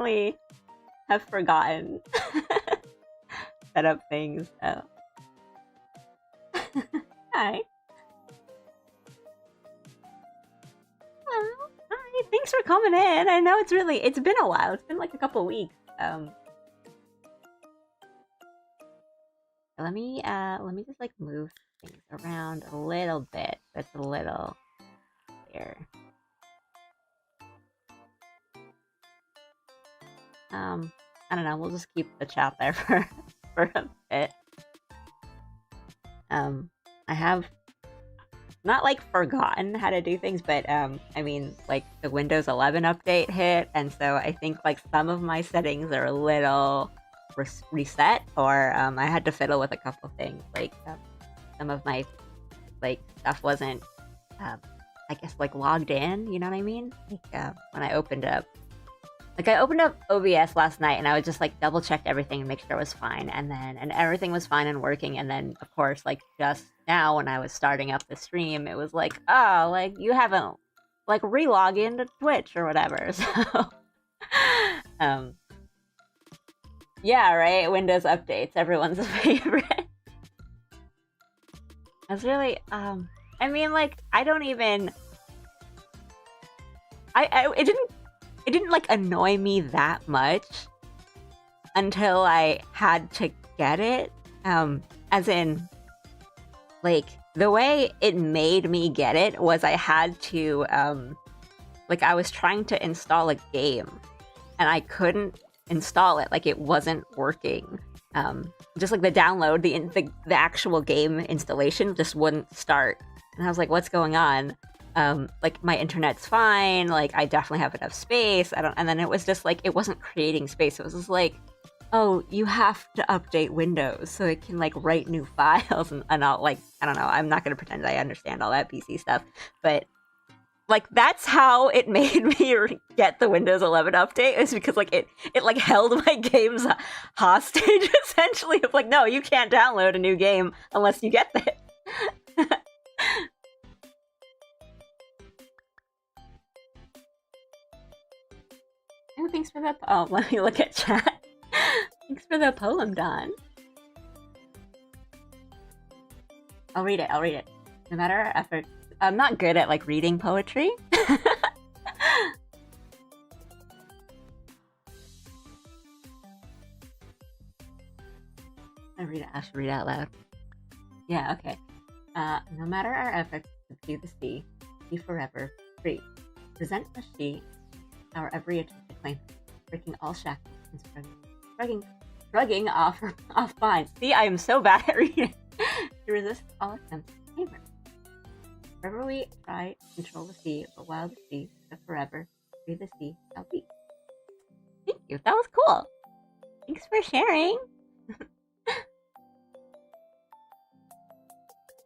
definitely have forgotten set up things. So. Hi. Hello. Hi. Thanks for coming in. I know it's been a while. It's been like a couple weeks. Let me just like move things around a little bit. So it's a little there. I don't know. We'll just keep the chat there for a bit. I have not like forgotten how to do things, but I mean, like the Windows 11 update hit, and so I think like some of my settings are a little reset, or I had to fiddle with a couple things. Like some of my like stuff wasn't, I guess, like logged in. You know what I mean? Like when I opened up. Like, I opened up OBS last night, and I would just, like, double-check everything and make sure it was fine, and everything was fine and working, and then, of course, like, just now, when I was starting up the stream, it was like, oh, like, you haven't, like, re-log into Twitch or whatever, so, yeah, right, Windows updates, everyone's favorite. I was really, I mean, like, I don't even, it didn't like annoy me that much until I had to get it. As in, like, the way it made me get it was I had to, like, I was trying to install a game and I couldn't install it. Like, it wasn't working. Just like the download, the actual game installation just wouldn't start. And I was like, what's going on? Like my internet's fine, like I definitely have enough space. And then it was just like, it wasn't creating space. It was just like, oh, you have to update Windows so it can like write new files and all, like, I don't know. I'm not going to pretend I understand all that PC stuff, but like that's how it made me get the Windows 11 update, is because like it like held my games hostage essentially. It's like, no, you can't download a new game unless you get it. Oh, thanks for that. Oh, let me look at chat. Thanks for the poem, Don. I'll read it. No matter our efforts. I'm not good at, like, reading poetry. I should read it out loud. Yeah, okay. No matter our efforts to do the sea, be forever free. Present us she, our every attempt to claim, breaking all shackles and shrugging off binds. See, I am so bad at reading. To resist all attempts to tame her. Forever we try to control the sea, but while the sea, the forever, free the sea shall be. Thank you, that was cool. Thanks for sharing.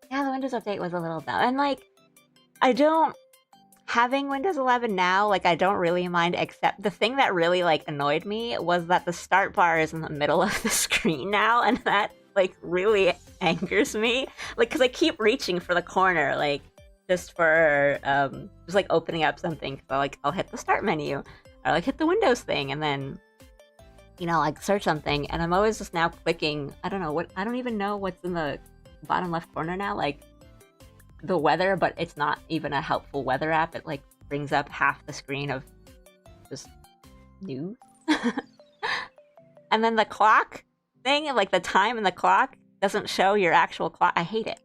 Yeah, the Windows update was a little dumb. And like, having Windows 11 now, like, I don't really mind, except the thing that really, like, annoyed me was that the start bar is in the middle of the screen now, and that, like, really angers me. Like, because I keep reaching for the corner, like, just for, just, like, opening up something. So, like, I'll hit the start menu, or, like, hit the Windows thing, and then, you know, like, search something, and I'm always just now clicking, I don't even know what's in the bottom left corner now, like, the weather, but it's not even a helpful weather app. It like brings up half the screen of just news. And then the clock thing, like the time in the clock doesn't show your actual clock. I hate it.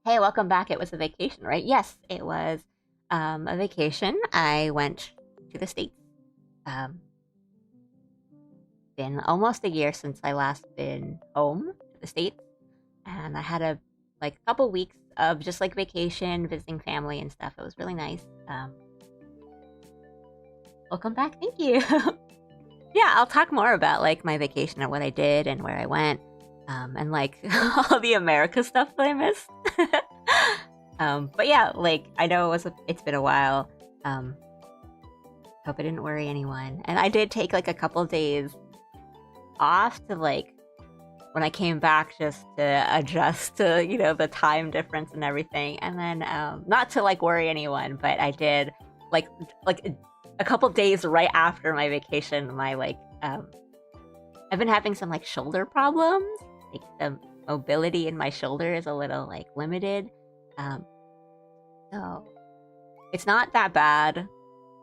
Hey, welcome back. It was a vacation, right? Yes, it was a vacation. I went to the States. Been almost a year since I last been home to the States, and I had a couple weeks of just like vacation, visiting family and stuff. It was really nice. Welcome back. Thank you. Yeah, I'll talk more about like my vacation and what I did and where I went, and like all the America stuff that I missed. But yeah, like I know it's been a while. Hope I didn't worry anyone. And I did take like a couple days off to like, when I came back, just to adjust to, you know, the time difference and everything. And then, not to like worry anyone, but I did like a couple days right after my vacation, my I've been having some like shoulder problems. Like the mobility in my shoulder is a little like limited. So it's not that bad.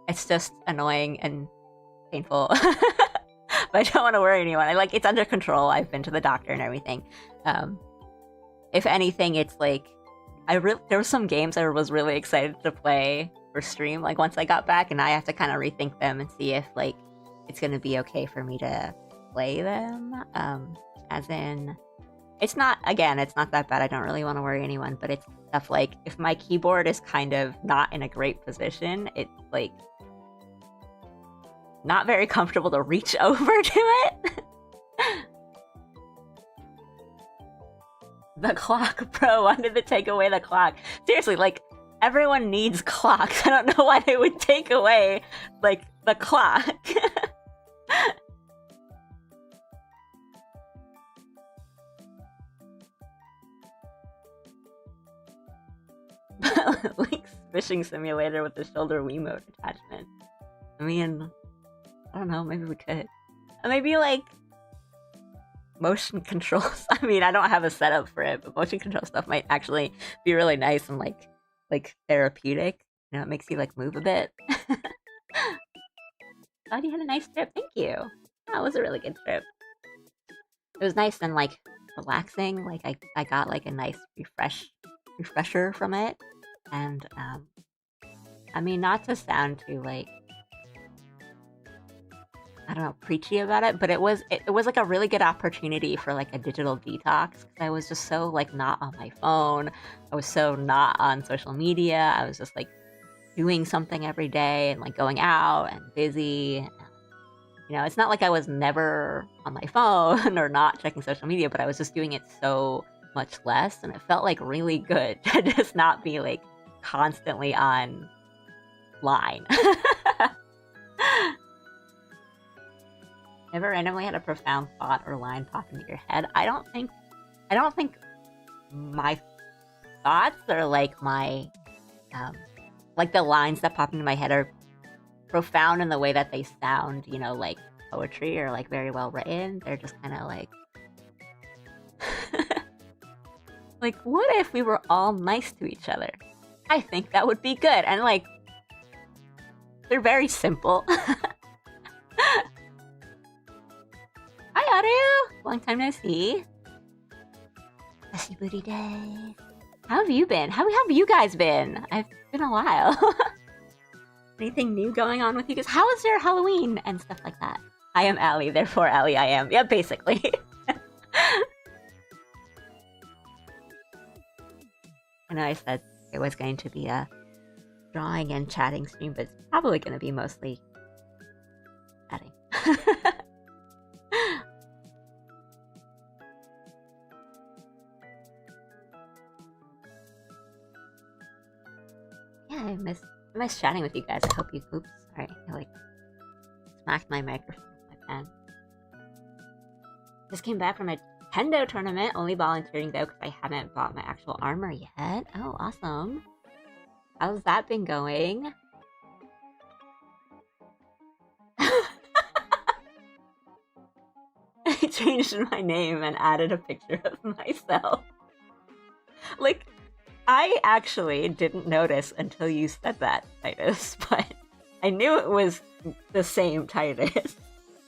It's just annoying and painful. But I don't want to worry anyone. It's under control. I've been to the doctor and everything. If anything, it's like there were some games I was really excited to play for stream. Like once I got back, and I have to kind of rethink them and see if like it's gonna be okay for me to play them. As in, it's not that bad. I don't really want to worry anyone. But it's stuff like if my keyboard is kind of not in a great position, it's like not very comfortable to reach over to it. The clock, bro. Wanted to take away the clock. Seriously, like, everyone needs clocks. I don't know why they would take away, like, the clock. Like, fishing simulator with the shoulder Wiimote attachment. I mean, I don't know, maybe we could. Maybe, like, motion controls. I mean, I don't have a setup for it, but motion control stuff might actually be really nice and like therapeutic. You know, it makes you like move a bit. Glad you had a nice trip. Thank you. That was a really good trip. It was nice and like relaxing. Like I got like a nice refresher from it. And I mean, not to sound too like, I don't know, preachy about it, but it was like a really good opportunity for like a digital detox, because I was just so like not on my phone. I was so not on social media. I was just like doing something every day and like going out and busy. You know, it's not like I was never on my phone or not checking social media, but I was just doing it so much less, and it felt like really good to just not be like constantly online. Ever randomly had a profound thought or line pop into your head? I don't think my thoughts are like my like the lines that pop into my head are profound in the way that they sound, you know, like poetry or like very well written. They're just kind of like like, what if we were all nice to each other? I think that would be good. And like, they're very simple. Hi, Aru! Long time no see. Messy booty days. How have you been? How have you guys been? It's been a while. Anything new going on with you guys? How was your Halloween and stuff like that? I am Allie, therefore Allie I am. Yeah, basically. I know I said it was going to be a drawing and chatting stream, but it's probably going to be mostly chatting. Yeah, I miss chatting with you guys. I hope you. Oops, sorry. I like smacked my microphone with my pen. Just came back from a Nintendo tournament. Only volunteering though because I haven't bought my actual armor yet. Oh, awesome. How's that been going? I changed my name and added a picture of myself. Like, I actually didn't notice until you said that, Titus, but I knew it was the same Titus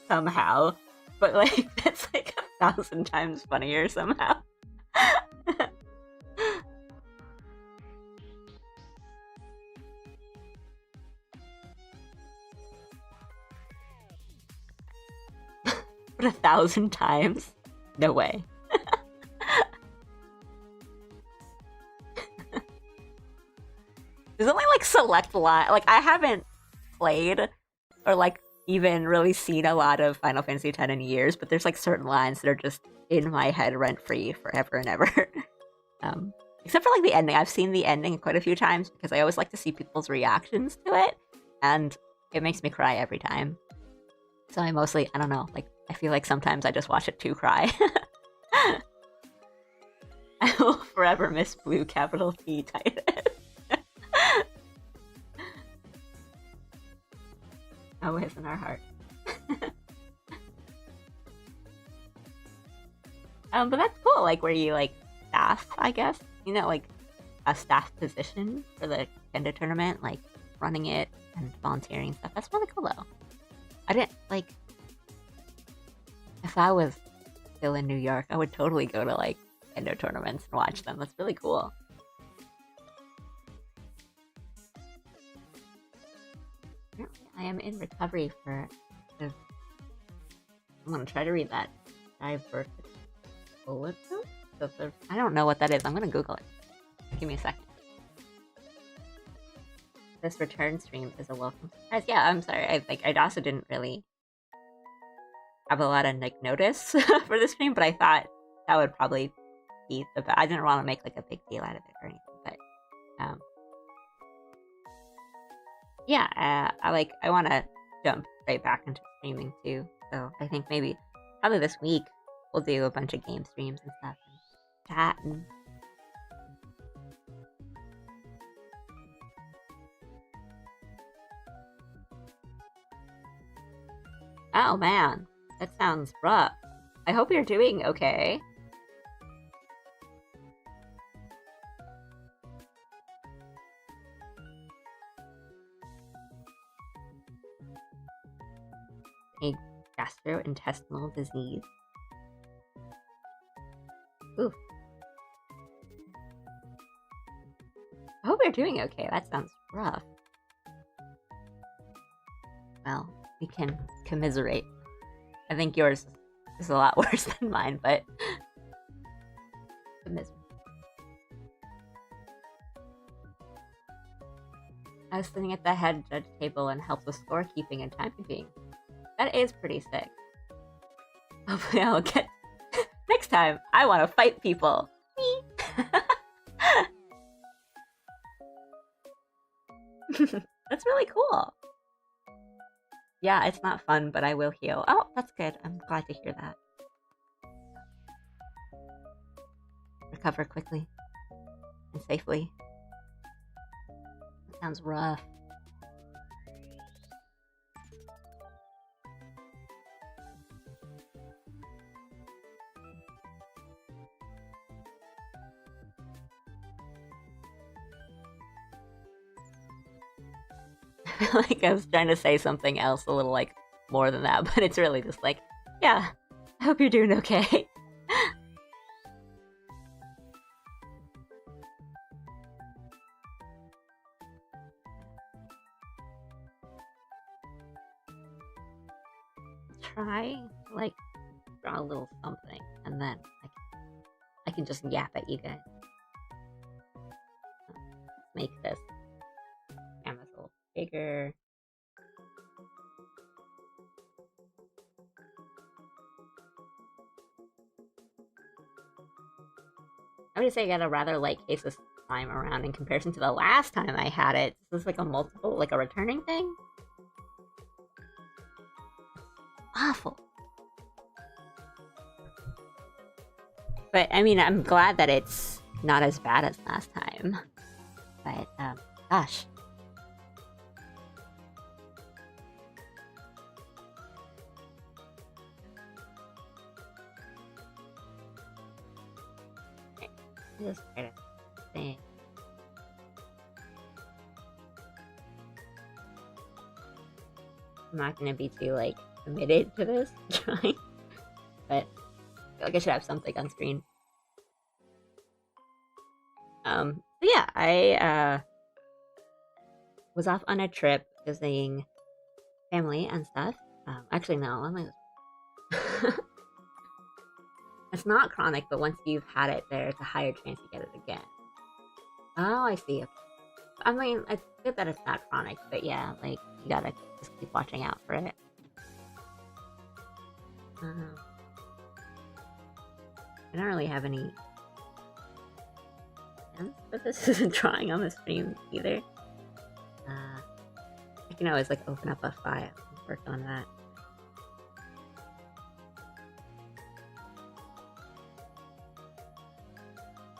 somehow. But like, that's like 1,000 times funnier somehow. But 1,000 times? No way. There's only like select line. Like, I haven't played or like even really seen a lot of Final Fantasy X in years, but there's like certain lines that are just in my head rent free forever and ever. Except for like the ending. I've seen the ending quite a few times because I always like to see people's reactions to it, and it makes me cry every time. So I don't know, like, I feel like sometimes I just watch it to cry. I will forever miss Blue capital T Titus. always in our heart. But that's cool, like, where you, like, staff, I guess? You know, like, a staff position for the Kendo tournament, like, running it and volunteering and stuff. That's really cool, though. I didn't, like... If I was still in New York, I would totally go to, like, Kendo tournaments and watch them. That's really cool. I am in recovery for... I'm gonna try to read that. Diverticulitis? I don't know what that is. I'm gonna Google it. Give me a second. This return stream is a welcome surprise. Yeah, I'm sorry. I also didn't really have a lot of like notice for the stream, but I thought that would probably be the best. I didn't want to make like a big deal out of it or anything, but yeah, I want to jump right back into streaming too. So I think maybe probably this week we'll do a bunch of game streams and stuff and chat and. Oh man, that sounds rough. I hope you're doing okay. A gastrointestinal disease. Ooh. I hope you're doing okay. That sounds rough. Well, we can commiserate. I think yours is a lot worse than mine, but commiserate. I was sitting at the head judge table and helped with scorekeeping and timekeeping. That is pretty sick. Hopefully I'll get... Next time, I want to fight people. Me. That's really cool. Yeah, it's not fun, but I will heal. Oh, that's good. I'm glad to hear that. Recover quickly and safely. That sounds rough. I feel like I was trying to say something else a little like more than that, but it's really just like, yeah, I hope you're doing okay. Try to like draw a little something and then I can just yap at you guys. Let's make this canvas a little bigger. I would say I got a rather light case this time around in comparison to the last time I had it. This is like a multiple, like a returning thing. Awful. But I mean, I'm glad that it's not as bad as last time. But gosh. Just try to think. I'm not gonna be too like committed to this drawing, but I feel like I should have something on screen. So yeah, I was off on a trip visiting family and stuff. Actually, no, it's not chronic, but once you've had it, there's a higher chance you get it again. Oh, I see. I mean, it's good that it's not chronic, but yeah, like, you gotta just keep watching out for it. I don't really have any sense that this isn't drawing on the stream either. I can always, like, open up a file and work on that.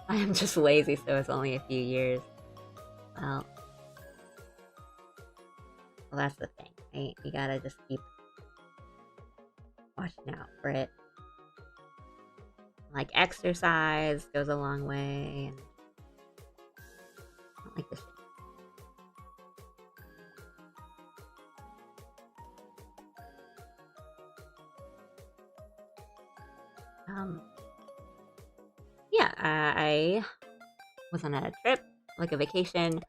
I am just lazy, so it's only a few years. Well, that's the thing. You gotta just keep watching out for it. Like exercise goes a long way. And I don't like this. Yeah, I was on a trip, like a vacation,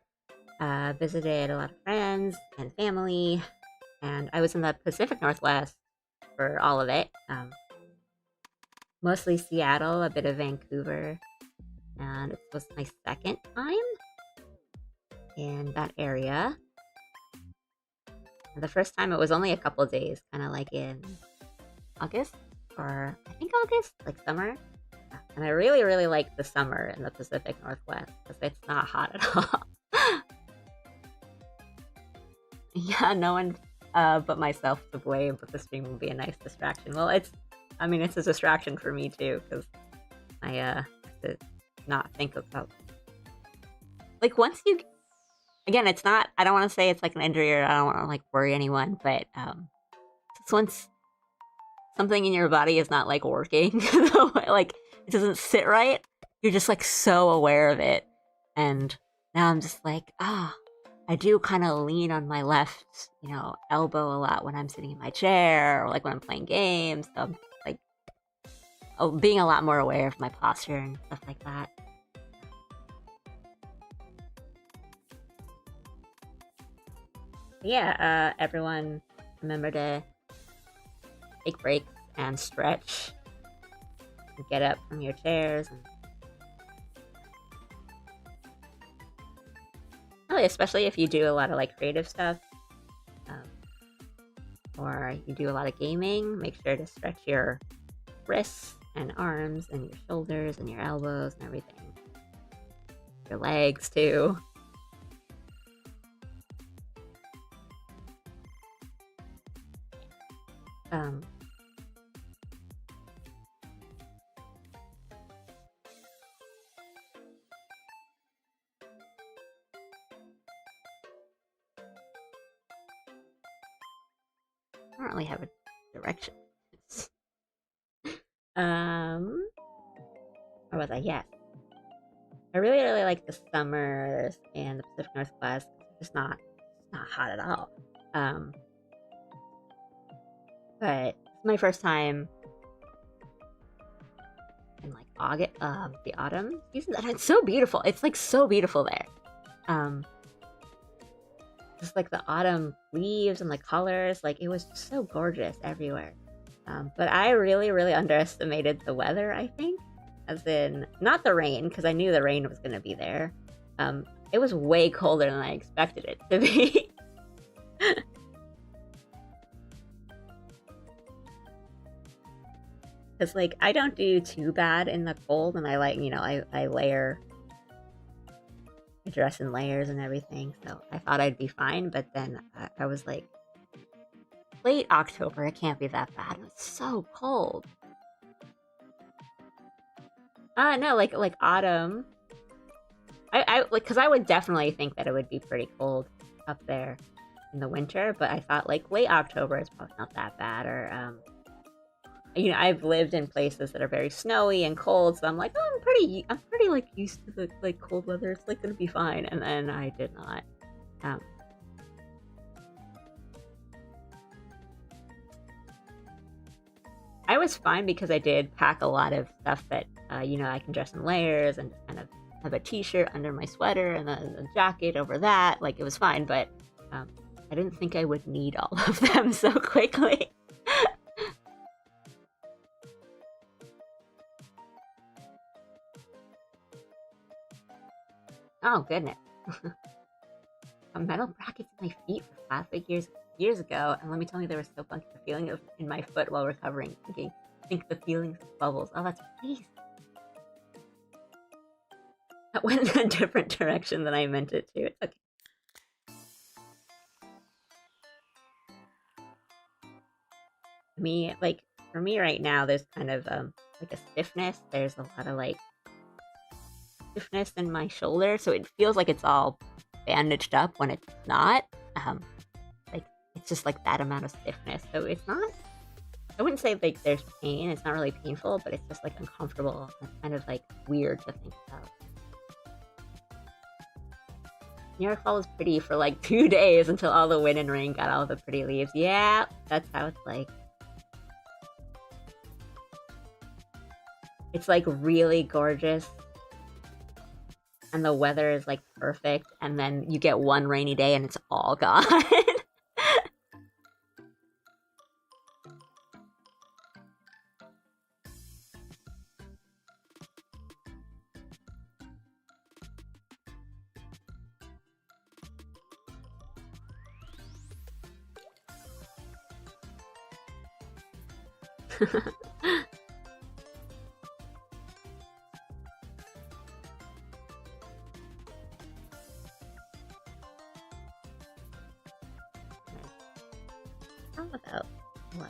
visited a lot of friends and family, and I was in the Pacific Northwest for all of it. Mostly Seattle, a bit of Vancouver, and it was my second time in that area. And the first time it was only a couple days, kind of like in August, or I think August, like summer. And I really, really like the summer in the Pacific Northwest because it's not hot at all. Yeah, no one but myself to blame, but the stream will be a nice distraction. Well, it's a distraction for me too because I have to not think about. Like once you, again, it's not. I don't want to say it's like an injury or I don't want to like worry anyone, but once something in your body is not like working, like it doesn't sit right, you're just like so aware of it. And now I'm just like, I do kind of lean on my left, elbow a lot when I'm sitting in my chair or like when I'm playing games. So I'm like, being a lot more aware of my posture and stuff like that. Yeah, everyone remember to take breaks and stretch. And get up from your chairs. And especially if you do a lot of like creative stuff. Or you do a lot of gaming, make sure to stretch your wrists and arms and your shoulders and your elbows and everything. Your legs too. I don't really have a direction. Or was I? Yes. I really, really like the summers in the Pacific Northwest. It's not hot at all. But it's my first time in like August, the autumn season, and it's so beautiful. It's like so beautiful there. Just like the autumn leaves and the colors, like it was just so gorgeous everywhere. But I really, really underestimated the weather, I think. As in, not the rain, because I knew the rain was going to be there. It was way colder than I expected it to be. Because, like, I don't do too bad in the cold, and I like, I layer. I dress in layers and everything, so I thought I'd be fine, but then I was like, late October, it can't be that bad. It was so cold. No, like autumn. I like, because I would definitely think that it would be pretty cold up there in the winter, but I thought like late October is probably not that bad. Or I've lived in places that are very snowy and cold, so I'm like, I'm pretty like used to the like cold weather. It's like gonna be fine, and then I did not. I was fine because I did pack a lot of stuff that I can dress in layers and just kind of have a t-shirt under my sweater and a jacket over that. Like it was fine, but I didn't think I would need all of them so quickly. Oh goodness. A metal brackets in my feet for plastic years ago, and let me tell you, there was so funky the feeling of in my foot while recovering. Think the feelings of bubbles. Oh, that's nice. That went in a different direction than I meant it to. It's okay. For me right now, there's kind of like a stiffness. There's a lot of like stiffness in my shoulder, so it feels like it's all bandaged up when it's not. Like it's just like that amount of stiffness. So it's not, I wouldn't say like there's pain. It's not really painful, but it's just like uncomfortable. It's kind of like weird to think about. New York Fall was pretty for like 2 days until all the wind and rain got all the pretty leaves. Yeah, that's how it's like. It's like really gorgeous. And the weather is like perfect. And then you get one rainy day and it's all gone. How about like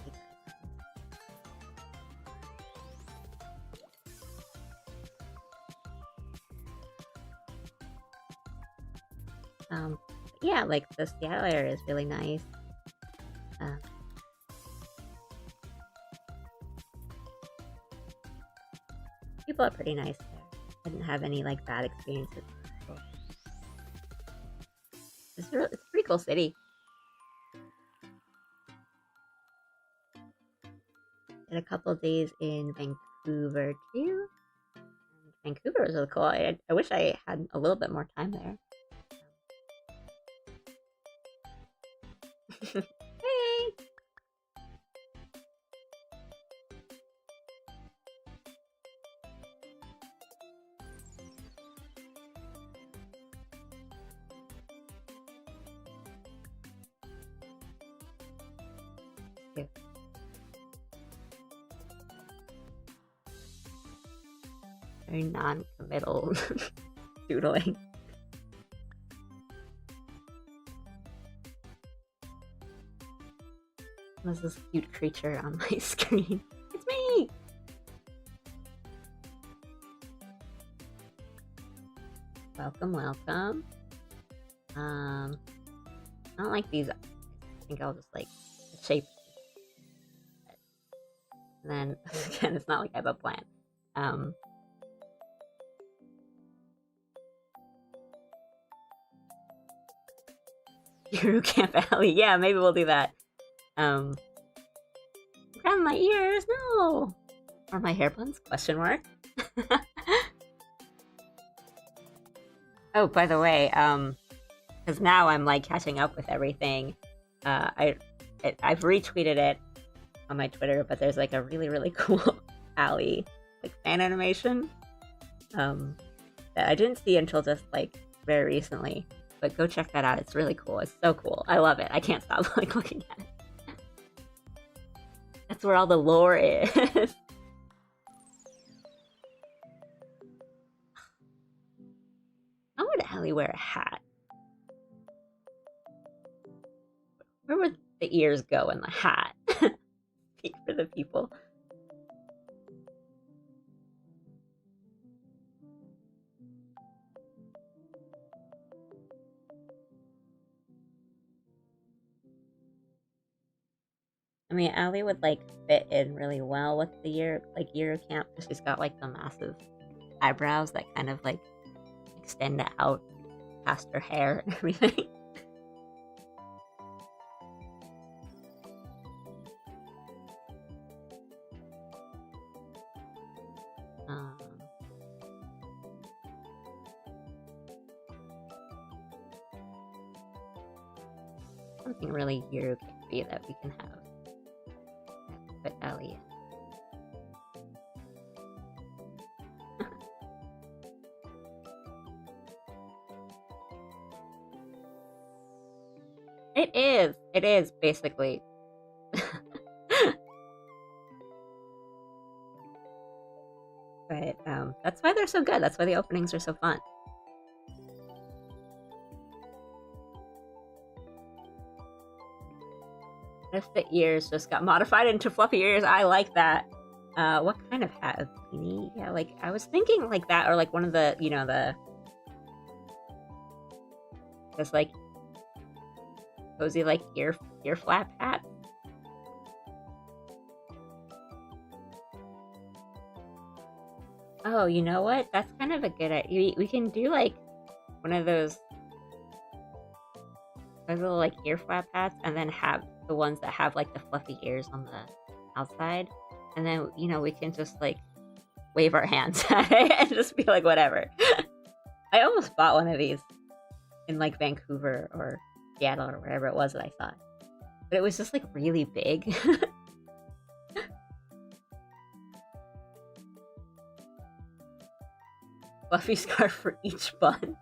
yeah, like the Seattle area is really nice. People are pretty nice there. I didn't have any like bad experiences. It's a pretty cool city. Did a couple days in Vancouver too. And Vancouver was really cool. I wish I had a little bit more time there. Hey! Yeah. Very non-committal doodling. There's this cute creature on my screen. It's me! Welcome, welcome. I don't like these. I think I'll just like shape. And then again, it's not like I have a plan. Euro Camp Alley. Yeah, maybe we'll do that. Grab my ears, no! Or my hair buns? Question mark. Oh, by the way, because now I'm like catching up with everything. I've retweeted it on my Twitter, but there's like a really cool alley like fan animation that I didn't see until just like very recently. But go check that out. It's really cool. It's so cool. I love it. I can't stop like looking at it. That's where all the lore is. How would Ellie wear a hat? Where would the ears go in the hat? Speak for the people. I mean, Allie would like fit in really well with the Euro Camp because she's got like the massive eyebrows that kind of like extend out past her hair and everything. Something really Euro Campy that we can have. But Ellie. It is. It is basically. But that's why they're so good. That's why the openings are so fun. If the ears just got modified into fluffy ears, I like that. What kind of hat? A beanie? Yeah, like I was thinking like that, or like one of the, you know, this like cozy like ear ear flap hat. Oh, you know what? That's kind of a good idea. We can do like one of those little like ear flap hats, and then have the ones that have like the fluffy ears on the outside, and then we can just like wave our hands at it and just be like whatever. I almost bought one of these in like Vancouver or Seattle or wherever it was that I saw it, but it was just like really big. Fluffy scarf for each bun.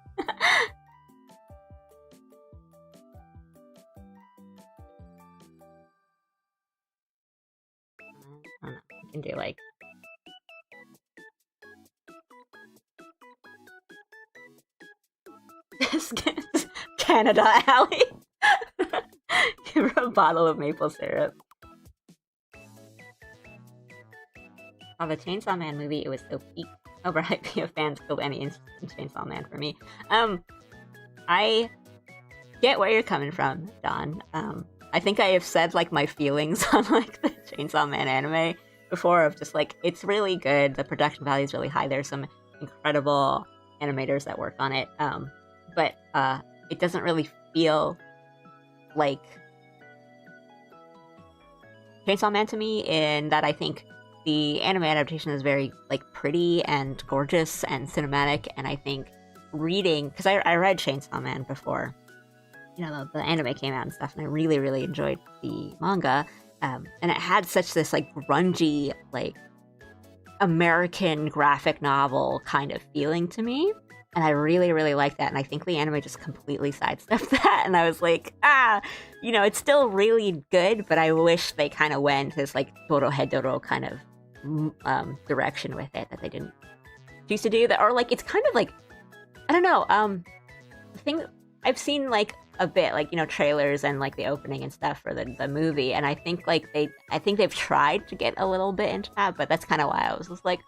I don't know. We can do like Canada Alley. Give her a bottle of maple syrup. Oh, the Chainsaw Man movie, it was so peak. Overhyping of fans killed any interest in Chainsaw Man for me. I get where you're coming from, Don. I think I have said like my feelings on like the Chainsaw Man anime before, of just like, it's really good, the production value is really high, there's some incredible animators that work on it, but it doesn't really feel like Chainsaw Man to me, in that I think the anime adaptation is very like pretty and gorgeous and cinematic, and I think reading, because I read Chainsaw Man before the anime came out and stuff, and I really, really enjoyed the manga, and it had such this like grungy, like American graphic novel kind of feeling to me, and I really, really liked that, and I think the anime just completely sidestepped that, and I was like, it's still really good, but I wish they kind of went this like Dorohedoro kind of direction with it that they didn't choose to do that, or like it's kind of like, I don't know, the thing I've seen like a bit, like trailers and like the opening and stuff for the movie, and I think like they've tried to get a little bit into that, but that's kind of why I was just like,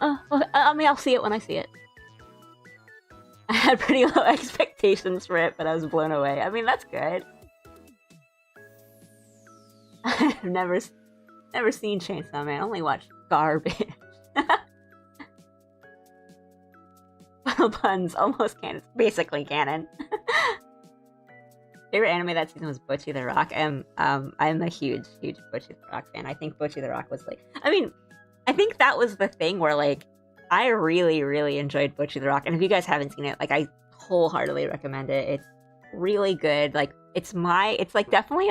I'll see it when I see it. I had pretty low expectations for it, but I was blown away. I mean, that's good. I've never seen Chainsaw Man. I only watched garbage. Final Puns, almost canon. Basically canon. Favorite anime that season was Bocchi the Rock. I'm a huge Bocchi the Rock fan. I think Bocchi the Rock was like, I think that was the thing where like, I really, really enjoyed Bocchi the Rock. And if you guys haven't seen it, like I wholeheartedly recommend it. It's really good. Like it's like definitely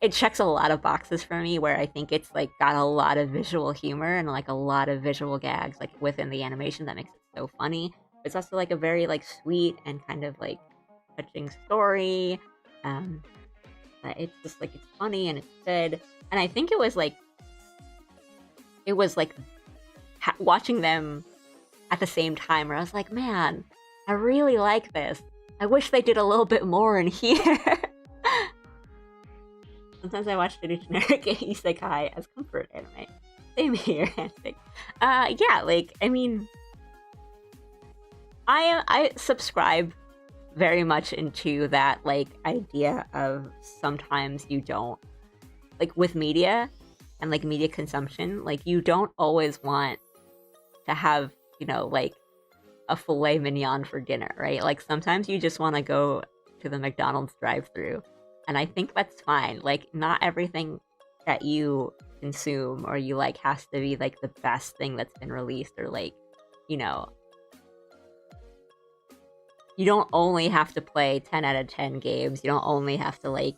it checks a lot of boxes for me, where I think it's like got a lot of visual humor and like a lot of visual gags like within the animation that makes it so funny. It's also like a very like sweet and kind of like touching story. It's just like, it's funny and it's good. And I think it was like watching them at the same time, where I was like, man, I really like this. I wish they did a little bit more in here. Sometimes I watch the generic isekai as comfort anime. Same here, handshake. Yeah, like, I mean, I subscribe very much into that, like, idea of sometimes you don't, like, with media and, like, media consumption, like, you don't always want to have, like, a filet mignon for dinner, right? Like, sometimes you just want to go to the McDonald's drive-thru, and I think that's fine. Like, not everything that you consume or you like has to be, like, the best thing that's been released, or, like, you don't only have to play 10 out of 10 games. You don't only have to like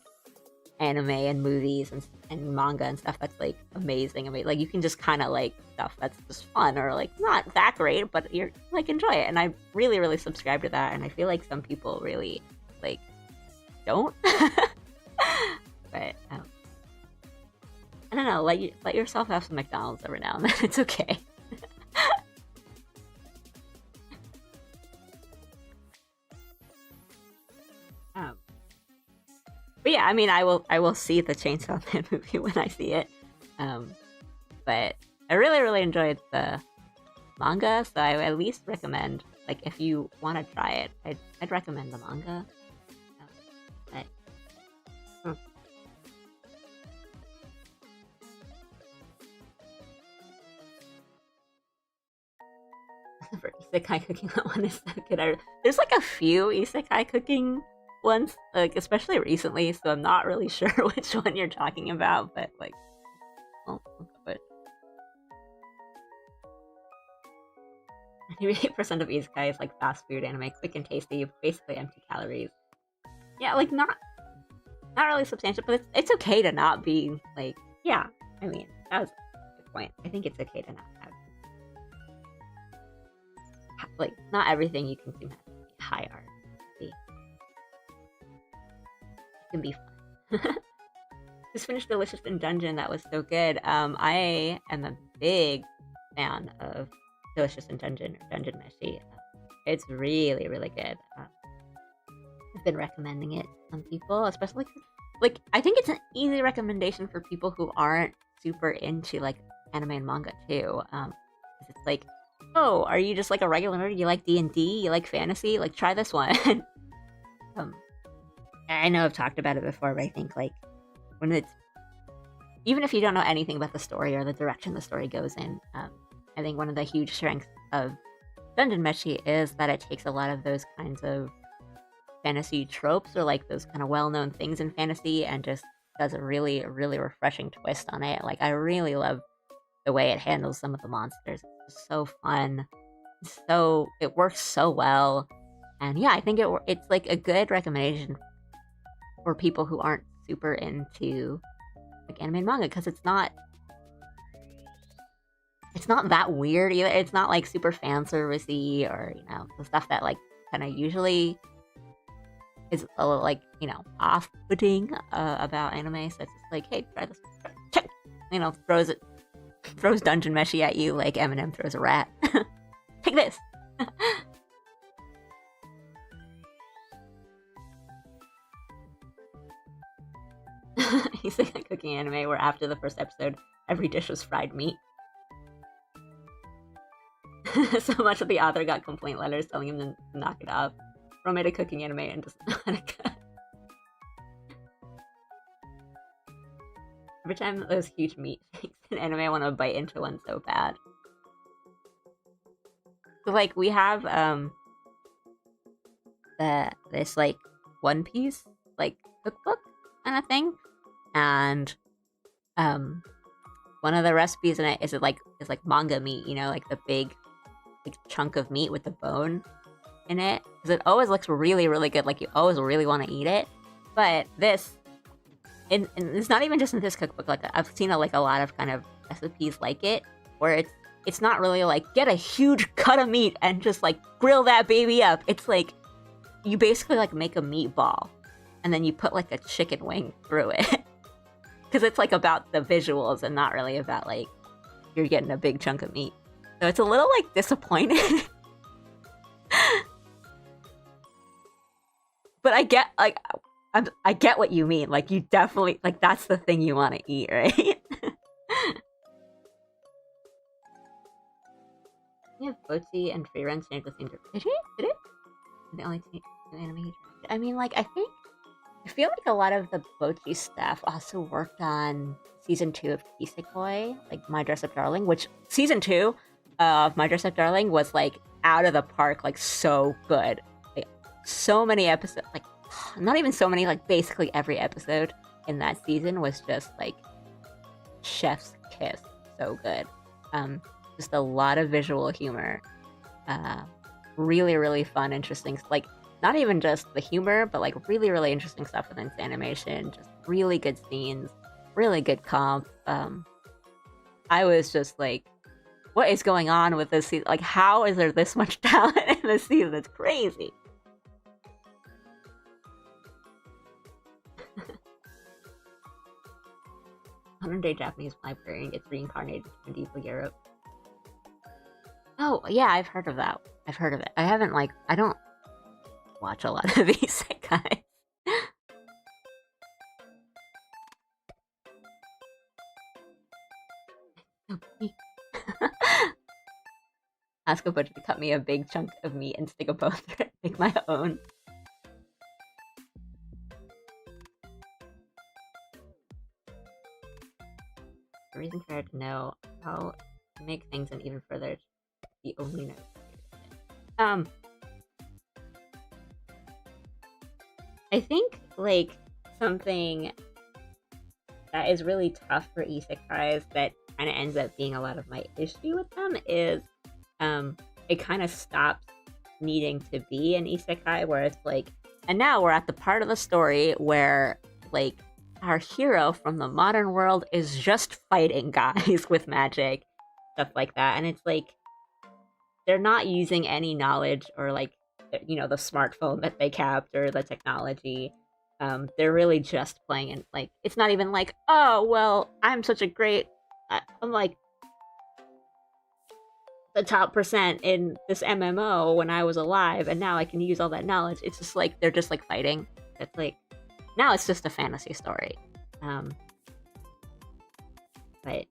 anime and movies and manga and stuff that's like amazing. I mean, like, you can just kind of like stuff that's just fun, or like not that great, but you're like enjoy it. And I really, really subscribe to that. And I feel like some people really like don't. But I don't know. Let yourself have some McDonald's every now and then. It's okay. But yeah, I mean, I will see the Chainsaw Man movie when I see it. But I really, really enjoyed the manga, so I would at least recommend, like, if you want to try it, I'd recommend the manga. But For isekai cooking, that one is so good. There's like a few isekai cooking ones, like especially recently, so I'm not really sure which one you're talking about, but like, oh, but 98% of isekai is like fast food anime, quick and tasty, basically empty calories. Yeah, like not really substantial, but it's okay to not be like, yeah. I mean, that was a good point. I think it's okay to not have like not everything you consume has to be high art. It can be fun. Just finished Delicious in Dungeon. That was so good. I am a big fan of Delicious in Dungeon or Dungeon Meshi. It's really, really good. I've been recommending it to some people, especially like I think it's an easy recommendation for people who aren't super into like anime and manga too. 'Cause it's like, oh, are you just like a regular nerd? You like D&D? You like fantasy? Like try this one. I know I've talked about it before, but I think like when it's even if you don't know anything about the story or the direction the story goes in, I think one of the huge strengths of Dungeon Meshi is that it takes a lot of those kinds of fantasy tropes or like those kind of well-known things in fantasy and just does a really, really refreshing twist on it. Like I really love the way it handles some of the monsters. It's just so fun. It works so well. And yeah, I think it's like a good recommendation for people who aren't super into like anime and manga because it's not that weird either. It's not like super fan servicey or the stuff that like kind of usually is a little like off-putting about anime. So it's just like, hey, try this. Check. Throws Dungeon Meshi at you like Eminem throws a rat. Take this. He's like a cooking anime where after the first episode, every dish was fried meat. So much that the author got complaint letters telling him to knock it off. Ro made a cooking anime and doesn't know how to cook. Every time those huge meat things in anime, I want to bite into one so bad. So like we have this like One Piece like cookbook kind of thing, and one of the recipes in it is like manga meat, like the big like chunk of meat with the bone in it, because it always looks really, really good. Like you always really want to eat it. But this, and it's not even just in this cookbook. Like I've seen a lot of kind of recipes like it, where it's not really like get a huge cut of meat and just like grill that baby up. It's like you basically like make a meatball, and then you put like a chicken wing through it, because it's like about the visuals and not really about like you're getting a big chunk of meat. So it's a little like disappointing. But I get like I get what you mean. Like you definitely like that's the thing you want to eat, right? You have Bocchi and Free Run stayed the same. Did it? The only two anime he directed. I mean, like I feel like a lot of the Bocchi staff also worked on season 2 of Kisekoi, like My Dress Up Darling, which season 2 of My Dress Up Darling was like out of the park, like so good. Like so many episodes, like not even so many, like basically every episode in that season was just like chef's kiss. So good. Just a lot of visual humor. Really, really fun, interesting. Like not even just the humor, but like really, really interesting stuff within animation. Just really good scenes, really good comp. I was just like, what is going on with this season? Like, how is there this much talent in this season? It's crazy. Modern-day Japanese librarian gets reincarnated in medieval Europe. Oh, yeah, I've heard of that. I've heard of it. I haven't, like, I don't watch a lot of these guys. Ask a butcher to cut me a big chunk of meat and stick a bone through it. Make my own. The reason for her to know how to make things and even further, the only knows. Um, I think like something that is really tough for isekais that kind of ends up being a lot of my issue with them is it kind of stops needing to be an isekai where it's like, and now we're at the part of the story where like our hero from the modern world is just fighting guys with magic, stuff like that, and it's like they're not using any knowledge or like the smartphone that they kept or the technology. They're really just playing, and like it's not even like, oh well, I'm such a great, I'm like the top percent in this MMO when I was alive, and now I can use all that knowledge. It's just like they're just like fighting. It's like now it's just a fantasy story. But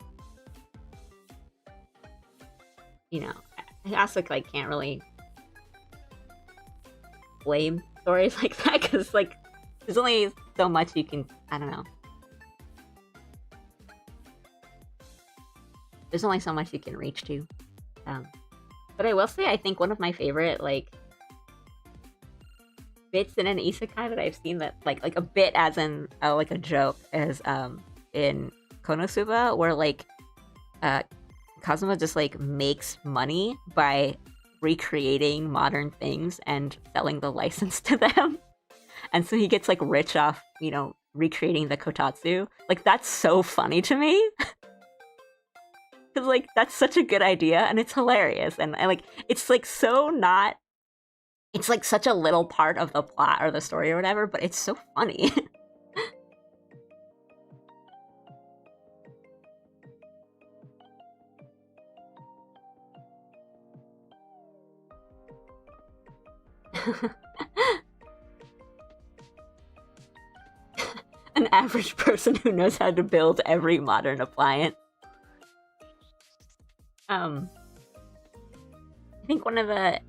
I also like can't really blame stories like that because like there's only so much you can. I don't know. There's only so much you can reach to. But I will say, I think one of my favorite like bits in an isekai that I've seen that like a bit as in like a joke is in Konosuba where like Kazuma just like makes money by recreating modern things and selling the license to them. And so he gets like rich off, recreating the kotatsu. Like that's so funny to me. Cause like that's such a good idea and it's hilarious and I like it's like so not it's like such a little part of the plot or the story or whatever, but it's so funny. An average person who knows how to build every modern appliance. I think one of the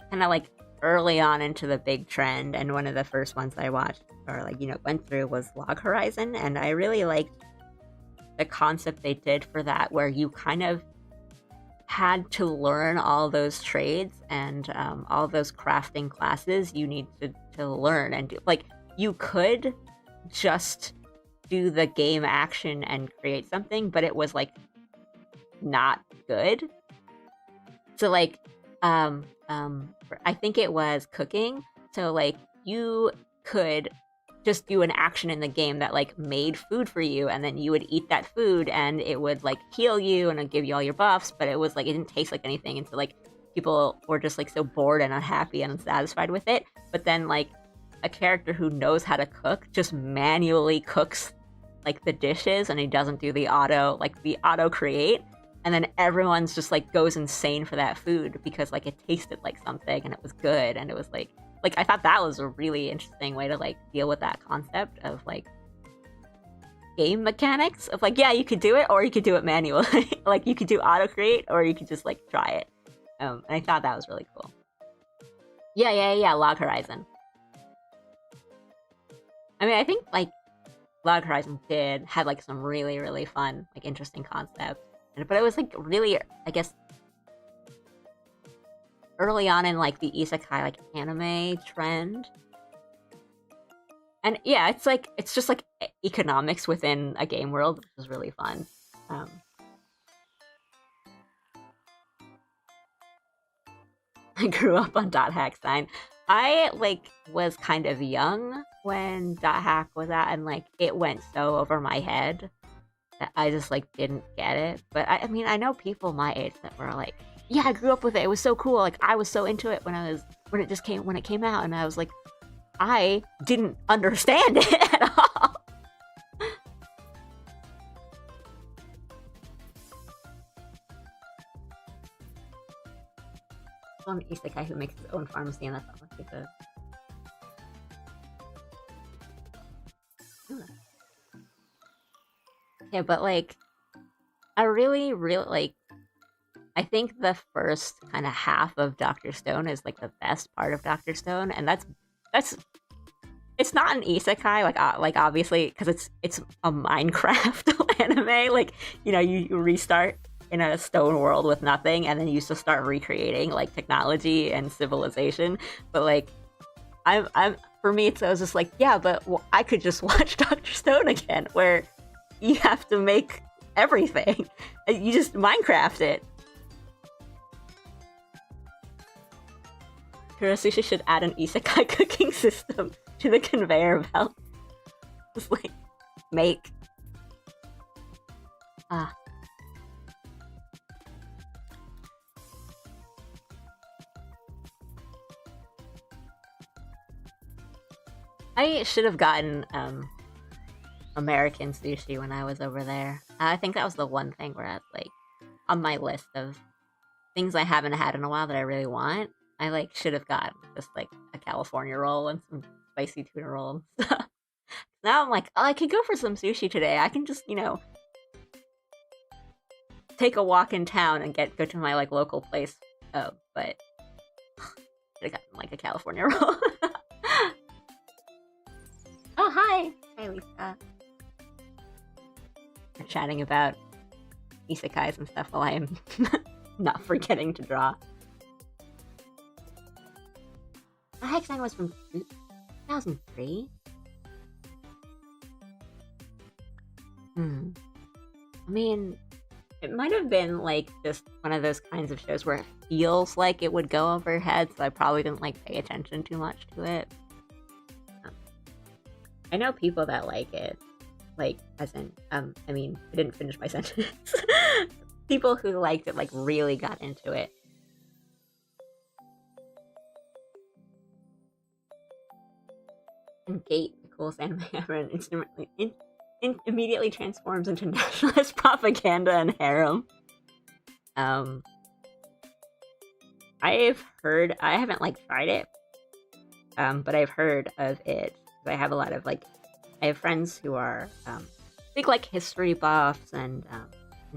kind of like early on into the big trend and one of the first ones I watched or like went through was Log Horizon, and I really liked the concept they did for that where you kind of had to learn all those trades and all those crafting classes you need to learn and do. Like you could just do the game action and create something, but it was like not good. So like I think it was cooking. So like you could just do an action in the game that like made food for you, and then you would eat that food and it would like heal you and it'd give you all your buffs, but it was like it didn't taste like anything, and so like people were just like so bored and unhappy and unsatisfied with it. But then like a character who knows how to cook just manually cooks like the dishes and he doesn't do the auto create, and then everyone's just like goes insane for that food because like it tasted like something and it was good, and it was like I thought that was a really interesting way to like deal with that concept of like game mechanics of like, yeah, you could do it or you could do it manually. Like you could do auto create or you could just like try it. And I thought that was really cool. Yeah, Log Horizon. I mean, I think like Log Horizon had like some really, really fun, like interesting concepts. But it was like really, I guess, early on in like the isekai like anime trend. And yeah, it's just like economics within a game world, which is really fun. I grew up on Dot Hack Sign. I like was kind of young when Dot Hack was out, and like it went so over my head that I just like didn't get it. But I mean, I know people my age that were like, yeah, I grew up with it. It was so cool. Like I was so into it when it came out, and I was like, I didn't understand it at all. An isekai who makes his own pharmacy, and that's not much good. Yeah, but like, I really, really like. I think the first kind of half of Dr. Stone is like the best part of Dr. Stone, and that's it's not an isekai like obviously because it's a Minecraft anime, like you restart in a stone world with nothing, and then you just start recreating like technology and civilization. But like, I'm for me, it's I was just like, yeah, but I could just watch Doctor Stone again, where you have to make everything. You just Minecraft it. Kurosushi should add an isekai cooking system to the conveyor belt. Just like, make. I should have gotten American sushi when I was over there. I think that was the one thing where I was like, on my list of things I haven't had in a while that I really want, I like should have gotten just like a California roll and some spicy tuna roll and stuff. Now I'm like, oh, I could go for some sushi today. I can just, take a walk in town and go to my like local place. Oh, but should have gotten like a California roll. Oh, hi! Hi, Lisa. We're chatting about isekais and stuff while I am not forgetting to draw. The Hexen was from 2003? I mean, it might have been like just one of those kinds of shows where it feels like it would go over heads, so I probably didn't like pay attention too much to it. I know people that like it, like, as in, I didn't finish my sentence. People who liked it, like, really got into it. And Gate, the coolest anime ever, and immediately transforms into nationalist propaganda and harem. I've heard, I haven't, like, tried it, but I've heard of it. I have a lot of like, I have friends who are big like history buffs and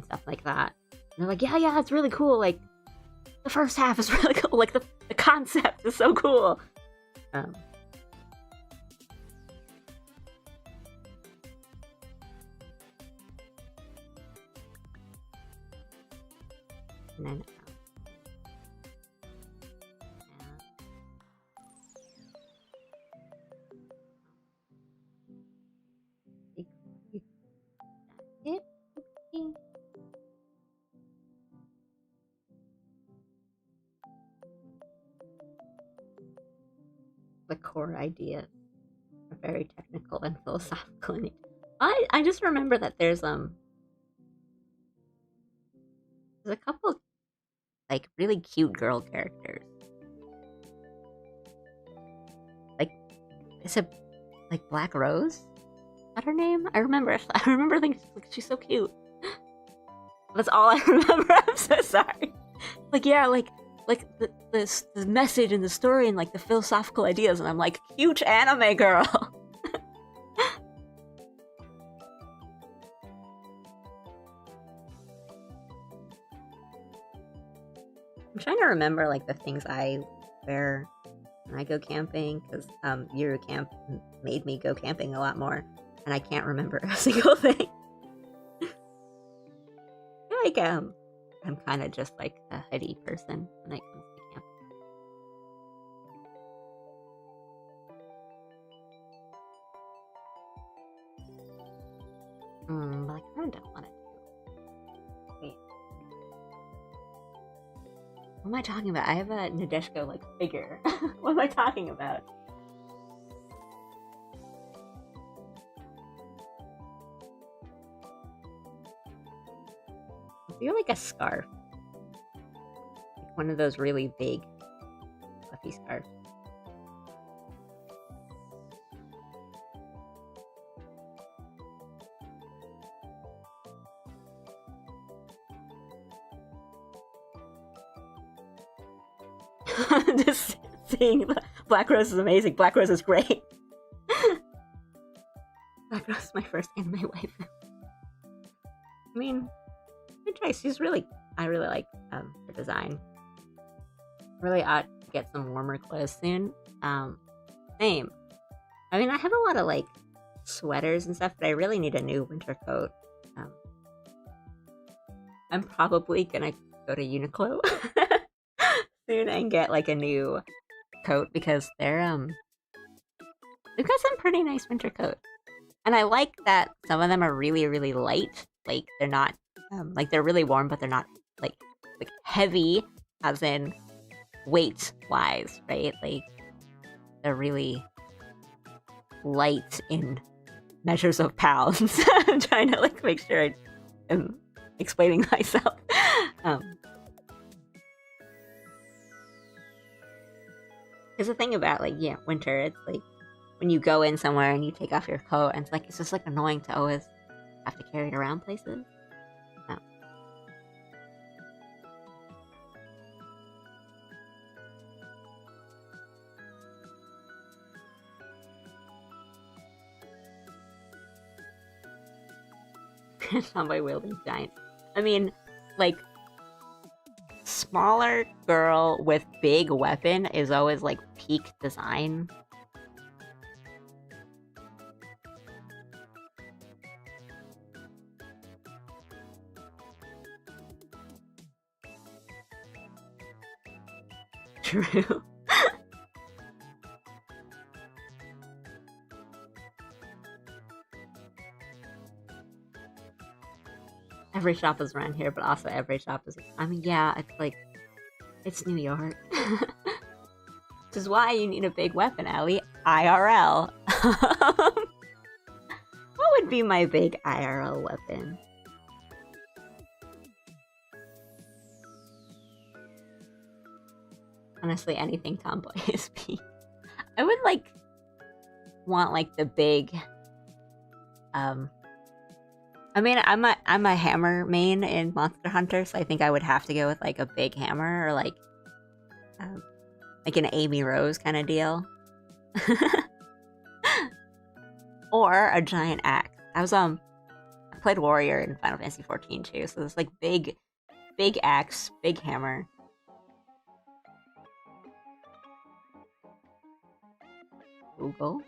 stuff like that. And they're like, yeah, it's really cool. Like, the first half is really cool. Like the concept is so cool. And then the core ideas are very technical and philosophical. I just remember that there's a couple like really cute girl characters. Like, is it like Black Rose? Is that her name? I remember thinking she's so cute. That's all I remember. I'm so sorry. Like, yeah, like the message and the story and like the philosophical ideas, and I'm like, cute anime girl. I'm trying to remember like the things I wear when I go camping, because Eurocamp made me go camping a lot more, and I can't remember a single thing. I feel like I'm kind of just like a hoodie person when it comes to camp. But I kind of don't want to do. Wait. What am I talking about? I have a Nadeshiko like figure. What am I talking about? I feel like a scarf. Like one of those really big, fluffy scarves. Just seeing Black Rose is amazing. Black Rose is great. Black Rose is my first anime wife. I mean, good choice. I really like her design. Really ought to get some warmer clothes soon. Same. I mean, I have a lot of like sweaters and stuff, but I really need a new winter coat. I'm probably gonna go to Uniqlo soon and get like a new coat because they've got some pretty nice winter coats. And I like that some of them are really, really light. Like they're not like they're really warm, but they're not like heavy as in weight wise, right? Like they're really light in measures of pounds. I'm trying to like make sure I'm explaining myself. Because the thing about like winter, it's like when you go in somewhere and you take off your coat, and it's just like annoying to always have to carry it around places. No. Tomboy wielding giant. I mean, like smaller girl with big weapon is always like peak design. True. Every shop is around here, but also every shop is. I mean, yeah, it's like it's New York, which is why you need a big weapon, Ellie. IRL. What would be my big IRL weapon? Honestly, anything tomboy is peak. I would like want like the big. I mean, I'm a hammer main in Monster Hunter, so I think I would have to go with like a big hammer or like an Amy Rose kind of deal, or a giant axe. I played warrior in Final Fantasy 14 too, so it's like big axe, big hammer. Google.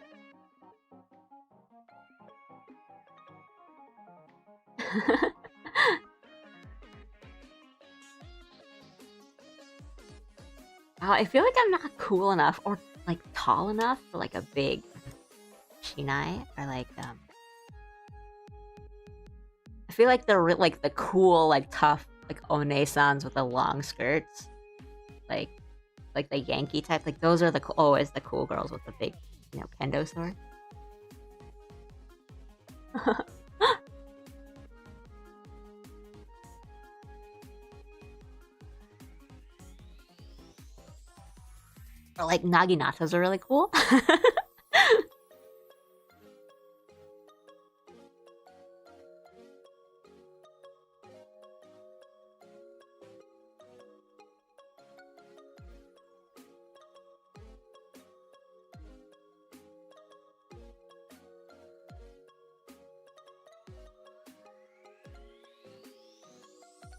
I feel like I'm not cool enough or like tall enough for like a big shinai or like I feel like they're like the cool like tough like one-sans with the long skirts, like the Yankee type. Like those are always the cool girls with the big kendo sword. Or like Naginatas are really cool.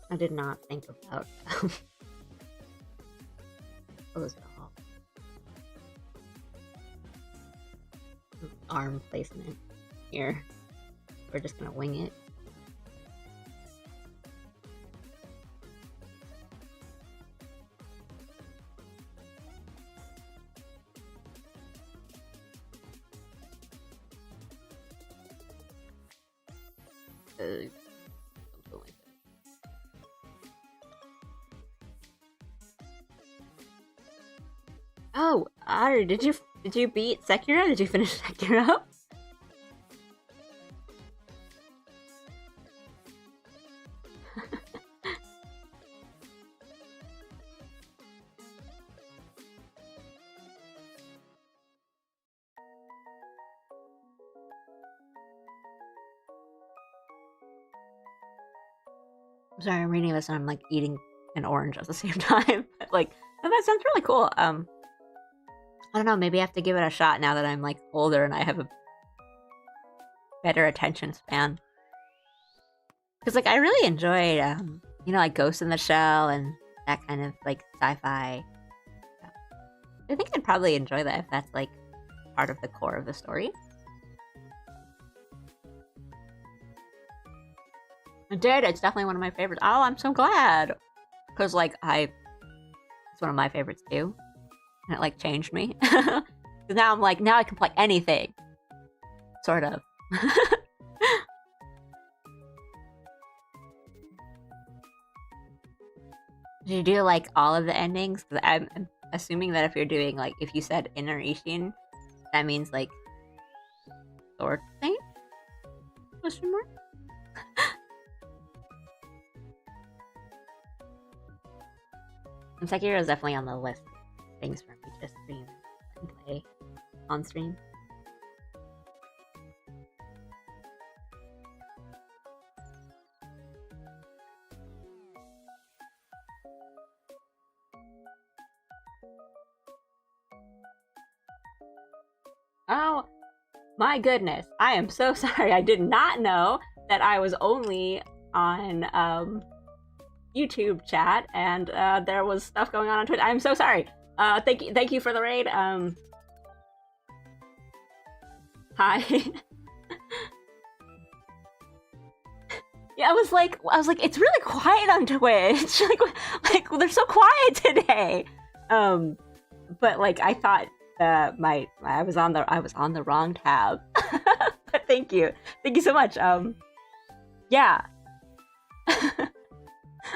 I did not think about those at all. Arm placement here. We're just gonna wing it. Something like that. Oh, Otter, did you beat Sekiro? Did you finish Sekiro? Sorry, I'm reading this and I'm like eating an orange at the same time. Like, oh, that sounds really cool. I don't know, maybe I have to give it a shot now that I'm like older and I have a better attention span. Because like I really enjoyed like Ghost in the Shell and that kind of like sci-fi. I think I'd probably enjoy that if that's like part of the core of the story. I did. It's definitely one of my favorites. Oh, I'm so glad. Because, like, it's one of my favorites, too. And it, like, changed me. Because now I'm like, now I can play anything. Sort of. Did you do, like, all of the endings? Because I'm assuming that if you're doing, like, if you said Inner Ishin, that means, like, Sword Saint? Question mark? And Sekiro is definitely on the list of things for me to stream and play on stream. Oh, my goodness. I am so sorry. I did not know that I was only on YouTube chat and there was stuff going on Twitch. I'm so sorry. Thank you for the raid. Hi. Yeah, I was like, it's really quiet on Twitch. like they're so quiet today. But like I thought I was on the wrong tab. But thank you so much. Yeah.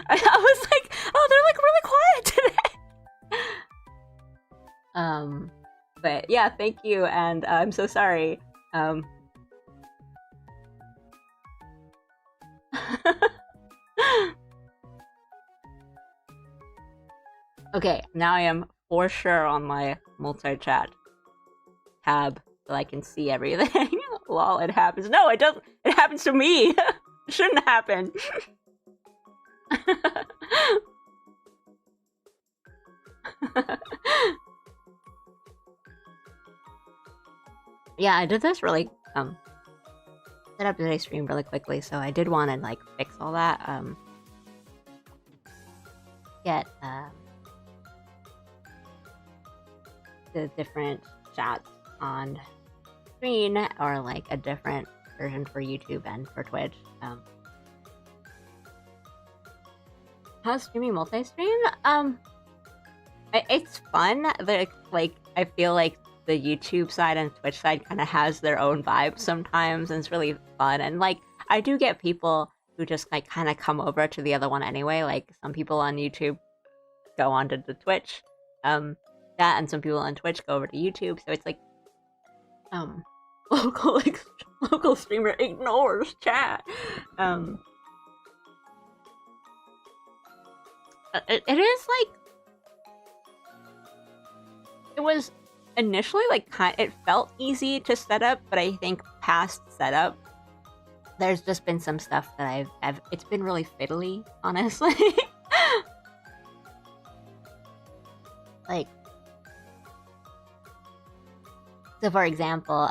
I was like, oh, they're like really quiet today. But yeah, thank you, and I'm so sorry. Okay, now I am for sure on my multi-chat tab so I can see everything. Lol, it happens. No, it doesn't. It happens to me. It shouldn't happen. Yeah, I did this really set up today's stream really quickly, so I did want to like fix all that. Get the different shots on screen, or like a different version for YouTube and for Twitch. How's streaming multi-stream? It's fun. Like I feel like the YouTube side and Twitch side kind of has their own vibe sometimes, and it's really fun. And like I do get people who just like kind of come over to the other one anyway. Like some people on YouTube go onto the Twitch, and some people on Twitch go over to YouTube. So it's like, local streamer ignores chat. It is like, it was initially like it felt easy to set up, but I think past setup, there's just been some stuff that it's been really fiddly, honestly. Like, so for example,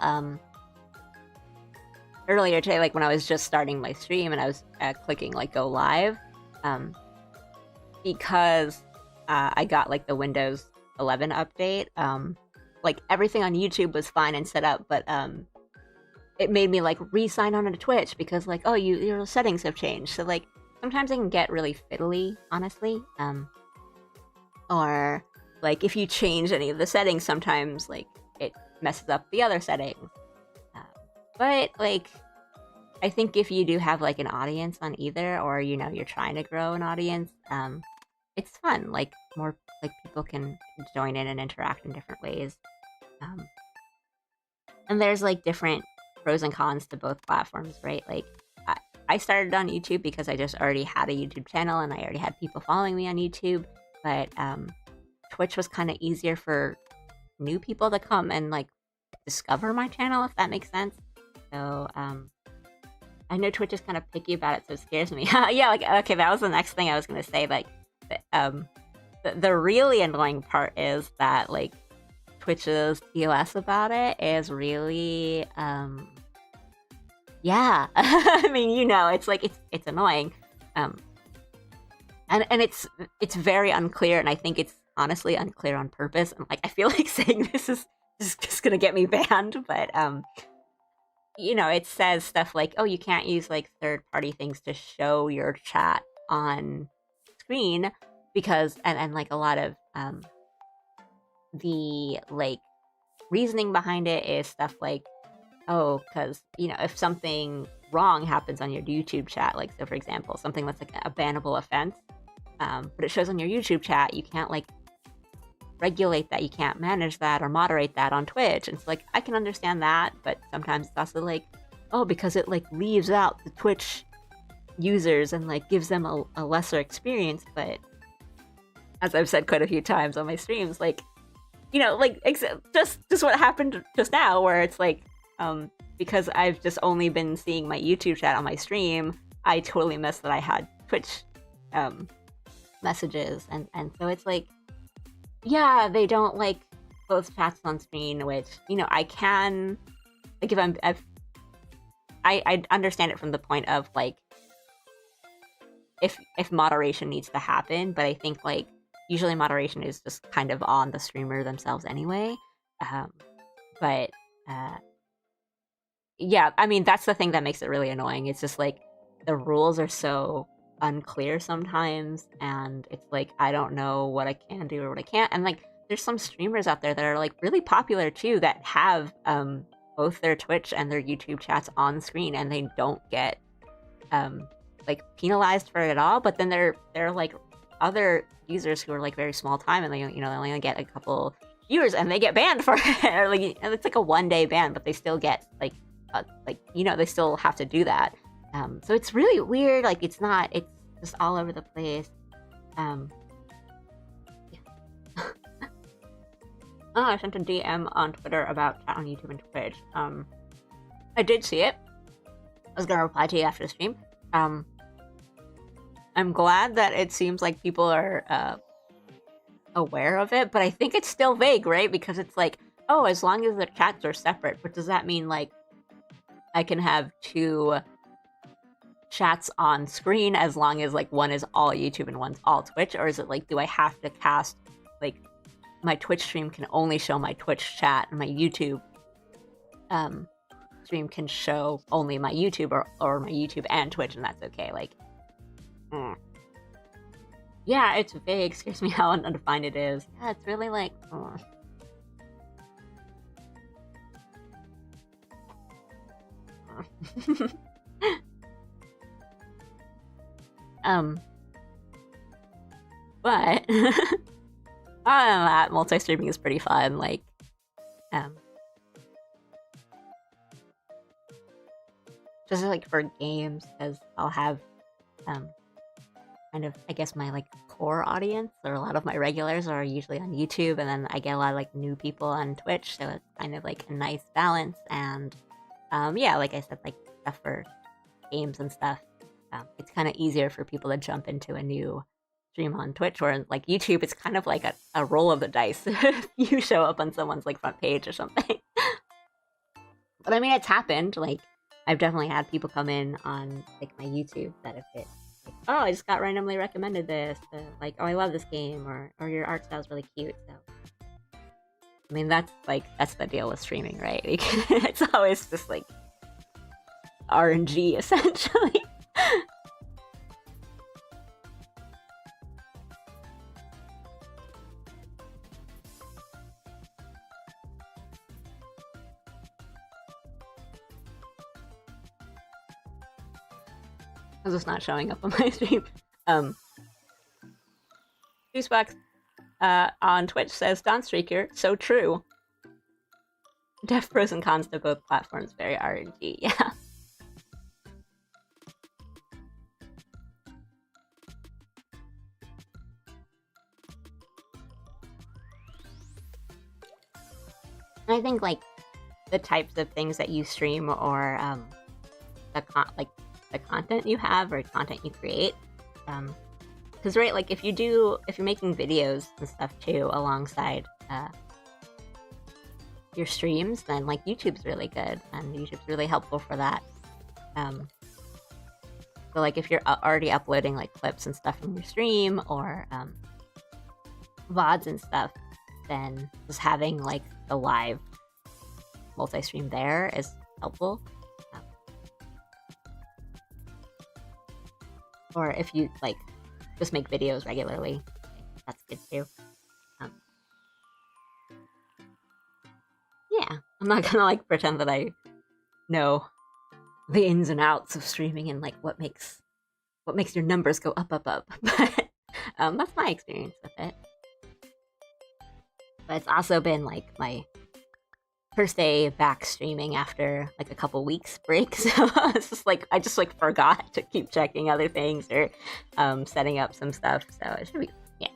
earlier today, like when I was just starting my stream and I was clicking like go live, because I got like the Windows 11 update, like everything on YouTube was fine and set up, but it made me like re-sign on to Twitch because like, oh, your settings have changed. So like sometimes it can get really fiddly, honestly. Or like if you change any of the settings, sometimes like it messes up the other settings. But like, I think if you do have like an audience on either, or you know you're trying to grow an audience, it's fun. Like more like people can join in and interact in different ways. And there's like different pros and cons to both platforms, right? Like I started on YouTube because I just already had a YouTube channel and I already had people following me on YouTube. But Twitch was kind of easier for new people to come and like discover my channel, if that makes sense. So I know Twitch is kind of picky about it, so it scares me. Yeah, like okay, that was the next thing I was gonna say. Like, the really annoying part is that like Twitch's TOS about it is really yeah. I mean, you know, it's like it's annoying, and it's very unclear, and I think it's honestly unclear on purpose. And like I feel like saying this is just gonna get me banned, but it says stuff like, oh, you can't use like third-party things to show your chat on screen because, and like a lot of the like reasoning behind it is stuff like, oh, because if something wrong happens on your YouTube chat, like so for example, something that's like a bannable offense, but it shows on your YouTube chat, you can't like regulate that, you can't manage that or moderate that on Twitch. And it's like, I can understand that, but sometimes it's also like, oh, because it like leaves out the Twitch users and like gives them a lesser experience. But as I've said quite a few times on my streams, like, like just what happened just now, where it's like, because I've just only been seeing my YouTube chat on my stream, I totally missed that I had Twitch messages, and so it's like, yeah, they don't like both chats on screen, which I can like if I understand it from the point of like if moderation needs to happen, but I think like usually moderation is just kind of on the streamer themselves anyway. But yeah, I mean that's the thing that makes it really annoying. It's just like the rules are so unclear sometimes, and it's like I don't know what I can do or what I can't. And like there's some streamers out there that are like really popular too that have both their Twitch and their YouTube chats on screen, and they don't get like penalized for it at all. But then there are like other users who are like very small time, and they they only get a couple viewers and they get banned for it. Or, like, and it's like a 1-day ban, but they still get like they still have to do that. So it's really weird. Like it's just all over the place. Yeah. Oh, I sent a DM on Twitter about chat on YouTube and Twitch. I did see it. I was gonna reply to you after the stream. I'm glad that it seems like people are aware of it, but I think it's still vague, right? Because it's like, oh, as long as the chats are separate, but does that mean like I can have two chats on screen as long as like one is all YouTube and one's all Twitch? Or is it like, do I have to cast like my Twitch stream can only show my Twitch chat and my YouTube stream can show only my YouTube or my YouTube and Twitch, and that's okay? Like yeah, it's vague. Scares me how undefined it is. Yeah, it's really like but other than that, multi-streaming is pretty fun. Like just like for games, because I'll have kind of, I guess, my like core audience, or a lot of my regulars are usually on YouTube, and then I get a lot of like new people on Twitch, so it's kind of like a nice balance. And yeah, like I said, like stuff for games and stuff, it's kind of easier for people to jump into a new stream on Twitch, or like YouTube, it's kind of like a roll of the dice if you show up on someone's like front page or something. But I mean, it's happened. Like I've definitely had people come in on like my YouTube that if it like, oh, I just got randomly recommended this, like, oh, I love this game, or your art style is really cute. So I mean, that's the deal with streaming, right? It's always just like RNG essentially. I was just not showing up on my stream. Juicebox on Twitch says, Don Streaker, so true. Def pros and cons to both platforms, very RNG, yeah. I think like the types of things that you stream, or the content you have or content you create, because right, like if you're making videos and stuff too alongside your streams, then like YouTube's really good, and YouTube's really helpful for that. So like if you're already uploading like clips and stuff from your stream, or VODs and stuff, then just having like the live multi-stream there is helpful. or if you like just make videos regularly, that's good too. Um, yeah, I'm not gonna like pretend that I know the ins and outs of streaming and like what makes your numbers go up, but that's my experience with it. But it's also been like my first day back streaming after like a couple weeks break, so it's just like I just like forgot to keep checking other things or setting up some stuff, so it should be, yeah.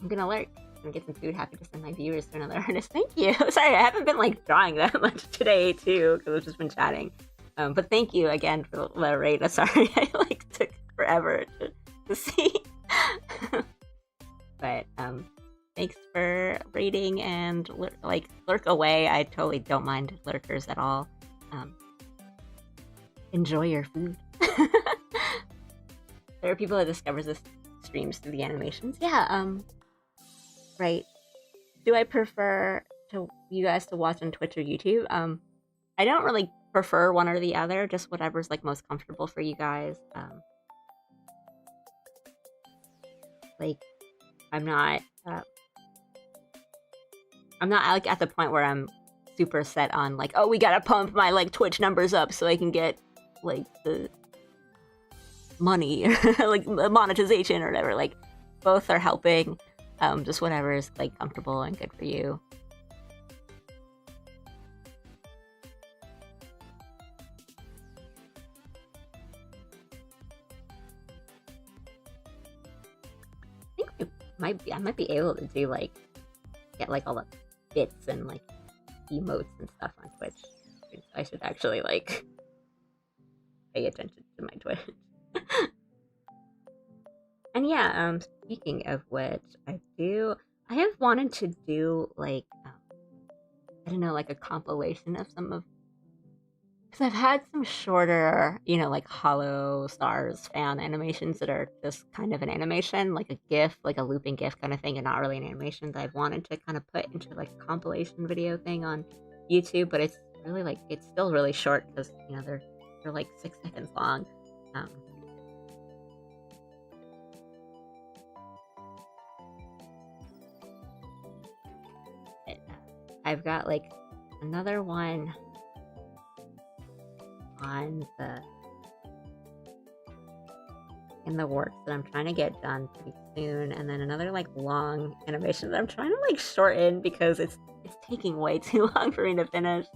I'm gonna lurk and get some food. Happy to send my viewers to another artist. Thank you. Sorry, I haven't been like drawing that much today too because I've just been chatting, but thank you again for the raid. Sorry I like took forever to see. But thanks for raiding and like lurk away. I totally don't mind lurkers at all. Enjoy your food. There are people that discover this streams through the animations. Yeah. Right. Do I prefer to you guys to watch on Twitch or YouTube? I don't really prefer one or the other. Just whatever's like most comfortable for you guys. Like I'm not like at the point where I'm super set on like, oh, we gotta pump my like Twitch numbers up so I can get like the money or like monetization or whatever. Like both are helping. Just whatever is like comfortable and good for you. I might be able to do like get like all the bits and like emotes and stuff on Twitch. I should actually like pay attention to my Twitch. And yeah, speaking of which, I have wanted to do like I don't know, like a compilation of some of, because I've had some shorter, you know, like Hollow Stars fan animations that are just kind of an animation, like a GIF, like a looping GIF kind of thing, and not really an animation that I've wanted to kind of put into like a compilation video thing on YouTube, but it's really like, it's still really short because, you know, they're like 6 seconds long. I've got like another one on in the works that I'm trying to get done pretty soon, and then another like long animation that I'm trying to like shorten because it's taking way too long for me to finish.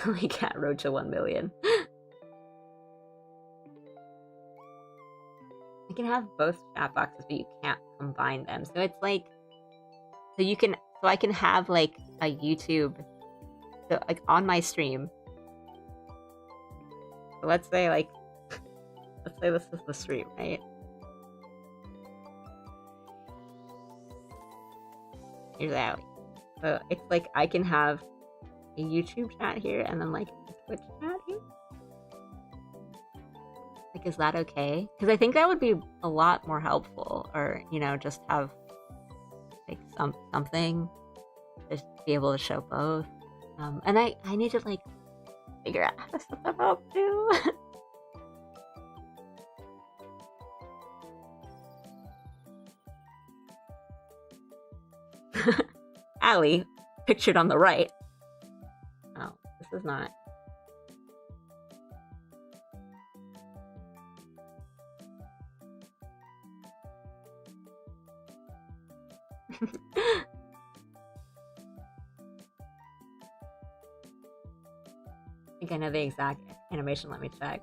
My cat road to 1 million. I can have both chat boxes, but you can't combine them. So it's like, so I can have like a YouTube, so like on my stream. So let's say this is the stream, right? Here's Allie. So it's like I can have a YouTube chat here and then like a Twitch chat here. Like, is that okay? Because I think that would be a lot more helpful, or, you know, just have like something, just be able to show both. And I need to like figure out how to set them up too. Allie, pictured on the right. Oh, this is not. I think I know the exact animation. Let me check.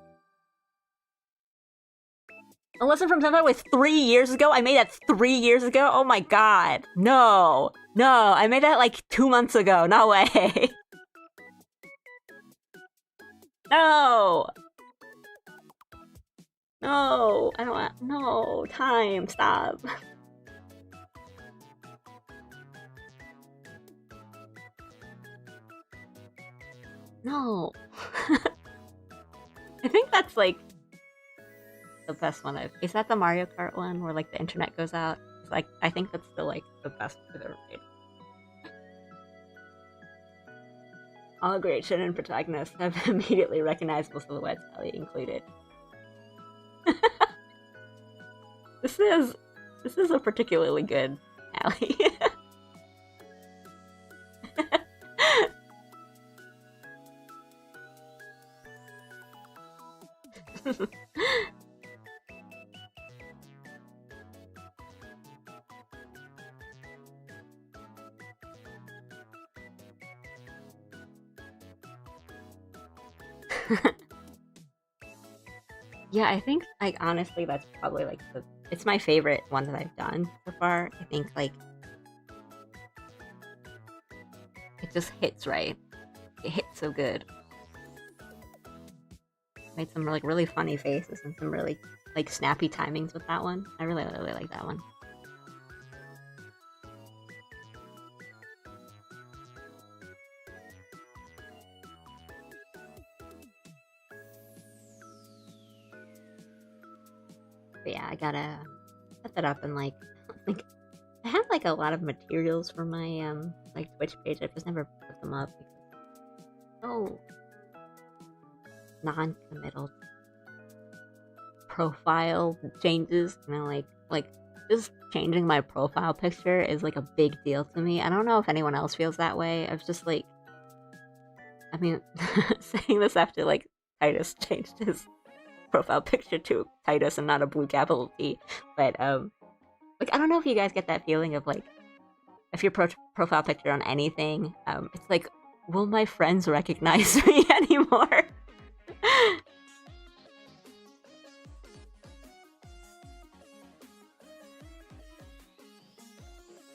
A lesson from Senpai was 3 years ago? I made that 3 years ago? Oh my god. No. No, I made that like 2 months ago. No way. No. No. I don't want... No. Time. Stop. No. I think that's like the best one I've... Is that the Mario Kart one where like the internet goes out? It's like, I think that's still like the best I've ever made. All great shonen protagonists have immediately recognizable silhouettes, Ellie included. This is a particularly good Allie. Yeah, I think like honestly that's probably like it's my favorite one that I've done so far. I think like it just hits right. It hits so good. Made some like really funny faces and some really like snappy timings with that one. I really like that one. But yeah, I gotta set that up and like I think I have like a lot of materials for my like Twitch page. I've just never put them up because so non-committal profile changes. You know, like just changing my profile picture is like a big deal to me. I don't know if anyone else feels that way. I've just like, I mean, saying this after like Titus changed his profile picture to Titus and not a blue capital T, but like I don't know if you guys get that feeling of like if your profile picture on anything, it's like, will my friends recognize me anymore?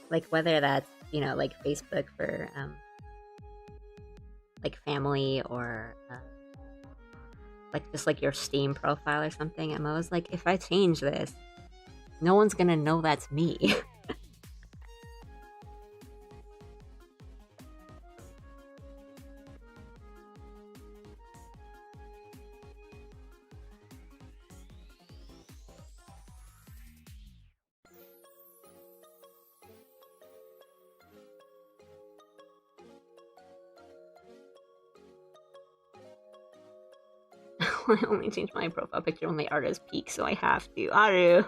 Like whether that's like Facebook for like family or like just like your Steam profile or something. I'm always like, if I change this, no one's gonna know that's me. I only change my profile picture when my artist peaks, so I have to. Aru!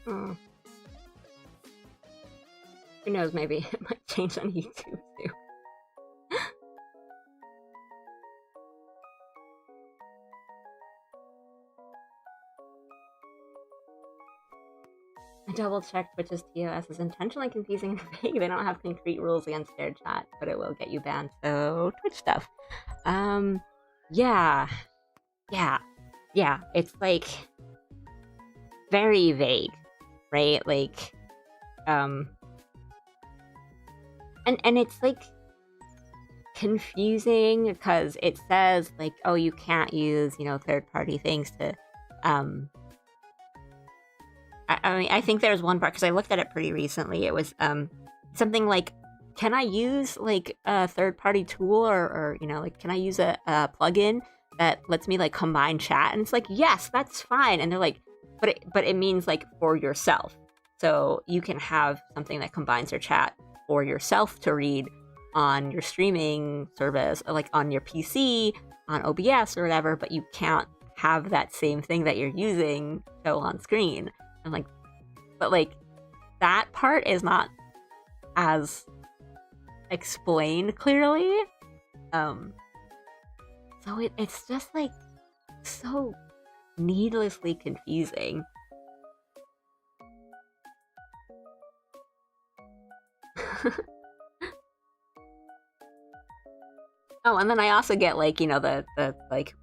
Hmm. Who knows, maybe it might change on YouTube too. I double checked Twitch's TOS is intentionally confusing and vague. They don't have concrete rules against shared chat, but it will get you banned. So Twitch stuff. Yeah. Yeah. It's like very vague, right? Like, and it's like confusing because it says like, oh, you can't use third-party things to I mean, I think there's one part because I looked at it pretty recently. It was something like, can I use like a third-party tool or like can I use a plugin that lets me like combine chat? And it's like, yes, that's fine. And they're like, but it means like for yourself. So you can have something that combines your chat for yourself to read on your streaming service, or like on your PC, on OBS or whatever, but you can't have that same thing that you're using show on screen. And like, but like that part is not as explained clearly. So So it's just like so needlessly confusing. Oh, and then I also get like, the like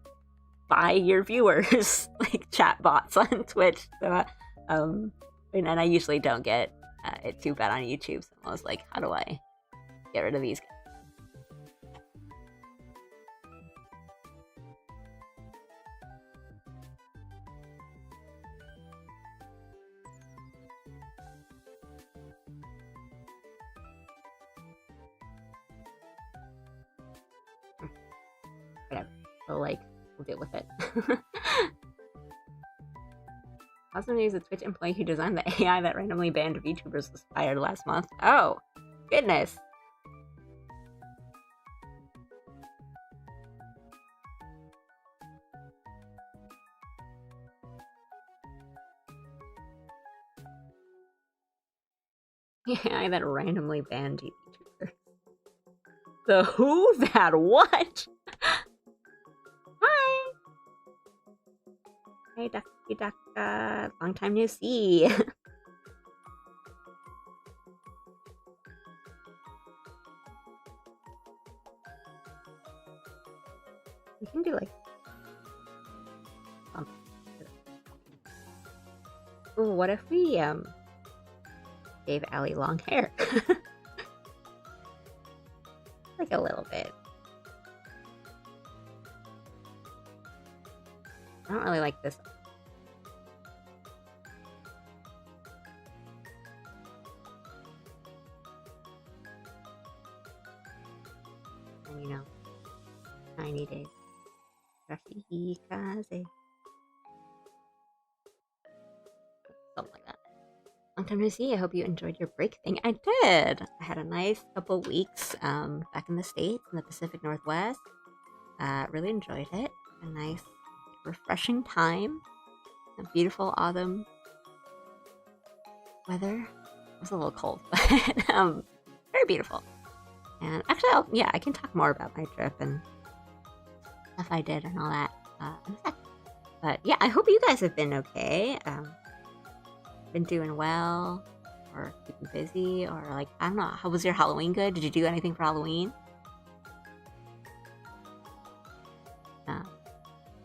buy your viewers like chat bots on Twitch. So, and I usually don't get it too bad on YouTube. So I was like, how do I get rid of these guys? Whatever. So like, we'll deal with it. Also news: a Twitch employee who designed the AI that randomly banned VTubers was fired last month. Oh, goodness. AI that randomly banned VTubers. The who? That what? Hi! Hey, Ducky Duck. Long time no see. We can do like something. Ooh, what if we gave Allie long hair? Like a little bit. I don't really like this. And 90 days. Something like that. Long time no see. I hope you enjoyed your break thing. I did. I had a nice couple weeks back in the States, in the Pacific Northwest. Really enjoyed it. A nice, refreshing time. A beautiful autumn weather. It was a little cold, but very beautiful. And actually, I can talk more about my trip and stuff I did and all that in a sec. But yeah, I hope you guys have been okay. Been doing well, or keeping busy, or like, I don't know. How was your Halloween? Good? Did you do anything for Halloween?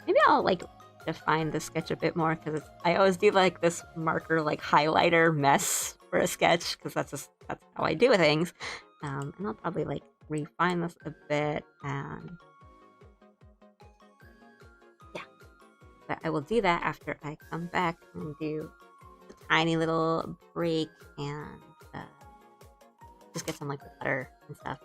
Maybe I'll like define the sketch a bit more, because I always do like this marker like highlighter mess for a sketch, because that's how I do things. And I'll probably like refine this a bit, and yeah, but I will do that after I come back and do a tiny little break and just get some like water and stuff.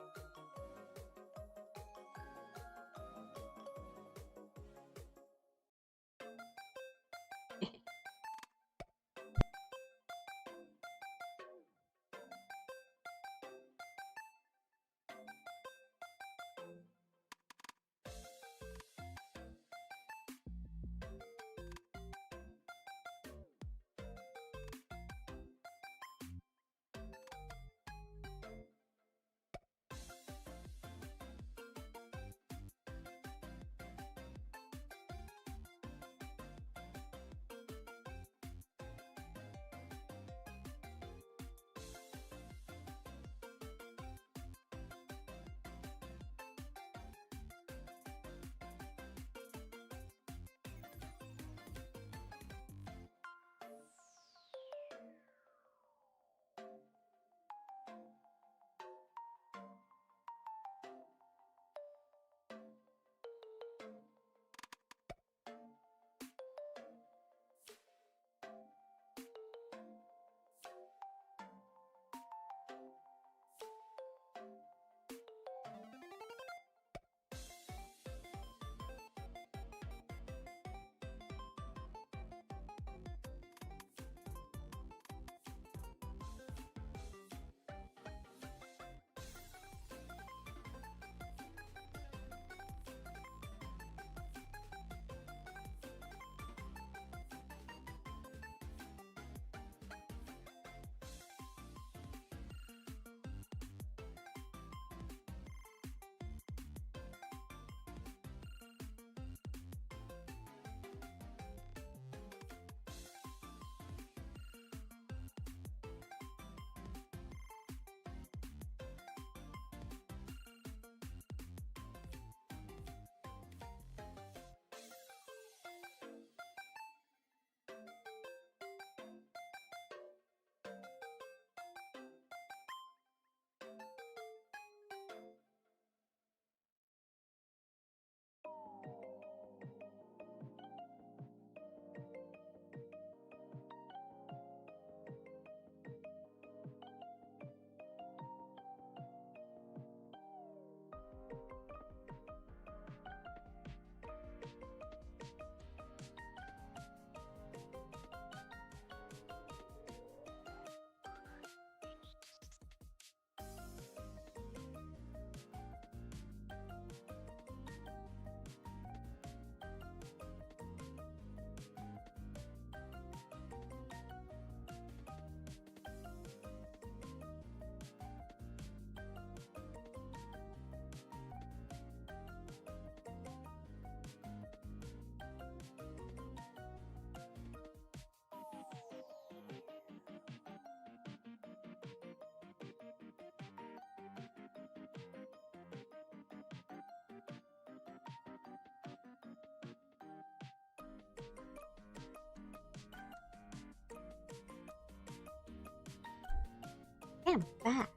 I'm back.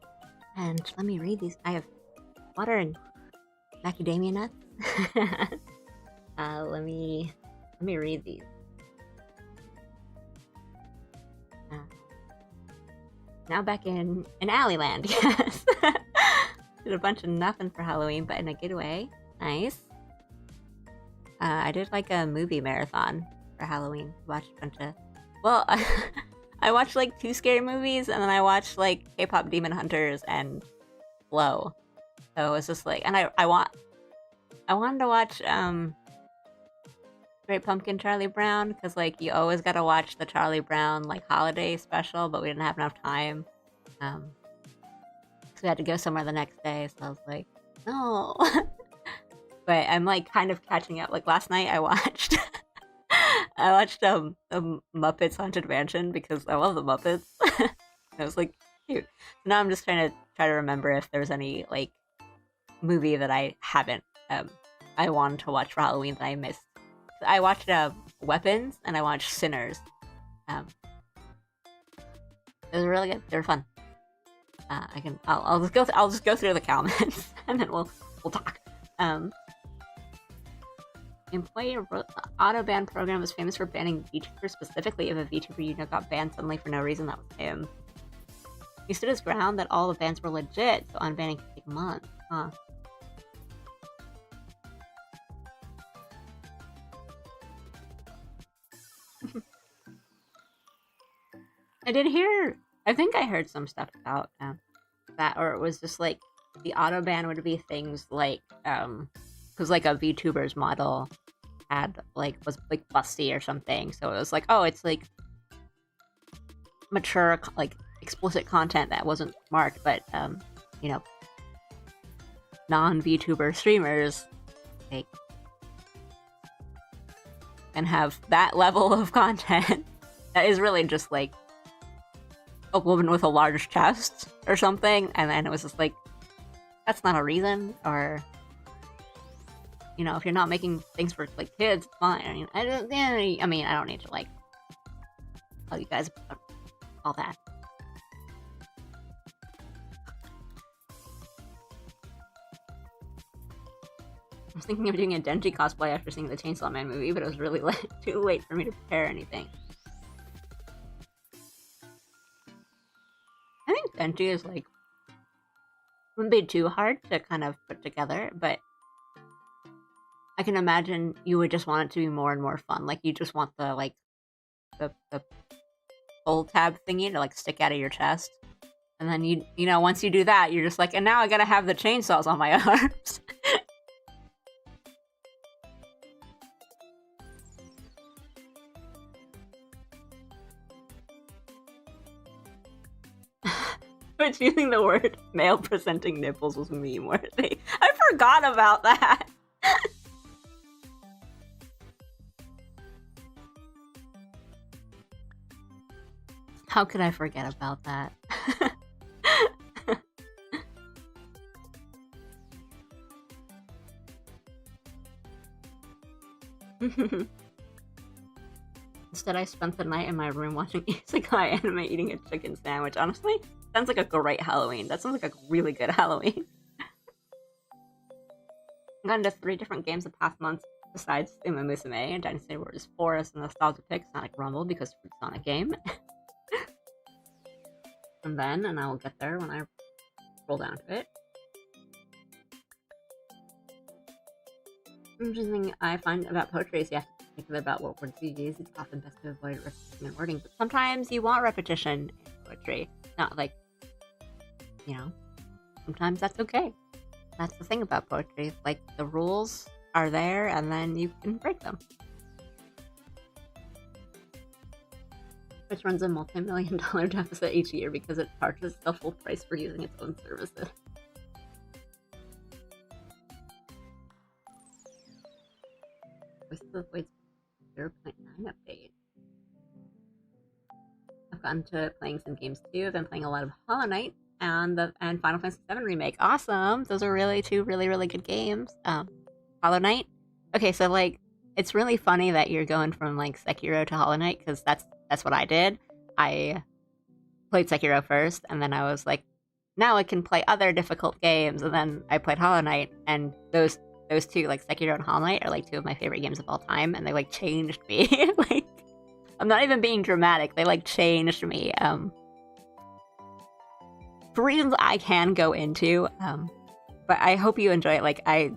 And let me read these. I have water and macadamia nuts. Let me read these. Now back in Alleyland, yes. Did a bunch of nothing for Halloween, but in a good way. Nice. I did like a movie marathon for Halloween. Watched a bunch of... Well, I watched like 2 scary movies, and then I watched like K-pop Demon Hunters and Flow. So it was just like... And I wanted to watch Great Pumpkin Charlie Brown, because like you always gotta watch the Charlie Brown like holiday special, but we didn't have enough time. So we had to go somewhere the next day, so I was like, no. But I'm like kind of catching up. Like last night I watched the Muppets Haunted Mansion because I love the Muppets. It was like cute. So now I'm just trying to remember if there's any like movie that I haven't I wanted to watch for Halloween that I missed. I watched Weapons and I watched Sinners. It was really good. They were fun. I'll just go through the comments and then we'll talk. Employee wrote the Autoban program was famous for banning VTubers, specifically if a VTuber got banned suddenly for no reason. That was him. He stood his ground that all the bans were legit, so unbanning could take months. Huh. I think I heard some stuff about that, or it was just like the autoban would be things like because like a VTuber's model was like busty or something, so it was like, oh, it's like mature, like explicit content that wasn't marked, but non-VTuber streamers like can have that level of content that is really just like a woman with a large chest or something, and then it was just like, that's not a reason, or if you're not making things for like kids, it's fine. I don't need to like tell you guys about all that. I was thinking of doing a Denji cosplay after seeing the Chainsaw Man movie, but it was really too late for me to prepare anything. I think Denji is like, wouldn't be too hard to kind of put together, but I can imagine you would just want it to be more and more fun. Like you just want the pull tab thingy to like stick out of your chest, and then once you do that, you're just like, and now I gotta have the chainsaws on my arms. But using the word male presenting nipples was meme worthy. I forgot about that. How could I forget about that? Instead, I spent the night in my room watching isekai anime eating a chicken sandwich. Honestly, sounds like a great Halloween. That sounds like a really good Halloween. I've gotten to 3 different games the past months besides Uma Musume and Dynasty Warriors Forest and Nostalgia Pick, Sonic Rumble, because it's a Sonic game. And I will get there when I roll down to it. Interesting I find about poetry is you have to think about what words you use. It's often best to avoid repetition in wording, but sometimes you want repetition in poetry. Not like, sometimes that's okay. That's the thing about poetry. Like, the rules are there, and then you can break them. Which runs a multi-million-dollar deficit each year because it charges the full price for using its own services. Voice of the Void's 0.9 update. I've gotten to playing some games too. I've been playing a lot of Hollow Knight and Final Fantasy VII Remake. Awesome! Those are really 2 really, really good games. Hollow Knight? Okay, so like, it's really funny that you're going from like Sekiro to Hollow Knight, because that's what I did. I played Sekiro first, and then I was like, now I can play other difficult games, and then I played Hollow Knight, and those two, like Sekiro and Hollow Knight, are like two of my favorite games of all time, and they like changed me. Like, I'm not even being dramatic. They like changed me. For reasons I can go into. But I hope you enjoy it. Like I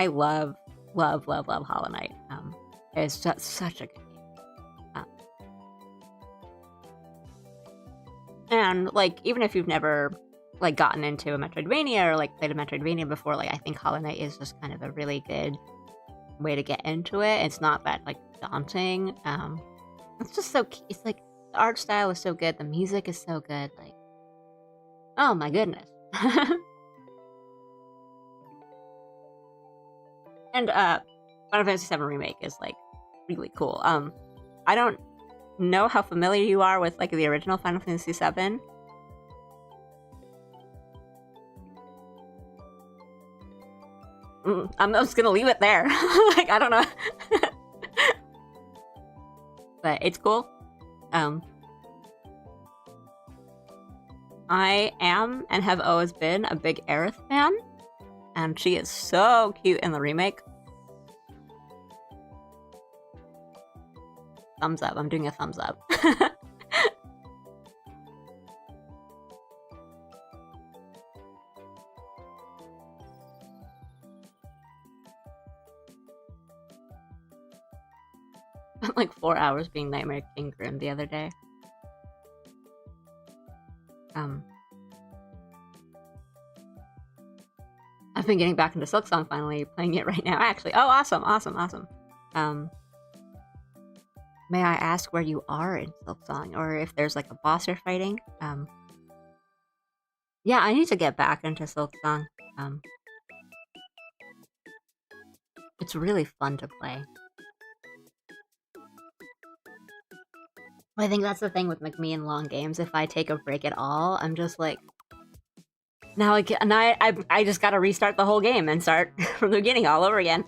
love Hollow Knight. It's just such a good game. Um, and like even if you've never like gotten into a Metroidvania or like played a Metroidvania before, like I think Hollow Knight is just kind of a really good way to get into it. It's not that like daunting. It's just so it's like the art style is so good, the music is so good. Like, oh my goodness. And Final Fantasy VII Remake is like really cool. I don't know how familiar you are with like the original Final Fantasy VII. I'm just gonna leave it there. Like, I don't know. But it's cool. I am and have always been a big Aerith fan, and she is so cute in the remake. Thumbs up. I'm doing a thumbs up. Spent like 4 hours being Nightmare King Grim the other day. I've been getting back into Silksong finally, playing it right now. Actually, oh, awesome. May I ask where you are in Silksong, or if there's like a boss you're fighting? Yeah, I need to get back into Silksong. It's really fun to play. I think that's the thing with like me and long games. If I take a break at all, I'm just like, now I just gotta restart the whole game and start from the beginning all over again.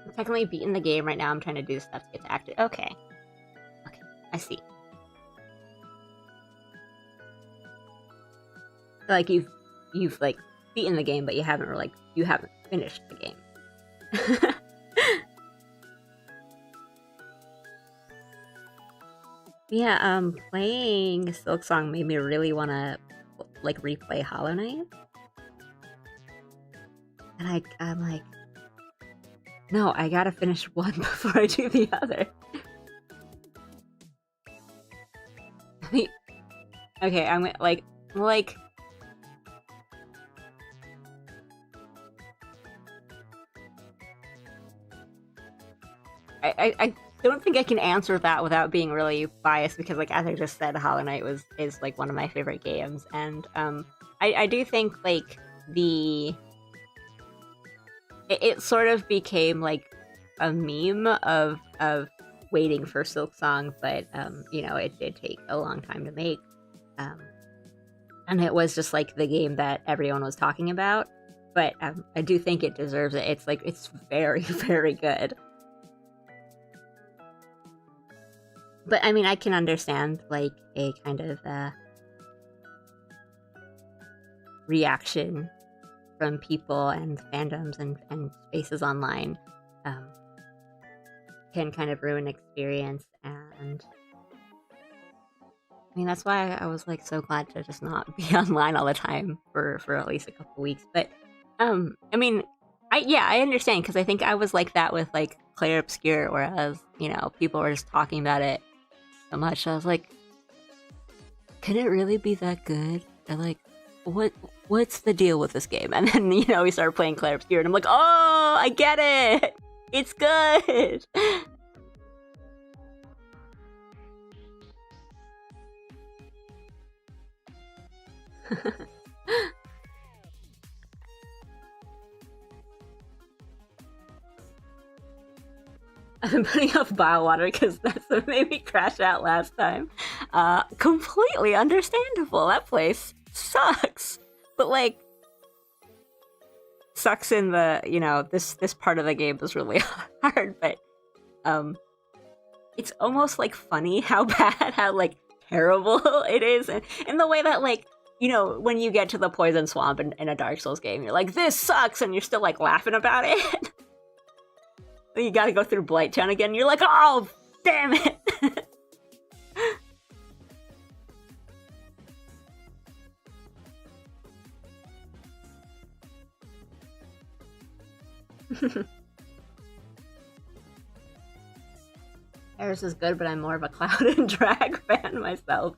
I'm technically beating the game right now. I'm trying to do stuff to get to active. Okay, I see. Like you've like beaten the game, but you haven't finished the game. Yeah, playing Silksong made me really want to like replay Hollow Knight, and I'm like, no, I gotta finish one before I do the other. I mean, okay, I'm like. I don't think I can answer that without being really biased, because like as I just said, Hollow Knight is like one of my favorite games, and I do think like it sort of became like a meme of waiting for Silksong, but you know, it did take a long time to make, and it was just like the game that everyone was talking about. But I do think it deserves it. It's very very good. But I mean, I can understand like a kind of reaction from people and fandoms and spaces online can kind of ruin experience, and I mean that's why I was like so glad to just not be online all the time for at least a couple weeks. But I mean, I understand, because I think I was like that with like Clair Obscur, whereas you know people were just talking about it so much. I was like, can it really be that good? And like, what's the deal with this game? And then you know we started playing Clair Obscur, and I'm like, oh, I get it. It's good. I've been putting off bile water because that's what made me crash out last time. Completely understandable. That place sucks. But like, sucks in the, this part of the game is really hard, but it's almost like funny how bad, how like terrible it is, and in the way that like, when you get to the poison swamp in a Dark Souls game, you're like, this sucks, and you're still like laughing about it. Then you gotta go through Blighttown again, and you're like, oh, damn it. Aerith is good, but I'm more of a Cloud and Drag fan myself.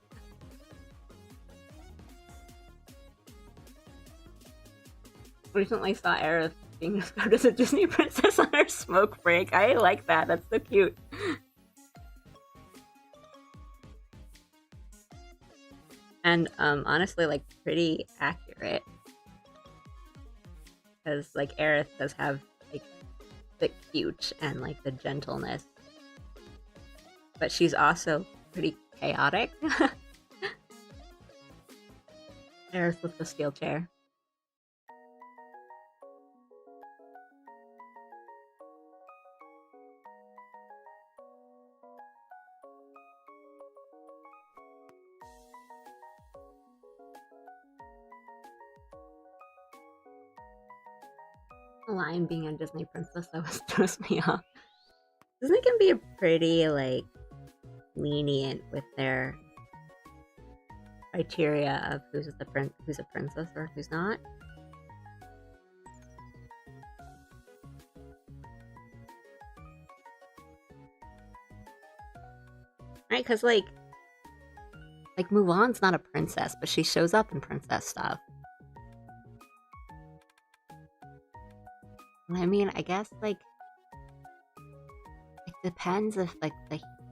Recently saw Aerith being described as a Disney princess on her smoke break. I like that. That's so cute. And honestly, like, pretty accurate. Because like Aerith does have like the cute and like the gentleness. But she's also pretty chaotic. Aerith with the steel chair. Lion being a Disney princess always throws me off. Disney can be pretty like lenient with their criteria of who's a princess or who's not. Right, because like Mulan's not a princess, but she shows up in princess stuff. I mean, I guess like it depends if like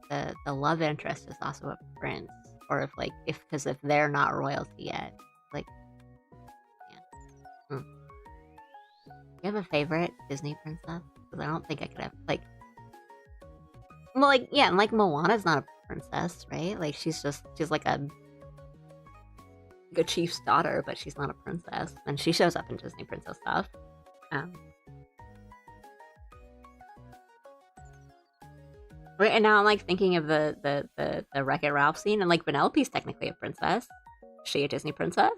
the love interest is also a prince, or if they're not royalty yet. Like, yeah. You have a favorite Disney princess? Because I don't think I could have like. Well, like yeah, and like Moana's not a princess, right? Like she's like a chief's daughter, but she's not a princess, and she shows up in Disney princess stuff. Right, and now I'm like thinking of the Wreck-It Ralph scene, and like Vanellope's technically a princess. Is she a Disney princess?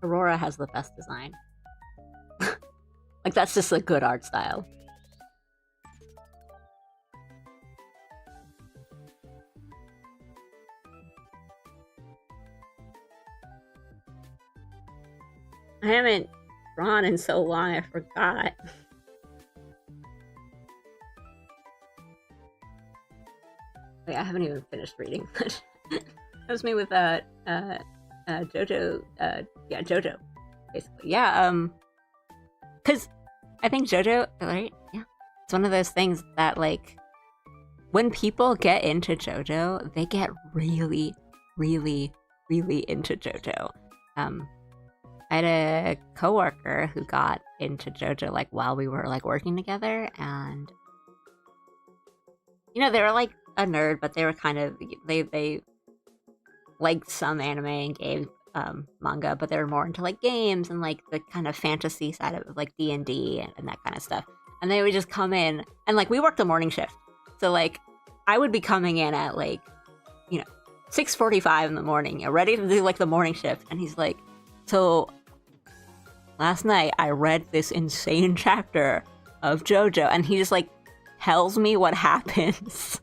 Aurora has the best design. Like that's just a good art style. I haven't drawn in so long, I forgot. Wait, I haven't even finished reading. That was me with JoJo. Yeah, JoJo, basically. Yeah, because I think JoJo, right? Yeah, it's one of those things that like when people get into JoJo, they get really, really, really into JoJo. I had a coworker who got into JoJo like while we were like working together, and they were like a nerd, but they were kind of they liked some anime and game manga, but they were more into like games and like the kind of fantasy side of it, like D&D and that kind of stuff. And they would just come in, and like we worked the morning shift, so like I would be coming in at like 6:45 in the morning, ready to do like the morning shift, and he's like, so last night I read this insane chapter of JoJo, and he just like tells me what happens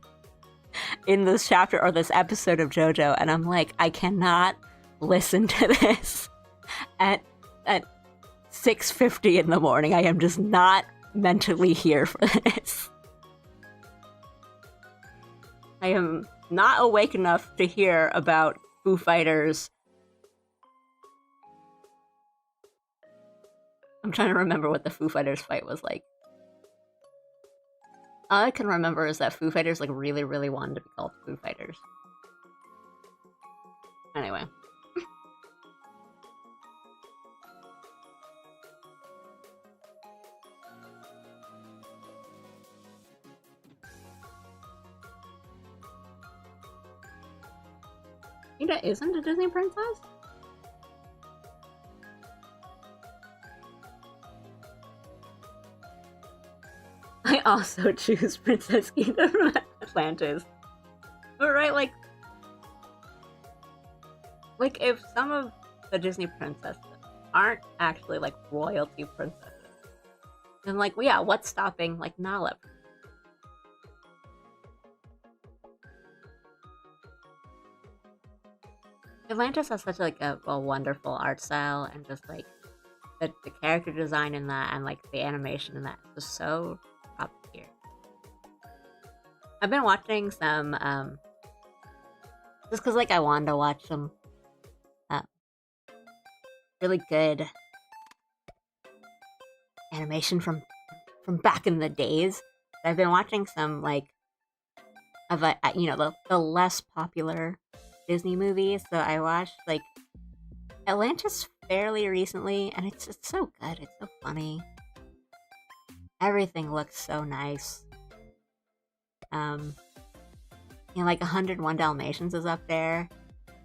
in this chapter or this episode of JoJo, and I'm like, I cannot listen to this at 6:50 in the morning. I am just not mentally here for this. I am not awake enough to hear about Foo Fighters. I'm trying to remember what the Foo Fighters fight was like. All I can remember is that Foo Fighters like really, really wanted to be called Foo Fighters. Anyway. Rita isn't a Disney princess? I also choose Princess Kita from Atlantis. But right, like if some of the Disney princesses aren't actually like royalty princesses, then like, well, yeah, what's stopping like Nala? Atlantis has such like a wonderful art style, and just like the character design in that, and like the animation in that is just so top tier. I've been watching some just because like I wanted to watch some really good animation from back in the days. I've been watching some like of the less popular Disney movies. So I watched like Atlantis fairly recently, and it's just so good. It's so funny. Everything looks so nice. Like 101 Dalmatians is up there.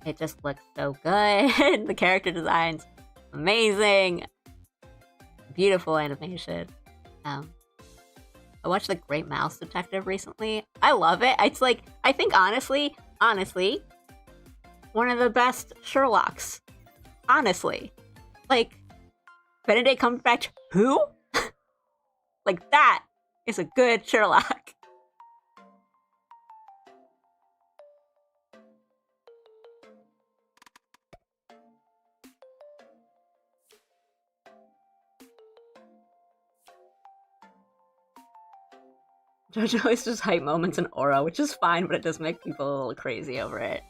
It just looks so good. The character design's amazing. Beautiful animation. I watched The Great Mouse Detective recently. I love it. It's like, I think honestly, one of the best Sherlocks. Honestly. Like, Benedict Cumberbatch, who? Like, that is a good Sherlock. JoJo always just hype moments in Aura, which is fine, but it does make people a little crazy over it.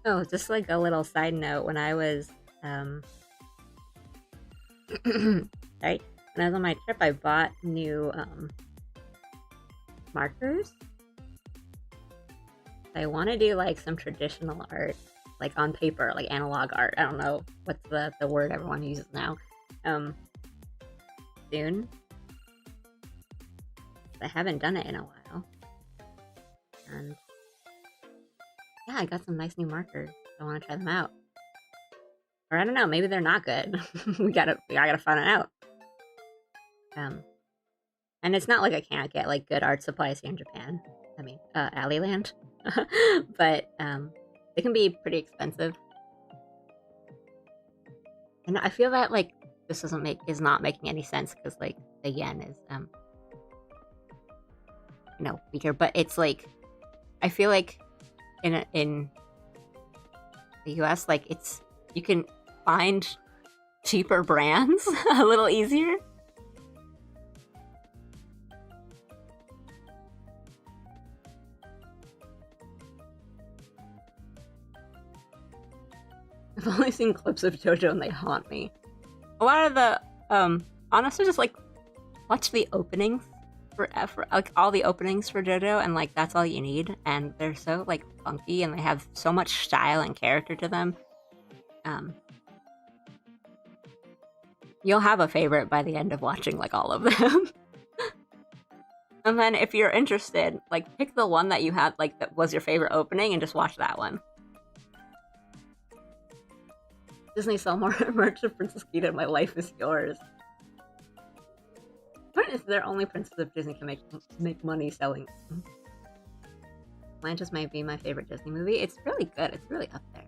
Oh, just like a little side note, when I was sorry, when I was on my trip, I bought new markers. I want to do like some traditional art, like on paper, like analog art. I don't know what's the word everyone uses now. Soon. I haven't done it in a while, and yeah, I got some nice new markers. I want to try them out. Or I don't know, maybe they're not good. I gotta find it out. And it's not like I can't get like good art supplies here in Japan. I mean, Alleyland. But they can be pretty expensive. And I feel that like this is not making any sense because like the yen is weaker. But it's like, I feel like in the US, like you can find cheaper brands a little easier. I've only seen clips of JoJo and they haunt me. A lot of the honestly, just like watch the openings for like all the openings for JoJo, and like that's all you need, and they're so like funky and they have so much style and character to them. You'll have a favorite by the end of watching like all of them. And then if you're interested, like pick the one that you had like that was your favorite opening and just watch that one. Disney sell more merch of Princess Kita, My Life is Yours. What is their only princess of Disney can make money selling? Atlantis might be my favorite Disney movie. It's really good. It's really up there.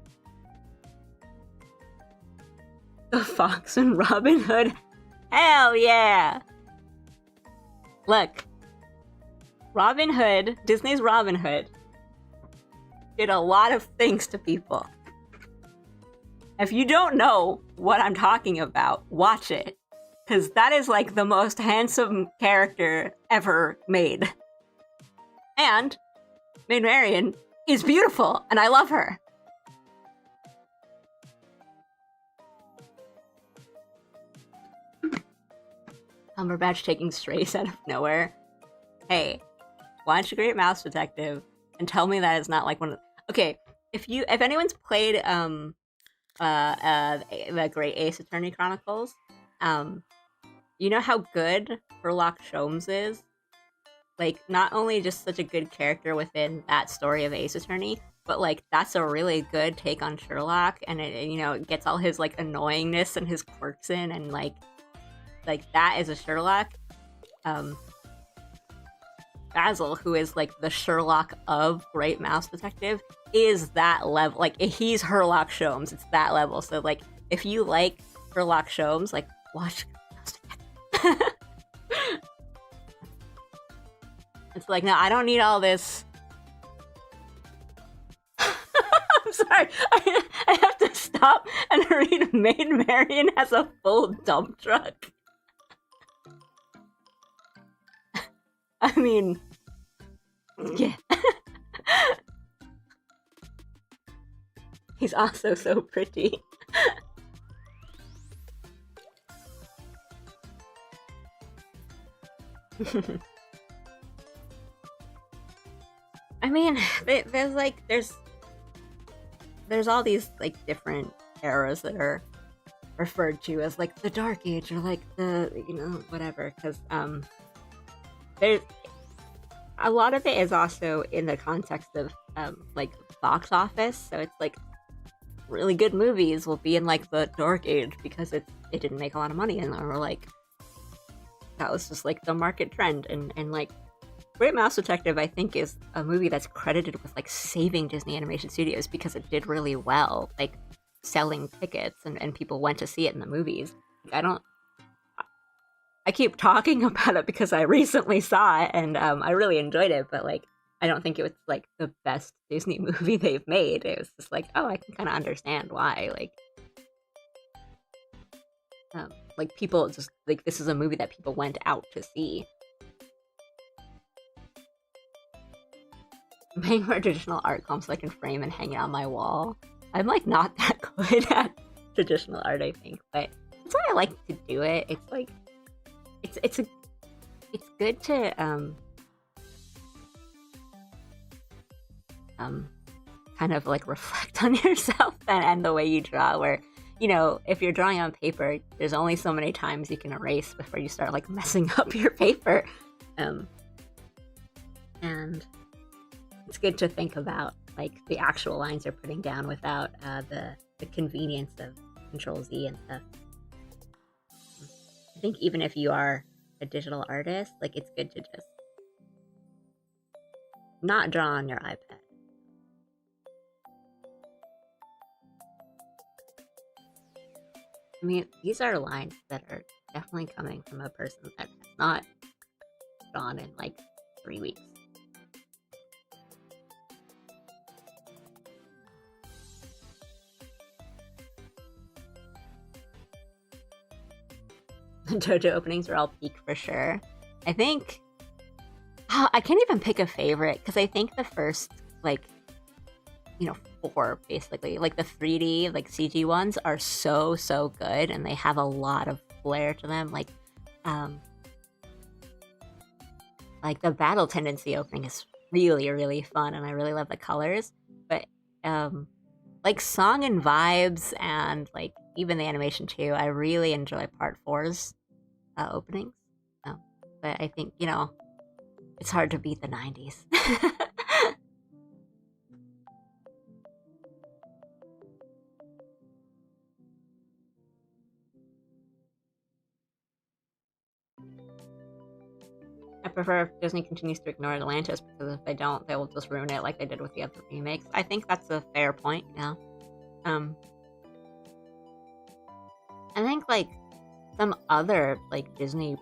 The Fox and Robin Hood. Hell yeah! Look. Robin Hood, Disney's Robin Hood, did a lot of things to people. If you don't know what I'm talking about, watch it. Because that is like the most handsome character ever made. And Maid Marian is beautiful, and I love her. Cumberbatch taking strays out of nowhere. Hey, watch Great Mouse Detective and tell me that it's not like one of okay, if anyone's played the Great Ace Attorney Chronicles, um you know how good Sherlock Sholmes is? Like, not only just such a good character within that story of Ace Attorney, but like that's a really good take on Sherlock, and it gets all his like annoyingness and his quirks in, and like that is a Sherlock. Um, Basil, who is like the Sherlock of Great Mouse Detective, is that level. Like he's Sherlock Sholmes. It's that level. So like if you like Sherlock Sholmes, like watch Mouse Detective. It's like, no, I don't need all this. I'm sorry. I have to stop and read Maid Marian has a full dump truck. I mean, yeah. He's also so pretty. I mean, there's all these like different eras that are referred to as like the Dark Age or like the whatever, because there's a lot of it is also in the context of like box office, so it's like really good movies will be in like the Dark Age because it didn't make a lot of money, and or like that was just like the market trend, and like Great Mouse Detective, I think, is a movie that's credited with like saving Disney Animation Studios because it did really well, like selling tickets, and people went to see it in the movies. I keep talking about it because I recently saw it and I really enjoyed it, but like I don't think it was like the best Disney movie they've made. It was just like, oh, I can kind of understand why. Like people just like this is a movie that people went out to see. I'm paying for traditional art comps so I can frame and hang it on my wall. I'm like not that good at traditional art, I think, but that's why I like to do it. It's like it's good to kind of like reflect on yourself and the way you draw, where if you're drawing on paper, there's only so many times you can erase before you start like messing up your paper, and it's good to think about like the actual lines you're putting down without the convenience of Control Z and stuff. I think even if you are a digital artist, like it's good to just not draw on your iPad. I mean, these are lines that are definitely coming from a person that has not drawn in like 3 weeks. The JoJo openings are all peak for sure. I think I can't even pick a favorite because I think the first like 4 basically, like the 3D like CG ones are so good, and they have a lot of flair to them. Like the Battle Tendency opening is really fun, and I really love the colors. But like Song and Vibes and like even the animation too, I really enjoy Part 4's openings. But I think it's hard to beat the 90s. I prefer if Disney continues to ignore Atlantis, because if they don't, they will just ruin it like they did with the other remakes. I think that's a fair point, yeah. I think like some other like Disney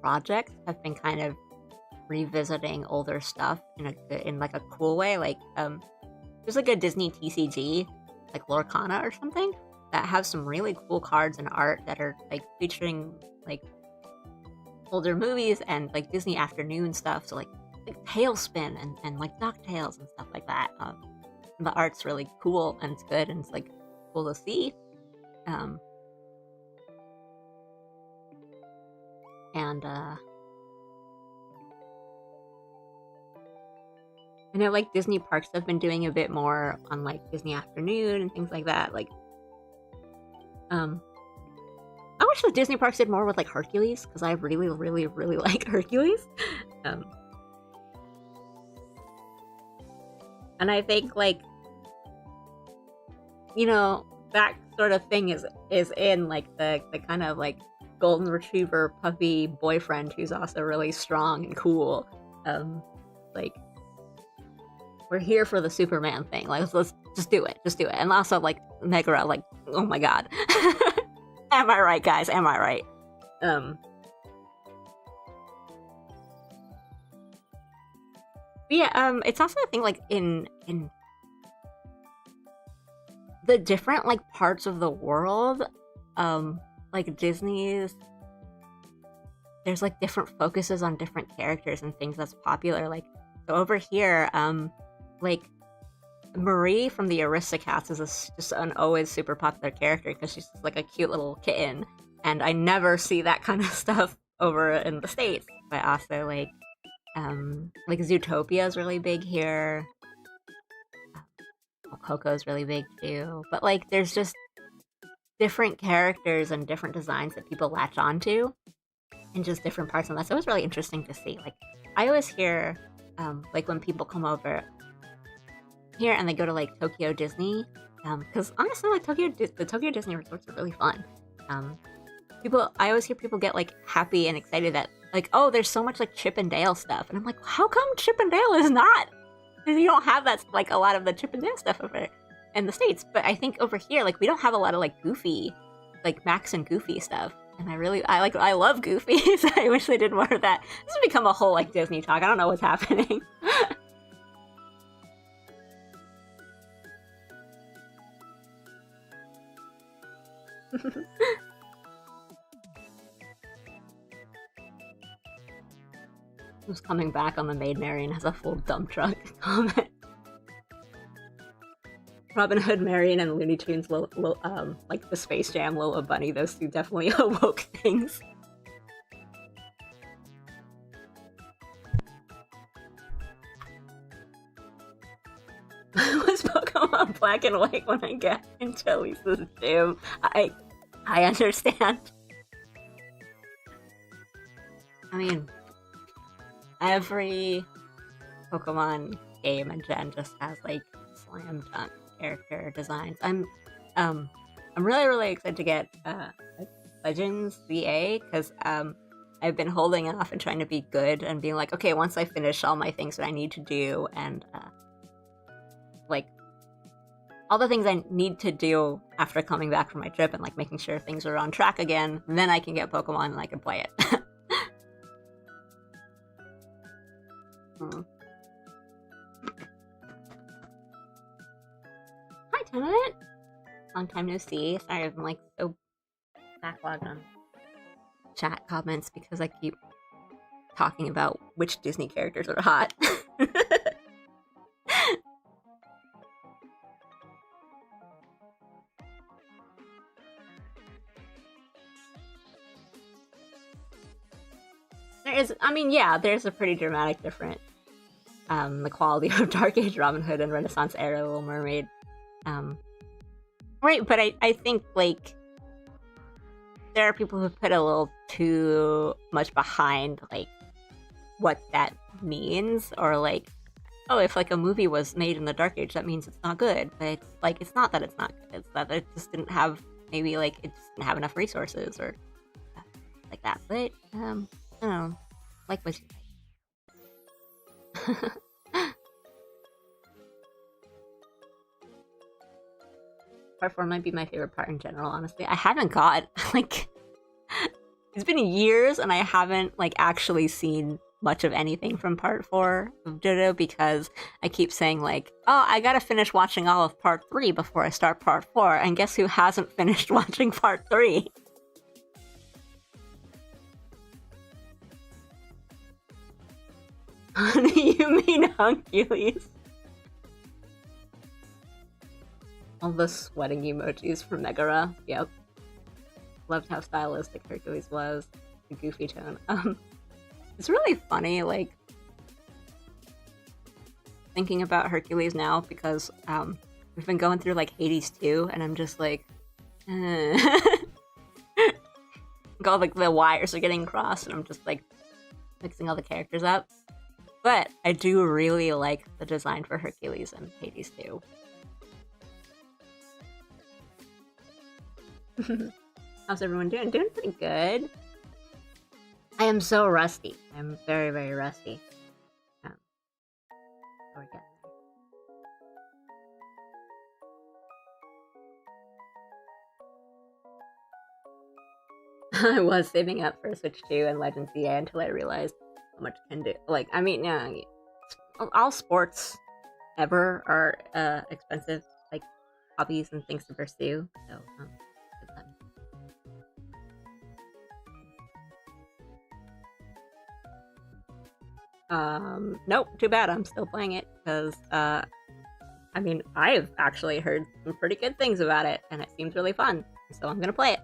projects have been kind of revisiting older stuff in like a cool way. Like there's like a Disney TCG, like Lorcana or something, that have some really cool cards and art that are like featuring like older movies and like Disney afternoon stuff. So like Tailspin and like DuckTales and stuff like that. The art's really cool and it's good and it's like cool to see. I know like Disney parks have been doing a bit more on like Disney Afternoon and things like that. Like, um, I wish the Disney parks did more with like Hercules because I really, really, really like Hercules. Um, and I think like, you know, that sort of thing is in like the kind of like golden retriever puppy boyfriend who's also really strong and cool. Like we're here for the Superman thing. Like let's just do it, And also like Megara, like oh my god, am I right, guys? Am I right? Yeah. It's also a thing like in the different like parts of the world, like Disney's. There's like different focuses on different characters and things that's popular. Like so over here, like Marie from the Aristocats is just an always super popular character because she's just like a cute little kitten, and I never see that kind of stuff over in the States. But also like Zootopia is really big here. Coco's really big too. But like there's just different characters and different designs that people latch onto in just different parts of that. So it was really interesting to see. Like I always hear like when people come over here and they go to like Tokyo Disney, because honestly like the Tokyo Disney resorts are really fun. I always hear people get like happy and excited that like, oh, there's so much like Chip and Dale stuff, and I'm like, how come Chip and Dale is not? Because you don't have that like a lot of the Chip and Dale stuff over in the States. But I think over here like we don't have a lot of like Goofy, like Max and Goofy stuff. And I love Goofy, so I wish they did more of that. This has become a whole like Disney talk. I don't know what's happening. Who's coming back on the Maid Marian has a full dump truck comment. Robin Hood, Marian, and Looney Tunes, like the Space Jam, Lola Bunny, those two definitely awoke things. Was Pokemon Black and White when I got into Lisa's gym? I understand. I mean, every Pokemon game and gen just has like slam dunk character designs. I'm really really excited to get Legends ZA because I've been holding off and trying to be good and being like, okay, once I finish all my things that I need to do and like all the things I need to do after coming back from my trip and like making sure things are on track again, then I can get Pokemon and I can play it. Hi, Tenet! Long time no see. Sorry, I've been like so backlogged on chat comments because I keep talking about which Disney characters are hot. There's a pretty dramatic difference. The quality of Dark Age Robin Hood and Renaissance era Little Mermaid. Right, but I think, like, there are people who put a little too much behind, like, what that means, or, like, oh, if, like, a movie was made in the Dark Age, that means it's not good, but, it's, like, it's not that it's not good, it's that it just didn't have, maybe, like, it just didn't have enough resources, or like that, but, I don't know, like what you think. Part 4 might be my favorite part in general, honestly. I haven't got, like, it's been years and I haven't, like, actually seen much of anything from part 4 of JoJo because I keep saying, like, oh, I gotta finish watching all of part 3 before I start part 4, and guess who hasn't finished watching part 3? You mean Hercules? All the sweating emojis from Megara. Yep. Loved how stylistic Hercules was. The goofy tone. It's really funny, like, thinking about Hercules now because we've been going through like Hades 2, and I'm just like, all like the wires are getting crossed, and I'm just like mixing all the characters up. But I do really like the design for Hercules and Hades 2. How's everyone doing? Doing pretty good. I am so rusty. I'm very, very rusty. We're getting there. I was saving up for Switch 2 and Legends EA until I realized how much can do. Like, I mean, yeah, all sports ever are expensive, like hobbies and things to pursue. So, good luck. Nope, too bad. I'm still playing it because, I mean, I've actually heard some pretty good things about it, and it seems really fun. So I'm gonna play it.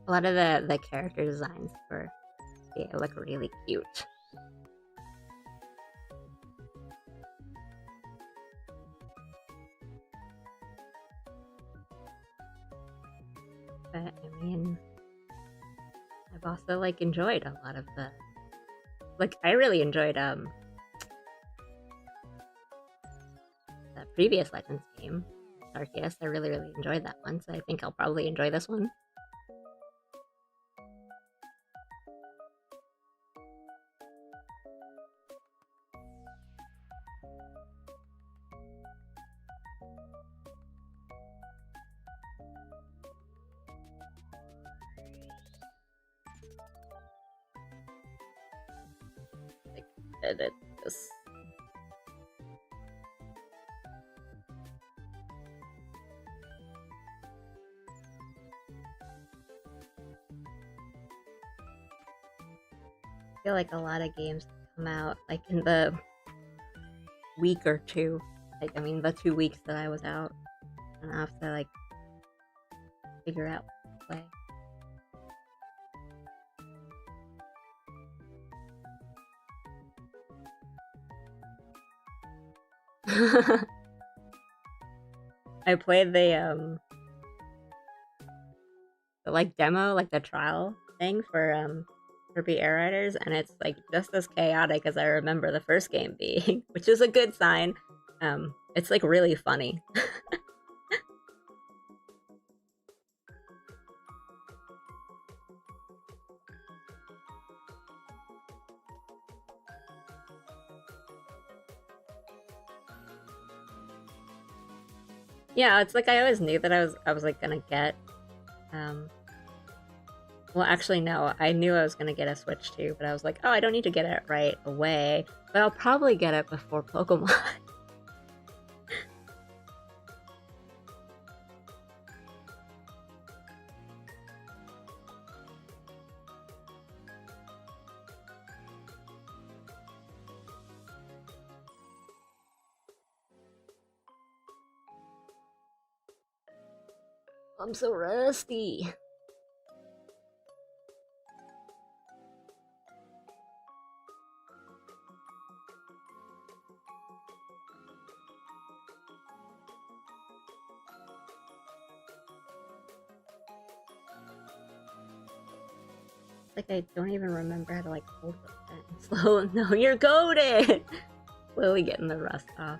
A lot of the character designs for it look really cute. But I mean, I've also like enjoyed a lot of the I really enjoyed the previous Legends game, Arceus. I really enjoyed that one, so I think I'll probably enjoy this one. Edit this. I feel like a lot of games come out like in the week or two. Like, I mean, the 2 weeks that I was out, and I have to like figure out play. I played the like demo, like the trial thing for Kirby Air Riders, and it's like just as chaotic as I remember the first game being, which is a good sign. It's like really funny. Yeah, it's like I always knew that I was like gonna get well, actually no, I knew I was gonna get a Switch 2, but I was like, oh, I don't need to get it right away, but I'll probably get it before Pokemon. I'm so rusty. Like I don't even remember how to like hold the pen. Slow. No, you're goaded. Slowly getting the rust off.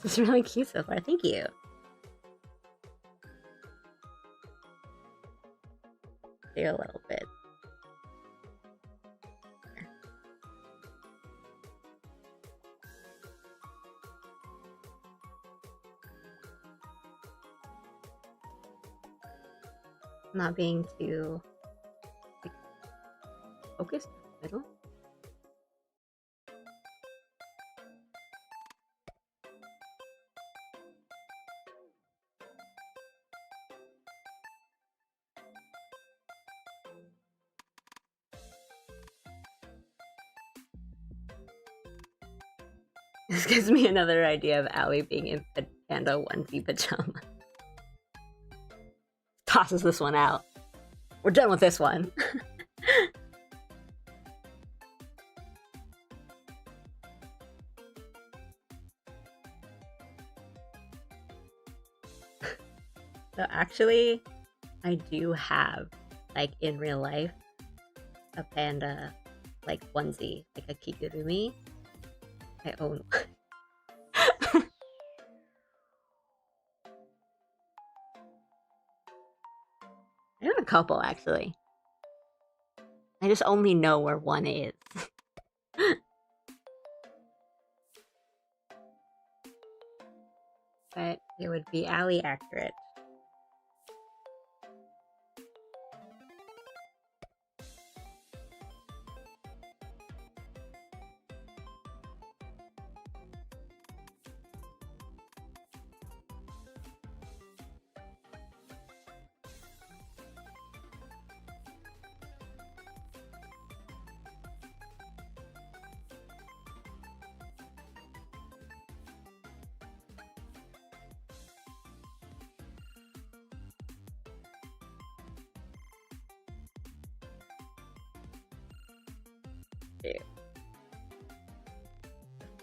This is really cute so far. Thank you. Do a little bit. not being too like, focused in the middle. This gives me another idea of Allie being in a panda onesie pajama. Tosses this one out. We're done with this one. So actually, I do have, like in real life, a panda, like onesie, like a kigurumi. I own one. I own a couple, actually. I just only know where one is. But it would be Allie accurate.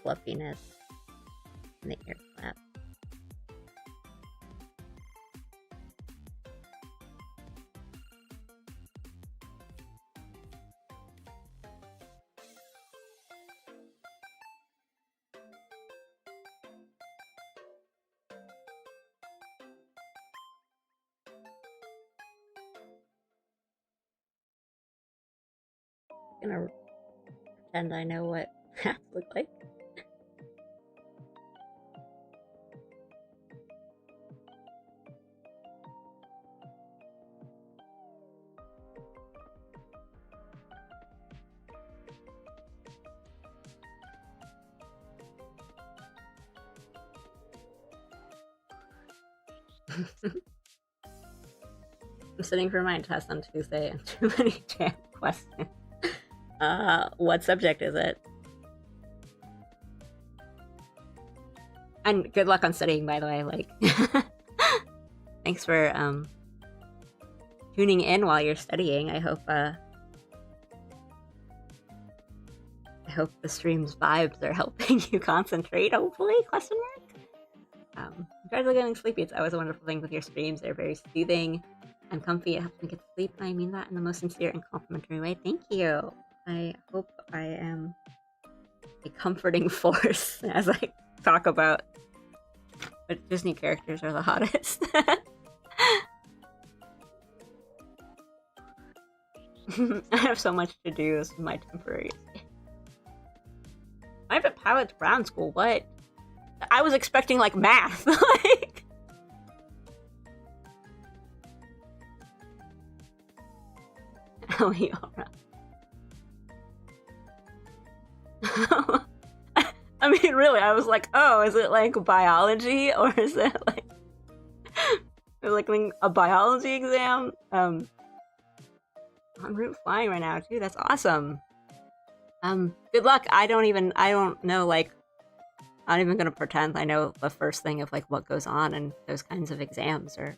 Fluffiness and the ear flap. I'm gonna pretend I know what hats look like. I'm sitting for my test on Tuesday and too many jam questions. What subject is it? And good luck on studying, by the way. Like, thanks for tuning in while you're studying. I hope the stream's vibes are helping you concentrate. Hopefully, question mark. You guys are getting sleepy. It's always a wonderful thing with your streams. They're very soothing and comfy. It helps me get to sleep. I mean that in the most sincere and complimentary way. Thank you. I hope I am a comforting force as I talk about which Disney characters are the hottest. I have so much to do. This is my temporary escape. Private pilot's Brown School. What? I was expecting like math. Like, Eliora. I mean, really, I was like, oh, is it like biology or is it like a biology exam? En route flying right now too. That's awesome. Good luck. I don't know, like, I'm not even gonna pretend I know the first thing of like what goes on in those kinds of exams or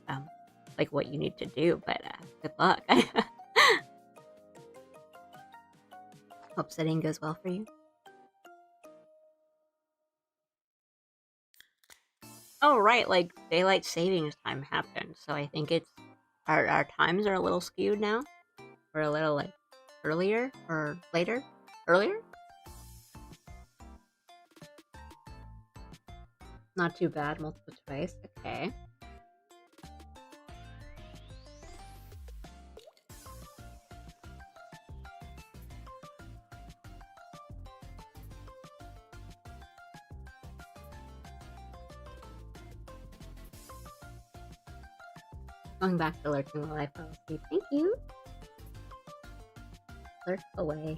like what you need to do, but good luck. Hope studying goes well for you. Oh right, like daylight savings time happened, so I think it's our times are a little skewed now. We're a little like earlier or later? Earlier? Not too bad, multiple choice. Okay. Going back to lurking while I fall asleep. Thank you. Lurk away.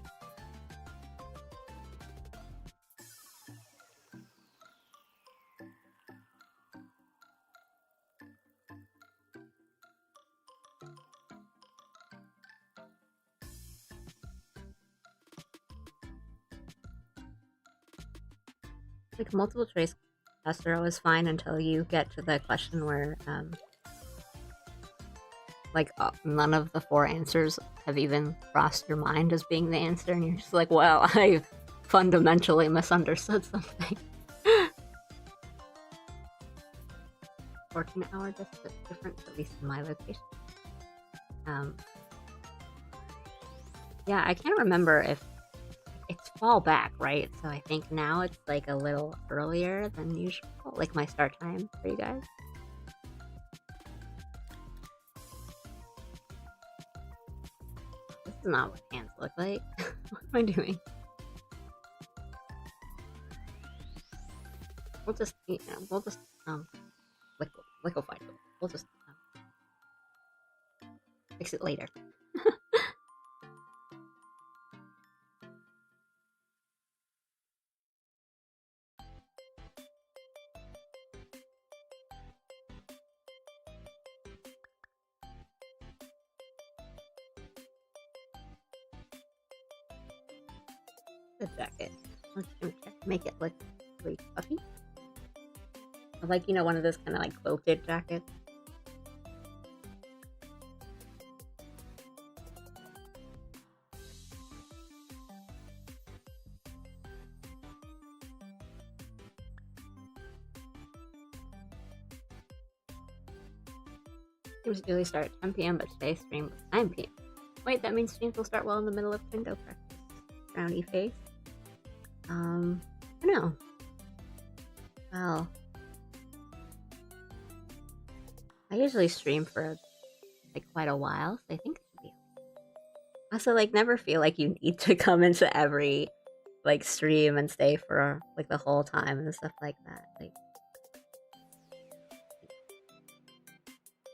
Like multiple choice tests are always fine until you get to the question where like none of the 4 answers have even crossed your mind as being the answer, and you're just like, well, I fundamentally misunderstood something. 14-hour difference, at least in my location. Yeah, I can't remember if it's fall back, right? So I think now it's like a little earlier than usual, like my start time for you guys. This is not what hands look like. What am I doing? We'll just, liquefy it. We'll just fix it later. The jacket. Let's make it look really puffy. Like, you know, one of those kind of like quilted jackets. Streams usually start at 10 p.m., but today's stream was 9 p.m. Wait, that means streams will start well in the middle of window practice. Frowny face. I know. Well, I usually stream for like quite a while, so I think it should be. Also, like, never feel like you need to come into every like stream and stay for like the whole time and stuff like that. Like,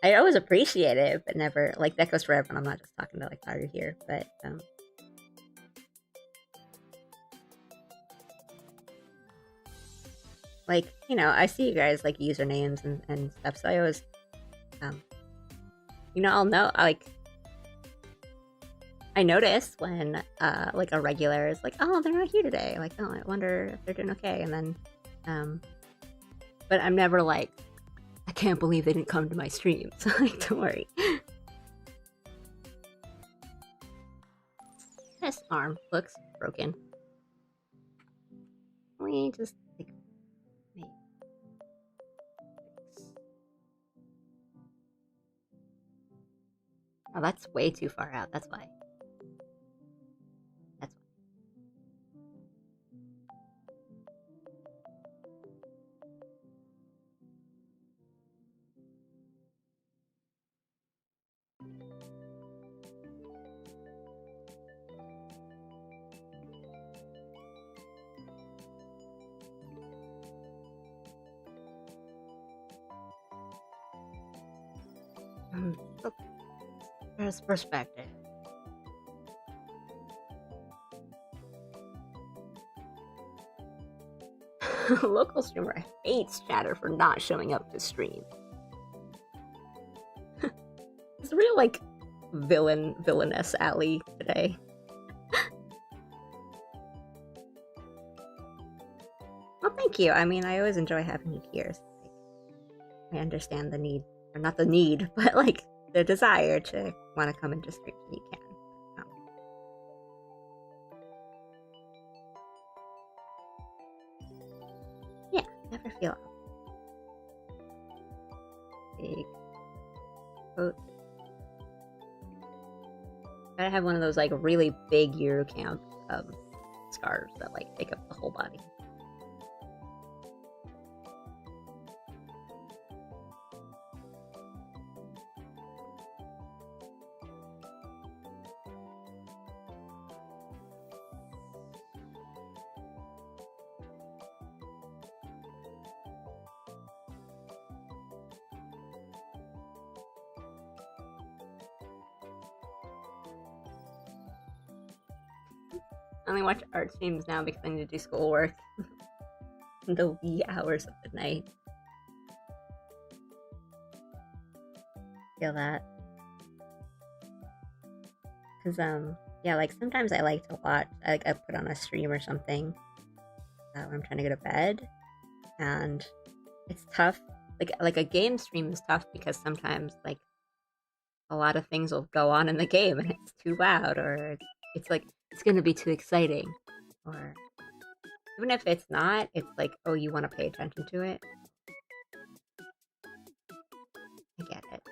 I always appreciate it, but never like that goes for everyone. I'm not just talking to like how you're here, but like, you know, I see you guys like usernames and stuff, so I always you know, I'll know, like, I notice when like a regular is like, oh, they're not here today, like, oh, I wonder if they're doing okay, and then but I'm never like, I can't believe they didn't come to my stream, so like, don't worry. This arm looks broken. We just like maybe. Oh, that's way too far out. That's why. That's why. There's perspective. Local streamer hates chatter for not showing up to stream. It's a real like villainous alley today. Well, thank you. I mean, I always enjoy having you here. So, like, I understand the need, or not the need, but like the desire to want to come and just stream when you can. Yeah, never feel big coat. Gotta have one of those like really big Eurocamp scarves that like take up the whole body. only watch art streams now because I need to do schoolwork in the wee hours of the night. Feel that. Cause yeah, like sometimes I like to watch, I put on a stream or something when I'm trying to go to bed, and it's tough. Like a game stream is tough because sometimes like a lot of things will go on in the game and it's too loud, or it's like it's gonna be too exciting, or even if it's not, it's like, oh, you want to pay attention to it. I get it.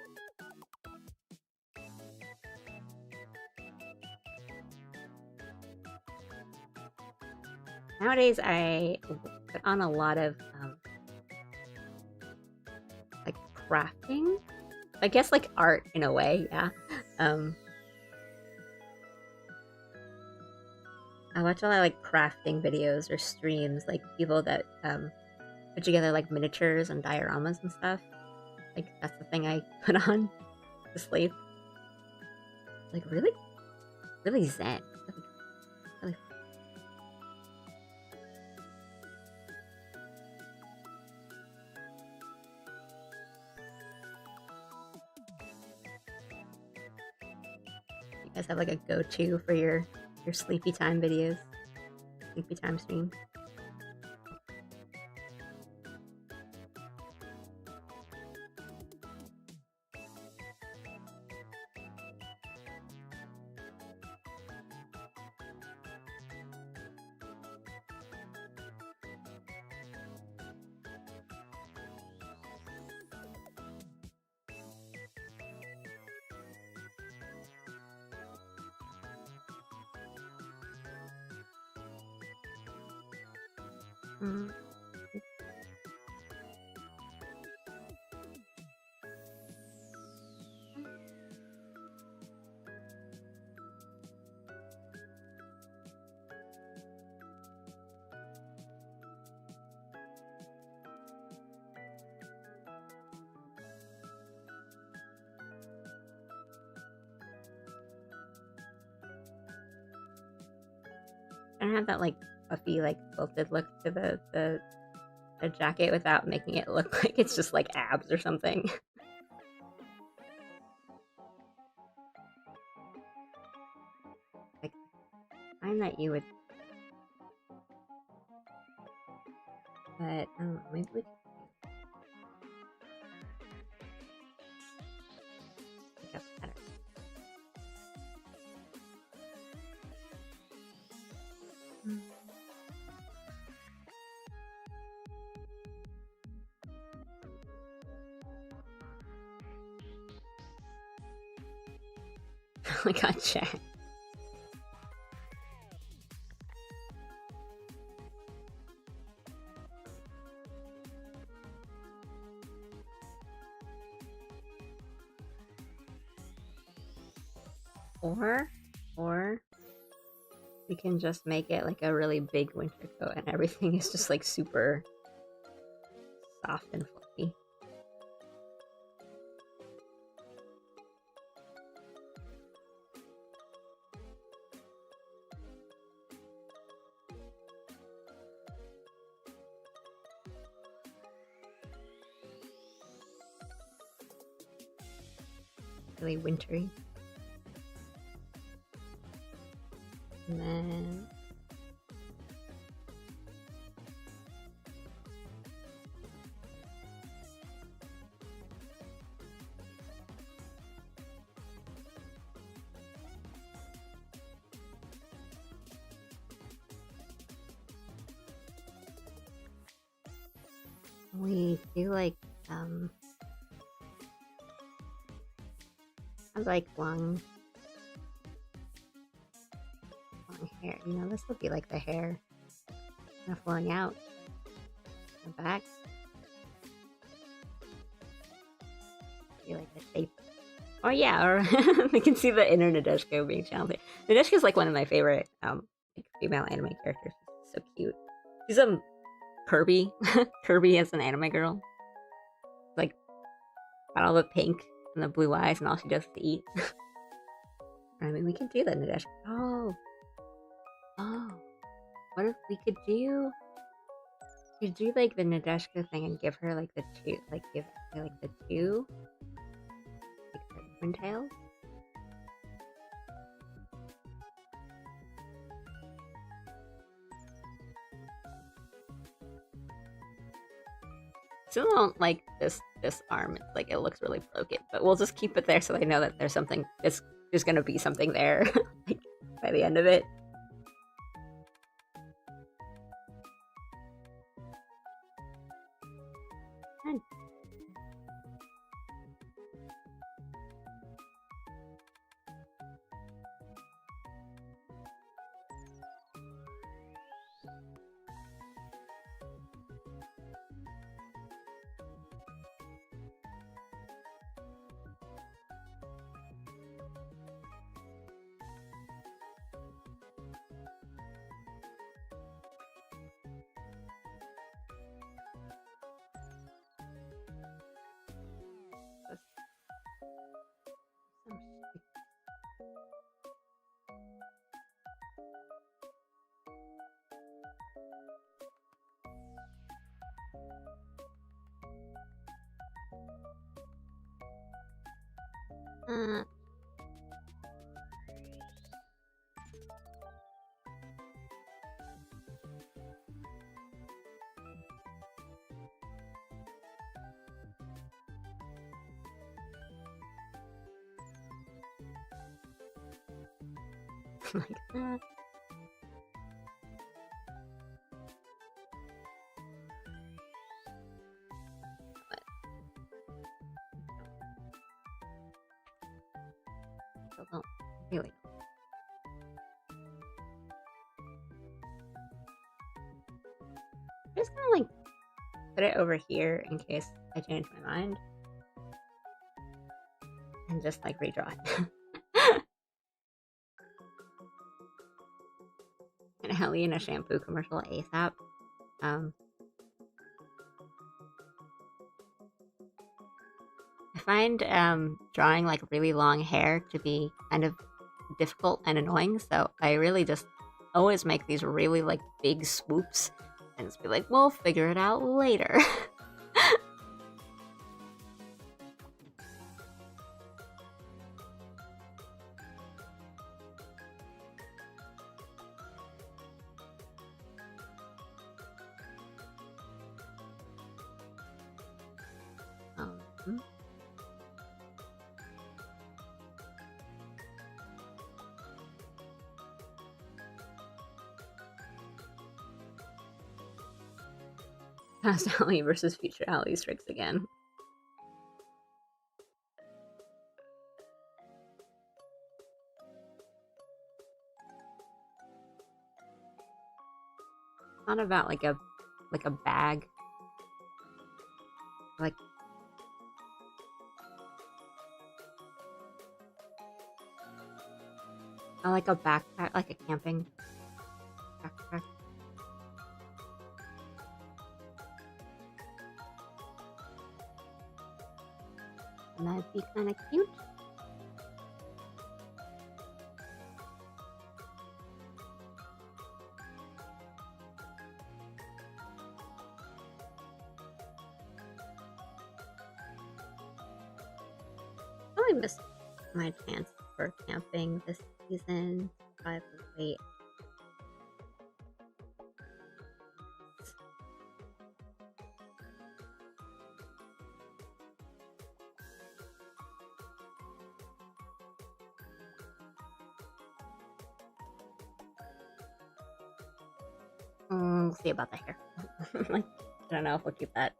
Nowadays, I put on a lot of like crafting. I guess like art in a way, yeah. I watch a lot of like crafting videos or streams, like people that put together like miniatures and dioramas and stuff. Like that's the thing I put on to sleep. Like really, really zen. Really. You guys have like a go-to for your sleepy time videos, sleepy time streams? Mm. I don't have that like puffy, like quilted look to the jacket without making it look like it's just like abs or something. Like, I find that you would, but maybe we could pick up better. Oh my god, chat. Or we can just make it like a really big winter coat and everything is just like super soft and fluffy. Really wintry. And then we do like I like long hair. You know, this would be like the hair kind of flowing out the back. Be like the shape. Oh yeah, or I can see the inner Nadeshiko being challenging. Nadeshiko is like one of my favorite like female anime characters. She's so cute. She's Kirby. Kirby as an anime girl. Like got all the pink and the blue eyes, and all she does is eat. I mean, we can do that, Nadeshiko. Oh. Oh, what if we could do like the Nadeshka thing and give her like the two, like give her like the two, like the twin tails? Still don't like this arm. It's like it looks really broken, but we'll just keep it there so they know that there's something. There's gonna be something there, like by the end of it. And just some uh, like that. But still don't really. I'm just gonna like put it over here in case I change my mind, and just like redraw it. And Helly in a shampoo commercial ASAP. Um, I find drawing like really long hair to be kind of difficult and annoying, so I really just always make these really like big swoops and just be like, we'll figure it out later. um, Past Ally versus future Ally strikes again. It's not about like a bag. Like I like a backpack, like a camping backpack. And that'd be kind of cute. I missed my chance for camping this season. I wait. We'll see about the hair. Like, I don't know if we'll keep that.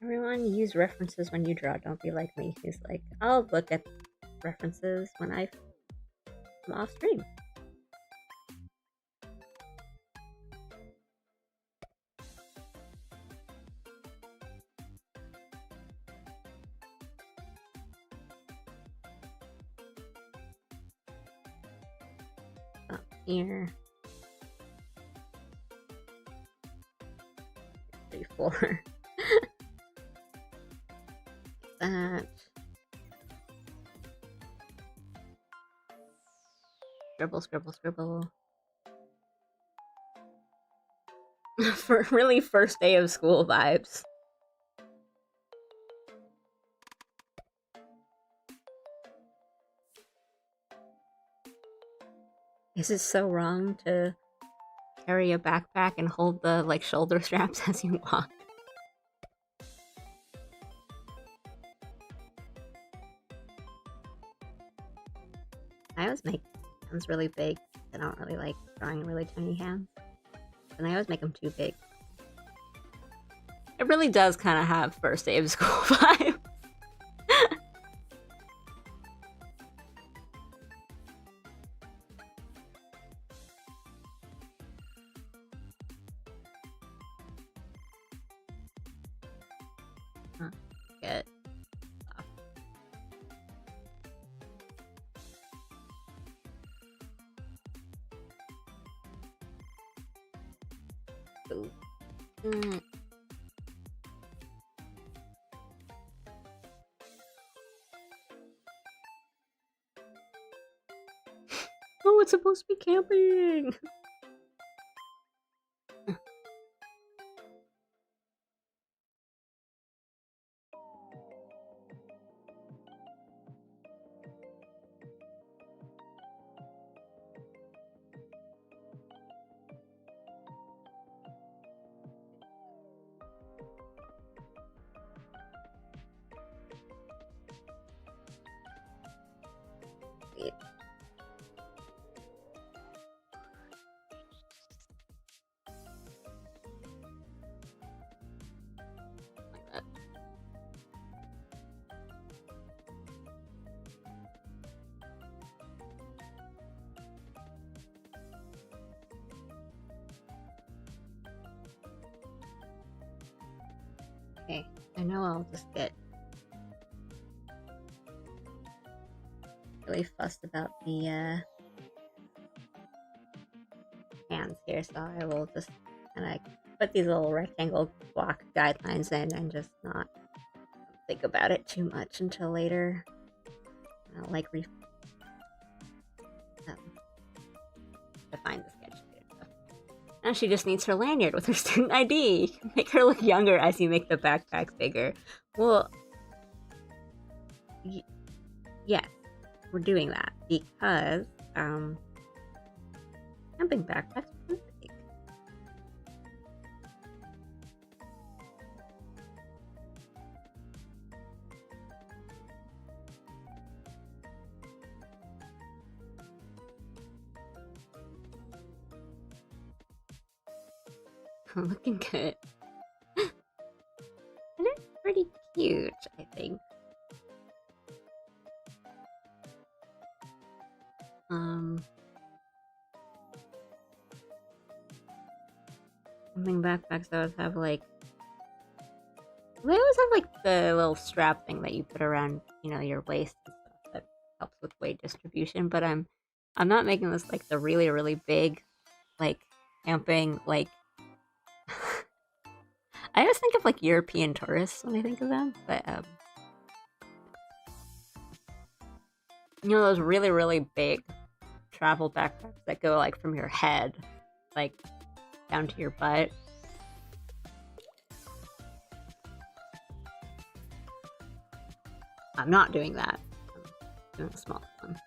Everyone use references when you draw. Don't be like me. Who's like, I'll look at references when I'm off stream. Up here. floor. That. Scribble, scribble, scribble. For really first day of school vibes. Is it so wrong to carry a backpack and hold the like shoulder straps as you walk? I always make hands really big. I don't really like drawing really tiny hands. And I always make them too big. It really does kind of have first day of school vibe. Good. Ooh. Oh, it's supposed to be camping! Okay, I know I'll just get really fussed about the hands here, so I will just kind of put these little rectangle block guidelines in and just not think about it too much until later. I'll like define the sketch here. Now she just needs her lanyard with her student ID. Make her look younger as you make the backpacks bigger. Well, yes, we're doing that because camping backpacks are big. Looking good. And it's pretty cute, I think. Camping backpacks always have like they always have like the little strap thing that you put around, you know, your waist and stuff that helps with weight distribution, but I'm not making this like the really, really big like camping like I always think of like European tourists when I think of them, but you know those really, really big travel backpacks that go like from your head like down to your butt. I'm not doing that. I'm doing a small one.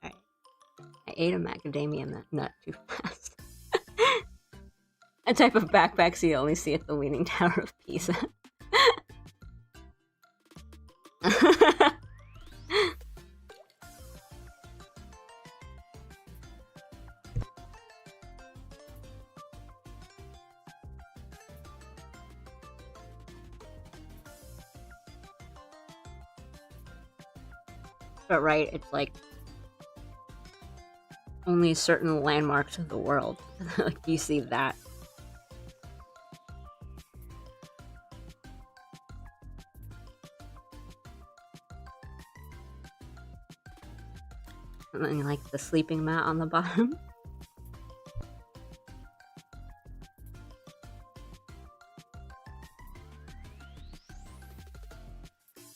Alright. I ate a macadamia nut too fast. A type of backpacks you only see at the Leaning Tower of Pisa. But right, it's like only certain landmarks of the world. Like, you see that. And then, like, the sleeping mat on the bottom.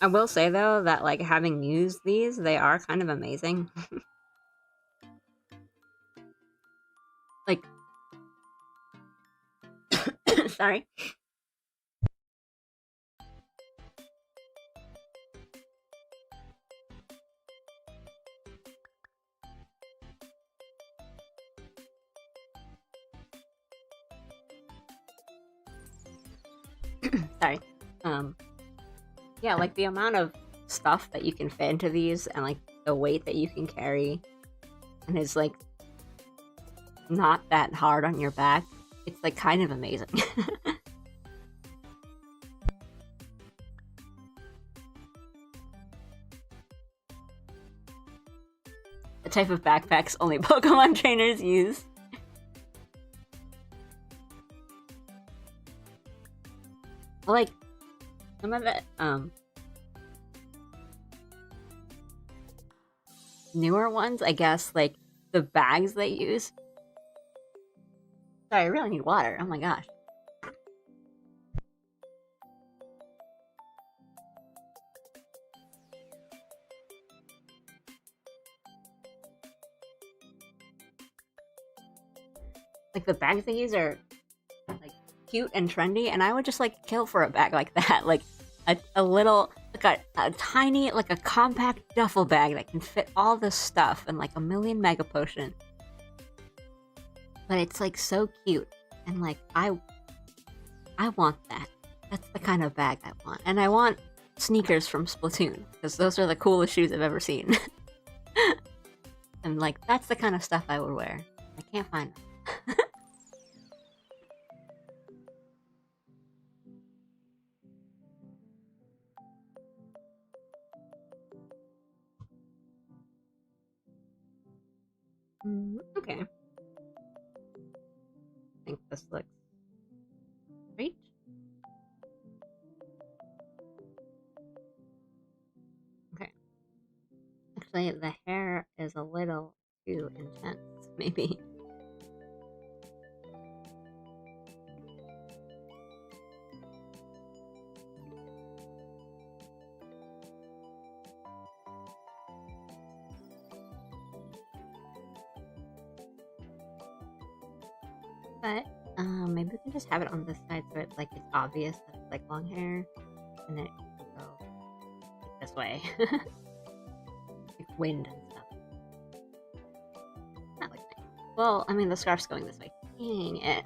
I will say, though, that, like, having used these, they are kind of amazing. Like, sorry. Sorry. Yeah, like, the amount of stuff that you can fit into these and, like, the weight that you can carry, and it's, like, not that hard on your back. It's, like, kind of amazing. The type of backpacks only Pokemon trainers use. Like, some of it, newer ones, I guess, like, the bags they use. Sorry, I really need water. Oh my gosh. Like, the bags they use are, like, cute and trendy, and I would just, like, kill for a bag like that. Like, a little, like, a tiny, like, a compact duffel bag that can fit all this stuff and, like, a million mega potions. But it's, like, so cute, and, like, I want that. That's the kind of bag I want. And I want sneakers from Splatoon, because those are the coolest shoes I've ever seen. And, like, that's the kind of stuff I would wear. I can't find them. Okay. I think this looks great. Okay. Actually, the hair is a little too intense, maybe. But maybe we can just have it on this side so it's like it's obvious that it's like long hair, and then it will go like this way, like wind and stuff. That looks nice. Well, I mean the scarf's going this way. Dang it.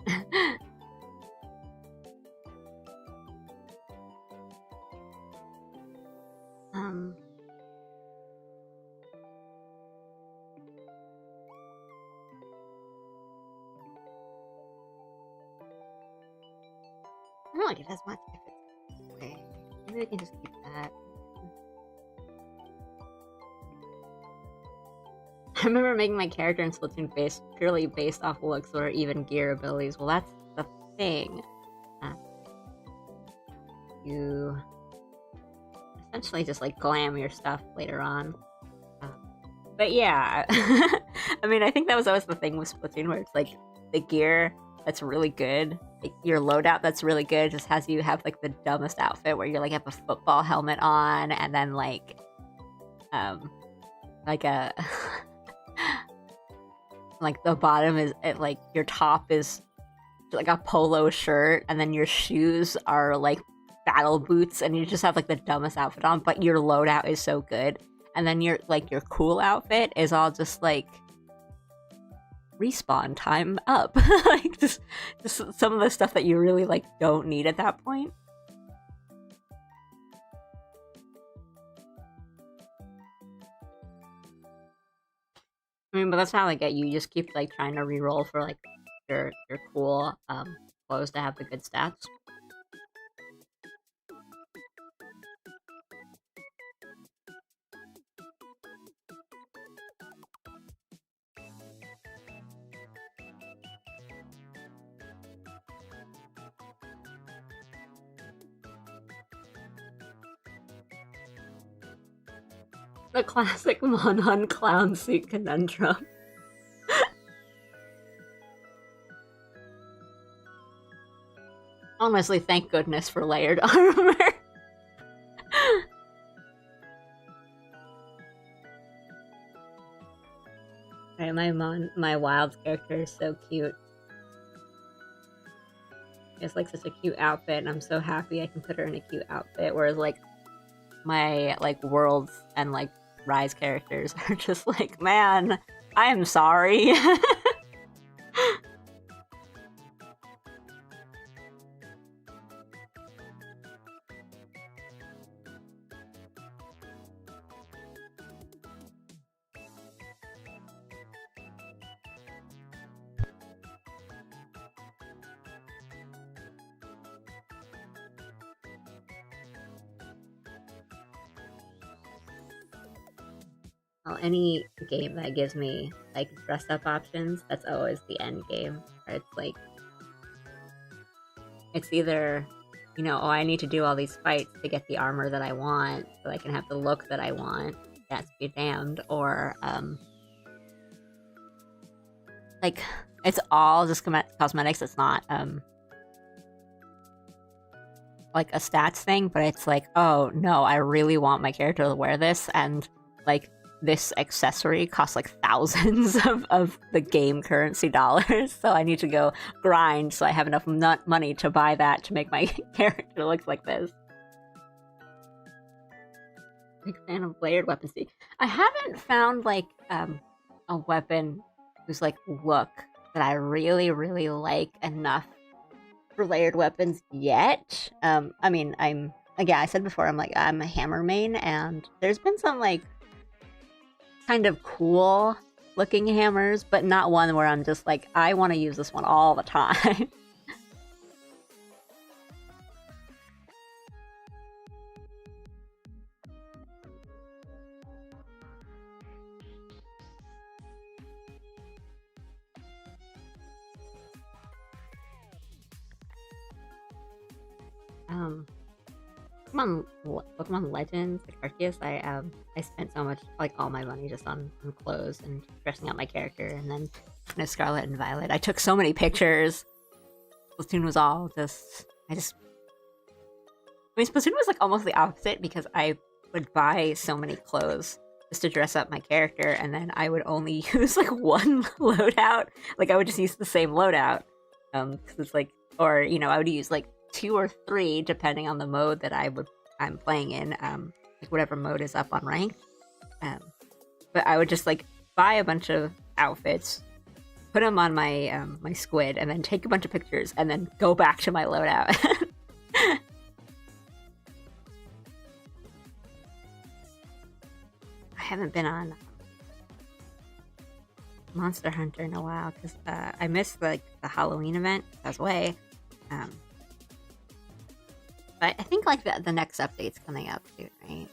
I don't like it as much if it's this way. Maybe we can just keep that. I remember making my character in Splatoon face purely based off looks or even gear abilities. Well, that's the thing. You essentially just like glam your stuff later on. But yeah, I mean, I think that was always the thing with Splatoon, where it's like the gear that's really good, like your loadout that's really good, just has you have like the dumbest outfit where you like have a football helmet on, and then like a like the bottom is like your top is like a polo shirt, and then your shoes are like battle boots, and you just have like the dumbest outfit on, but your loadout is so good. And then your like your cool outfit is all just like respawn time up. Like just some of the stuff that you really like don't need at that point. I mean, but that's how they get you. You just keep like trying to re-roll for like your cool clothes to have the good stats. The classic Monhun clown suit conundrum. Honestly, thank goodness for layered armor. Alright, my wild character is so cute. It's like such a cute outfit, and I'm so happy I can put her in a cute outfit. Whereas like my like worlds and like Rise characters are just like, man, I'm sorry. Well, any game that gives me like dress up options, that's always the end game. Where it's like, it's either, you know, oh, I need to do all these fights to get the armor that I want, so I can have the look that I want. That's be damned. Or like it's all just cosmetics. It's not like a stats thing, but it's like, oh no, I really want my character to wear this, and like this accessory costs like thousands of the game currency dollars, so I need to go grind so I have enough money to buy that to make my character look like this. Big fan of layered weapons. I haven't found like a weapon whose like look that I really like enough for layered weapons yet. I mean, I said before, I'm a hammer main, and there's been some like kind of cool looking hammers, but not one where I'm just like, I want to use this one all the time. Pokemon Legends, like Arceus, I spent so much, like all my money just on clothes and dressing up my character, and then Scarlet and Violet. I took so many pictures. Splatoon was all just, I mean, Splatoon was like almost the opposite, because I would buy so many clothes just to dress up my character, and then I would only use like one loadout. Like I would just use the same loadout, because it's like, or you know, I would use like 2 or 3 depending on the mode that I'm playing in, like whatever mode is up on ranked. But I would just like buy a bunch of outfits, put them on my my squid, and then take a bunch of pictures, and then go back to my loadout. I haven't been on Monster Hunter in a while because I missed like the Halloween event. I was away. But I think like the next update's coming up soon, right?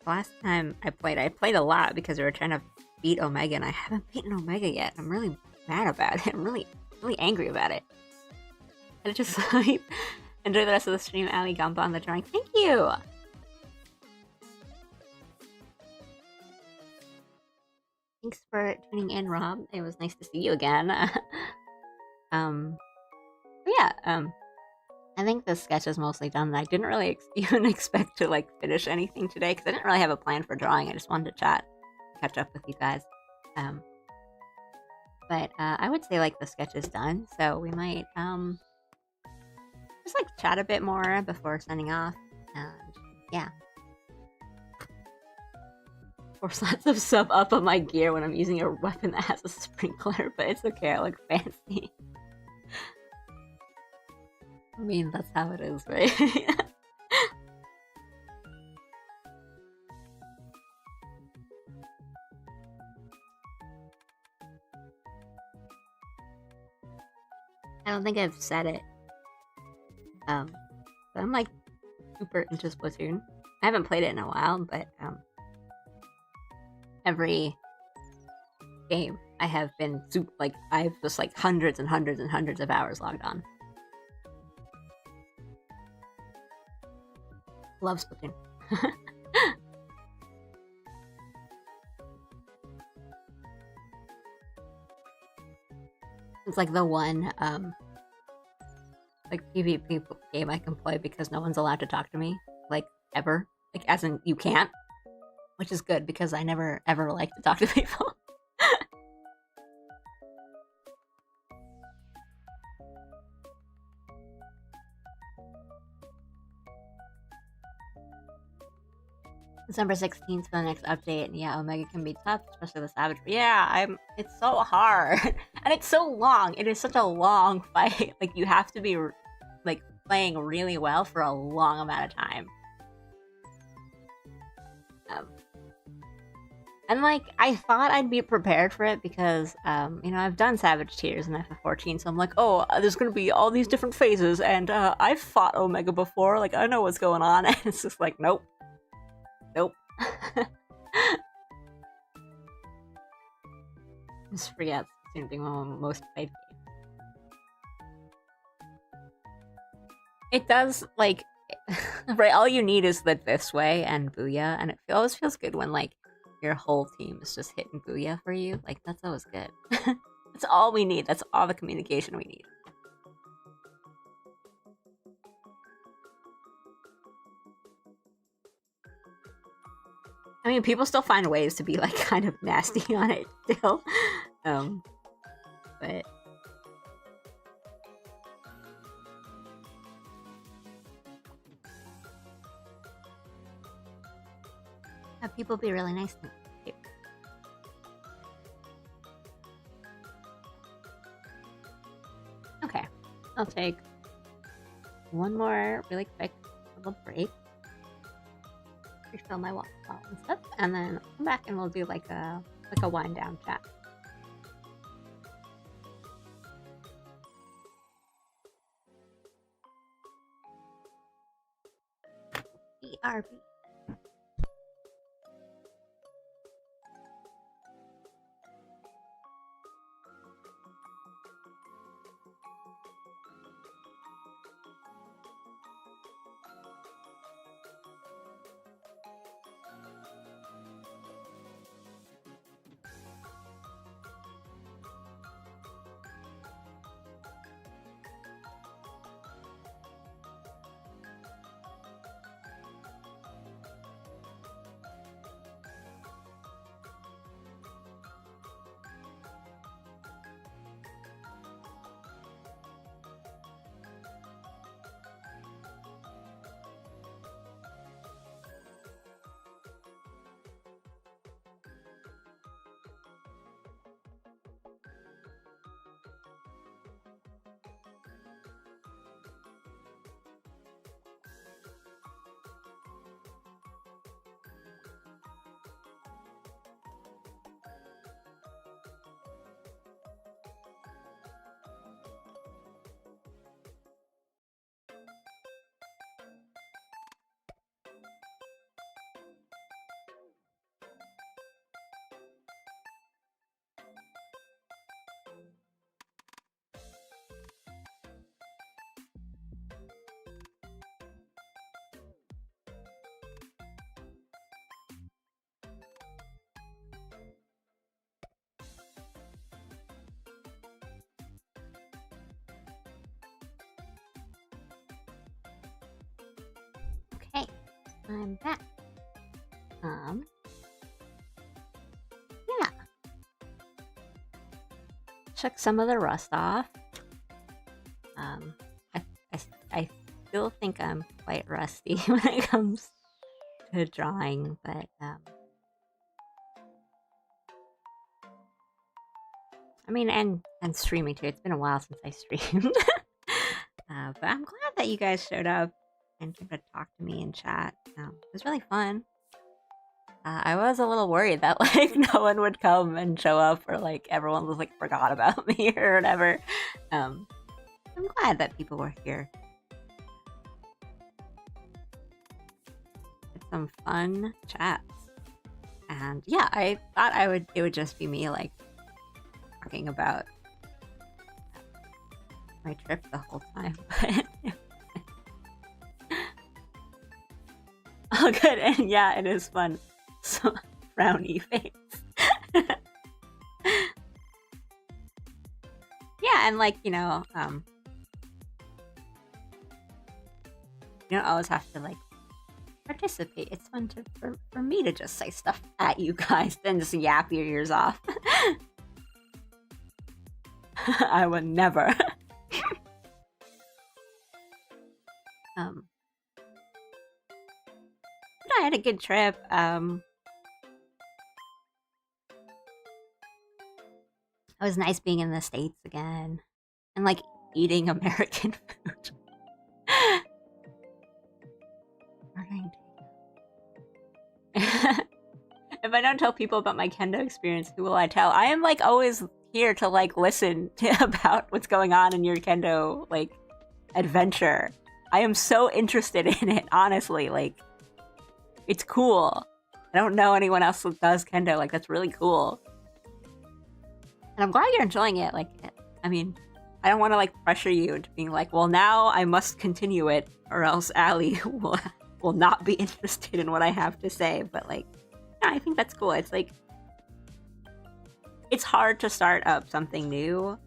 Last time I played a lot because we were trying to beat Omega, and I haven't beaten Omega yet. I'm really mad about it. I'm really angry about it. And just like enjoy the rest of the stream, Ali Gamba on the drawing. Thank you. Thanks for tuning in, Rob. It was nice to see you again. I think the sketch is mostly done. I didn't really even expect to like finish anything today because I didn't really have a plan for drawing. I just wanted to chat, catch up with you guys. But I would say like the sketch is done, so we might just like chat a bit more before signing off. And yeah. Force lots of sub up on my gear when I'm using a weapon that has a sprinkler, but it's okay, I look fancy. I mean, that's how it is, right? I don't think I've said it. But I'm like super into Splatoon. I haven't played it in a while, but every game I have been I've just like hundreds and hundreds and hundreds of hours logged on. love Splatoon. It's like the one like PvP game I can play because no one's allowed to talk to me, like ever. Like as in you can't, which is good because I never ever like to talk to people. December 16th for the next update, and yeah, Omega can be tough, especially the Savage. But yeah, it's so hard, and it's so long. It is such a long fight. Like you have to be like playing really well for a long amount of time. And like I thought I'd be prepared for it because you know, I've done Savage Tiers in FF14, so I'm like, oh, there's gonna be all these different phases, and I've fought Omega before, like I know what's going on. And it's just like, nope. Just forget Splatoon being one of my most played games. It does, like, right, all you need is the this way and Booyah, and it always feels good when, like, your whole team is just hitting Booyah for you. Like, that's always good. That's all we need. That's all the communication we need. I mean, people still find ways to be, like, kind of nasty on it still. But... have people be really nice to me, too. Okay, I'll take one more really quick little break. Refill my water bottle and stuff, and then I'll come back and we'll do like a wind down chat. BRB. Okay, I'm back. Yeah. Check some of the rust off. I still think I'm quite rusty when it comes to drawing, but I mean, and streaming too. It's been a while since I streamed. But I'm glad that you guys showed up and came to talk to me in chat. It was really fun. I was a little worried that like no one would come and show up, or like everyone was like forgot about me or whatever. I'm glad that people were here. It's some fun chats, and yeah, I thought it would just be me like talking about my trip the whole time, but all good, and yeah, it is fun. So, frowny face. Yeah, and like, you don't always have to like participate. It's fun for me to just say stuff at you guys than just yap your ears off. I would never. I had a good trip. It was nice being in the States again and like eating American food. If I don't tell people about my kendo experience, who will I tell? I am like always here to like listen to about what's going on in your kendo like adventure. I am so interested in it, honestly. Like, it's cool. I don't know anyone else who does kendo. Like, that's really cool. And I'm glad you're enjoying it. Like, I mean, I don't want to like pressure you into being like, well, now I must continue it, or else Allie will not be interested in what I have to say. But like, yeah, I think that's cool. It's like, it's hard to start up something new.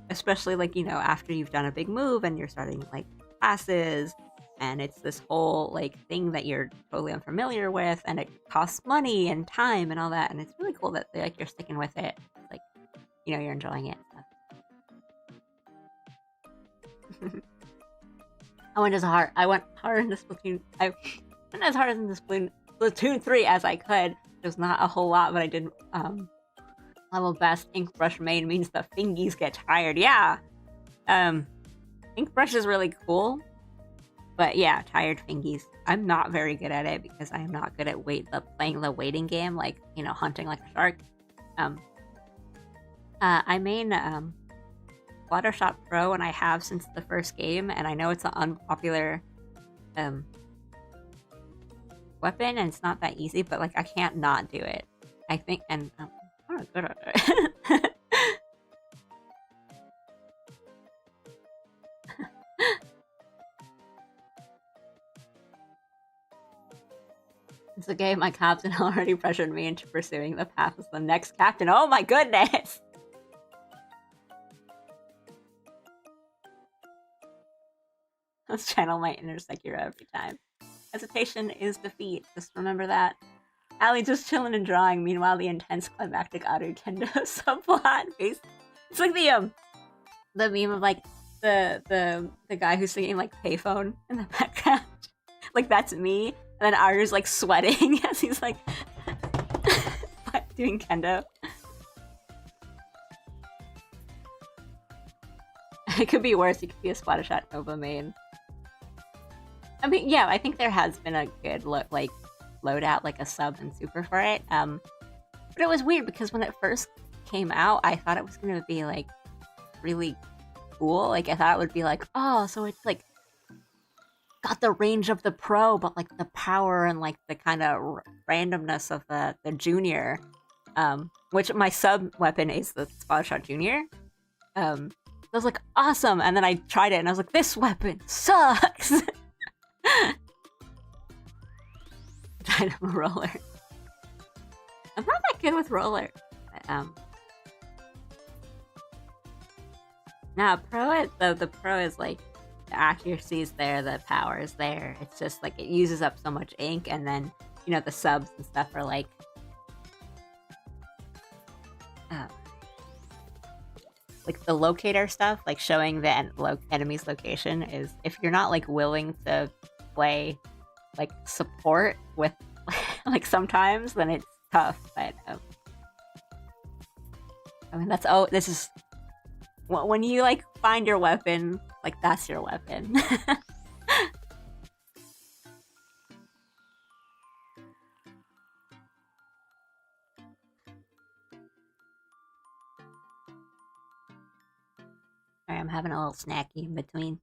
Especially like, after you've done a big move and you're starting like classes, and it's this whole like thing that you're totally unfamiliar with, and it costs money and time and all that, and it's really cool that like you're sticking with it. It's like, you're enjoying it and stuff. I went hard into Splatoon. I went as hard into Splatoon 3 as I could. There's not a whole lot, but I did level best. Ink brush main means the fingies get tired. Yeah. Ink brush is really cool. But yeah, tired fingies. I'm not very good at it because I am not good at playing the waiting game, like, hunting like a shark. I main Fluttershy Pro, and I have since the first game, and I know it's an unpopular weapon, and it's not that easy, but like I can't not do it. I think, and I'm not good at it. It's okay, my captain already pressured me into pursuing the path as the next captain. Oh my goodness! Let's channel my inner Sekiro every time. Hesitation is defeat. Just remember that. Allie just chilling and drawing. Meanwhile, the intense climactic Otter Kendo subplot face. It's like the meme of like the guy who's singing like payphone in the background. Like, that's me. And then Aru's like sweating as he's like doing kendo. It could be worse. You could be a Splattershot Nova main. I mean, yeah, I think there has been a good loadout, like a sub and super for it. But it was weird because when it first came out, I thought it was gonna be like really cool. Like, I thought it would be like, oh, so it's like got the range of the pro, but like the power and like the kind of randomness of the junior. Which my sub weapon is the Splattershot Junior. I was like, awesome, and then I tried it and I was like, this weapon sucks. Dynamo roller. I'm not that good with roller. But, nah, the pro is like, the accuracy is there, the power is there. It's just like it uses up so much ink, and then the subs and stuff are like the locator stuff, like showing the enemy's location, is if you're not like willing to play like support with like sometimes, then it's tough. But I mean, this is when you like find your weapon, like that's your weapon. Sorry, I'm having a little snacky in between.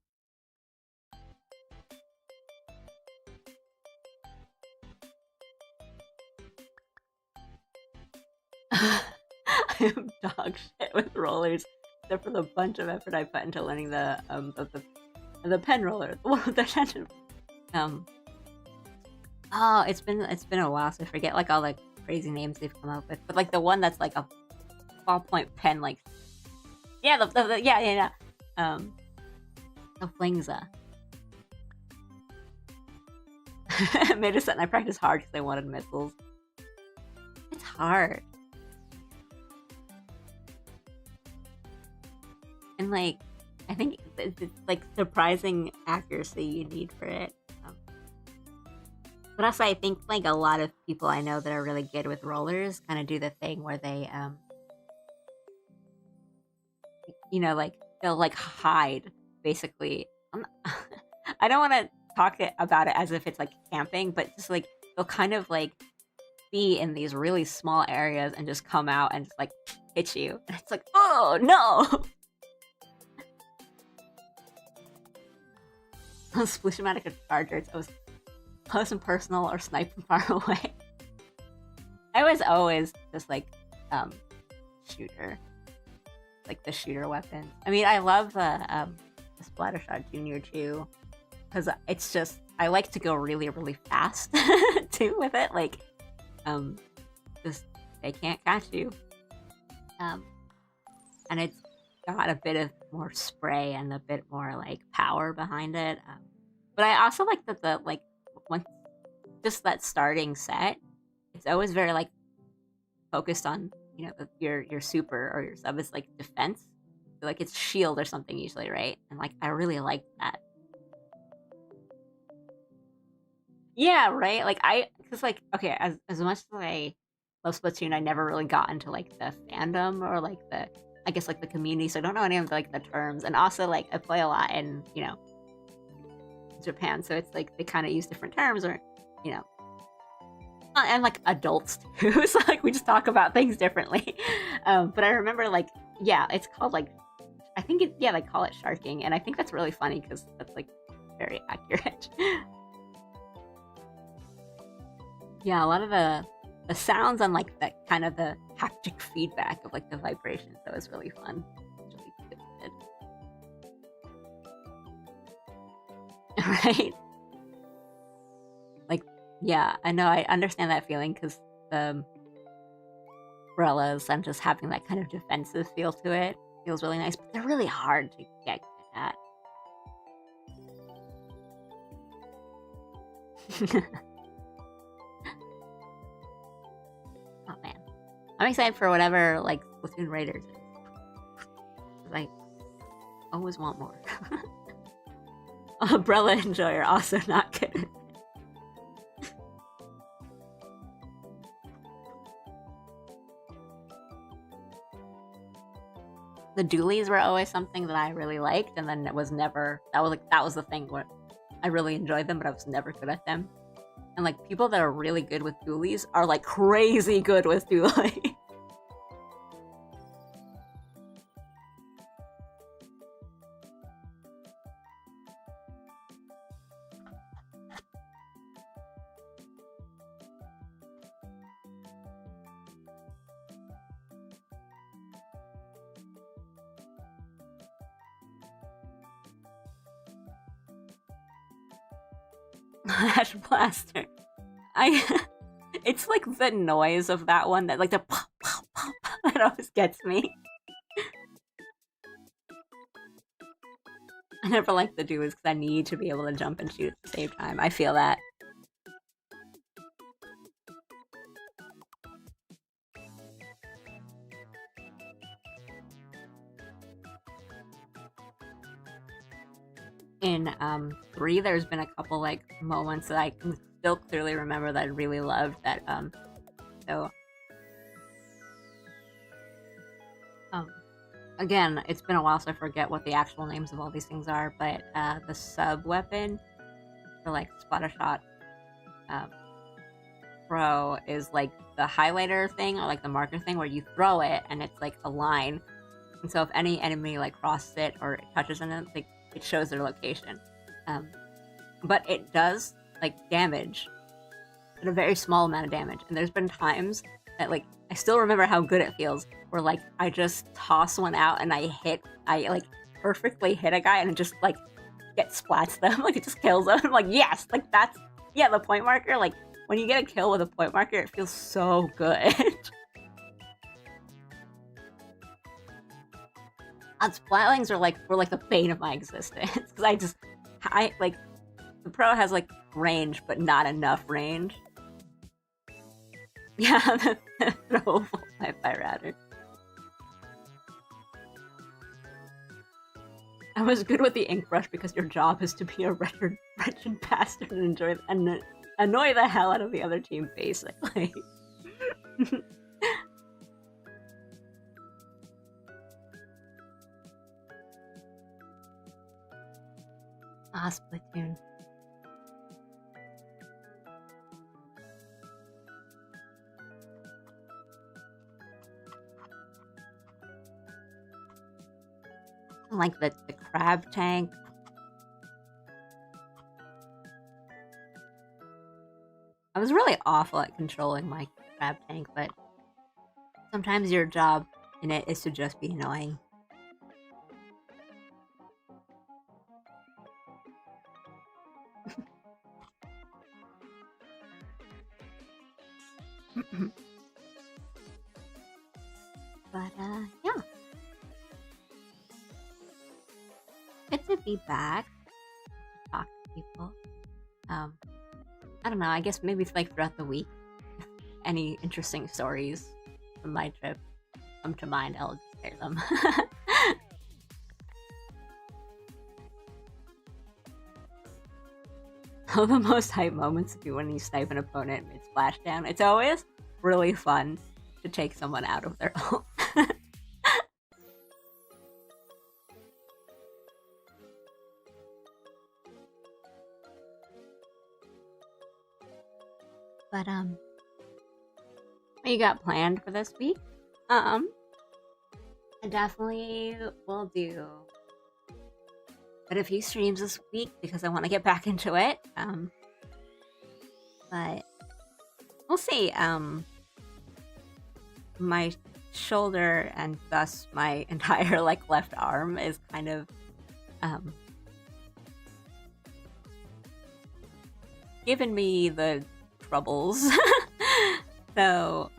I am dog shit with rollers, except for the bunch of effort I put into learning the pen roller, the one with the tension. Um, oh, it's been a while, so I forget like all the crazy names they've come up with. But like the one that's like a ballpoint pen, like yeah, yeah. The Flingza. Made a set and I practiced hard because I wanted missiles. It's hard. And like, I think it's like surprising accuracy you need for it. But also, I think like a lot of people I know that are really good with rollers kind of do the thing where they, like they'll like hide basically. I don't want to talk about it as if it's like camping, but just like they'll kind of like be in these really small areas and just come out and just like hit you. And it's like, oh no! Sploosh-o-matic chargers. I was close and personal or snipe from far away. I was always just like shooter. Like the shooter weapons. I mean, I love the Splattershot Junior too. Because it's just, I like to go really, really fast too with it. Like, just, they can't catch you. And it's got a bit of more spray and a bit more like power behind it. But I also like that the like once just that starting set, it's always very like focused on your super or your sub is like defense, so, like it's shield or something usually, right? And like I really like that. Yeah, right. Like because like okay, as much as I love Splatoon, I never really got into like the fandom or like the I guess like the community, so I don't know any of like the terms. And also like I play a lot in Japan, so it's like they kind of use different terms or you know and like adults too. So like we just talk about things differently. But I remember like yeah, it's called like I think they call it sharking, and I think that's really funny because that's like very accurate. Yeah, a lot of the sounds and like that kind of the haptic feedback of like the vibrations, that was really fun. Really good. Right? Like, yeah, I know, I understand that feeling because the umbrellas and just having that kind of defensive feel to it feels really nice, but they're really hard to get good at. Oh man, I'm excited for whatever like Splatoon Raiders is. I always want more. Umbrella Enjoyer also not good. The dualies were always something that I really liked, and then it was never that was the thing where I really enjoyed them, but I was never good at them. And like people that are really good with dualies are like crazy good with dualies. Ash Blaster. It's like the noise of that one that like the pop pop pop that always gets me. I never like the duos because I need to be able to jump and shoot at the same time. I feel that. In 3, there's been a couple like moments that I can still clearly remember that I really loved. That so again, it's been a while, so I forget what the actual names of all these things are. But the sub weapon for like Splattershot Pro is like the highlighter thing or like the marker thing where you throw it and it's like a line, and so if any enemy like crosses it or it touches on it, like it shows their location. But it does like damage, but a very small amount of damage. And there's been times that like I still remember how good it feels where like I just toss one out and I like perfectly hit a guy and it just like get splats them. Like, it just kills them. I'm like, yes! Like, that's... Yeah, the point marker, like, when you get a kill with a point marker, it feels so good. Splatlings were like the bane of my existence. Because like, the pro has, like, range, but not enough range. Yeah, the throwable Wi-Fi router. I was good with the ink brush because your job is to be a wretched bastard and annoy the hell out of the other team, basically. Splatoon. I like the crab tank. I was really awful at controlling my crab tank, but sometimes your job in it is to just be annoying. But, yeah. Good to be back. To talk to people. I don't know, I guess maybe it's like throughout the week. If any interesting stories from my trip come to mind, I'll just share them. All the most hype moments would be when you snipe an opponent mid splashdown. It's always really fun to take someone out of their ult. But, what you got planned for this week? I definitely will do quite a few streams this week because I want to get back into it. But we'll see. My shoulder and thus my entire like left arm is kind of given me the troubles. So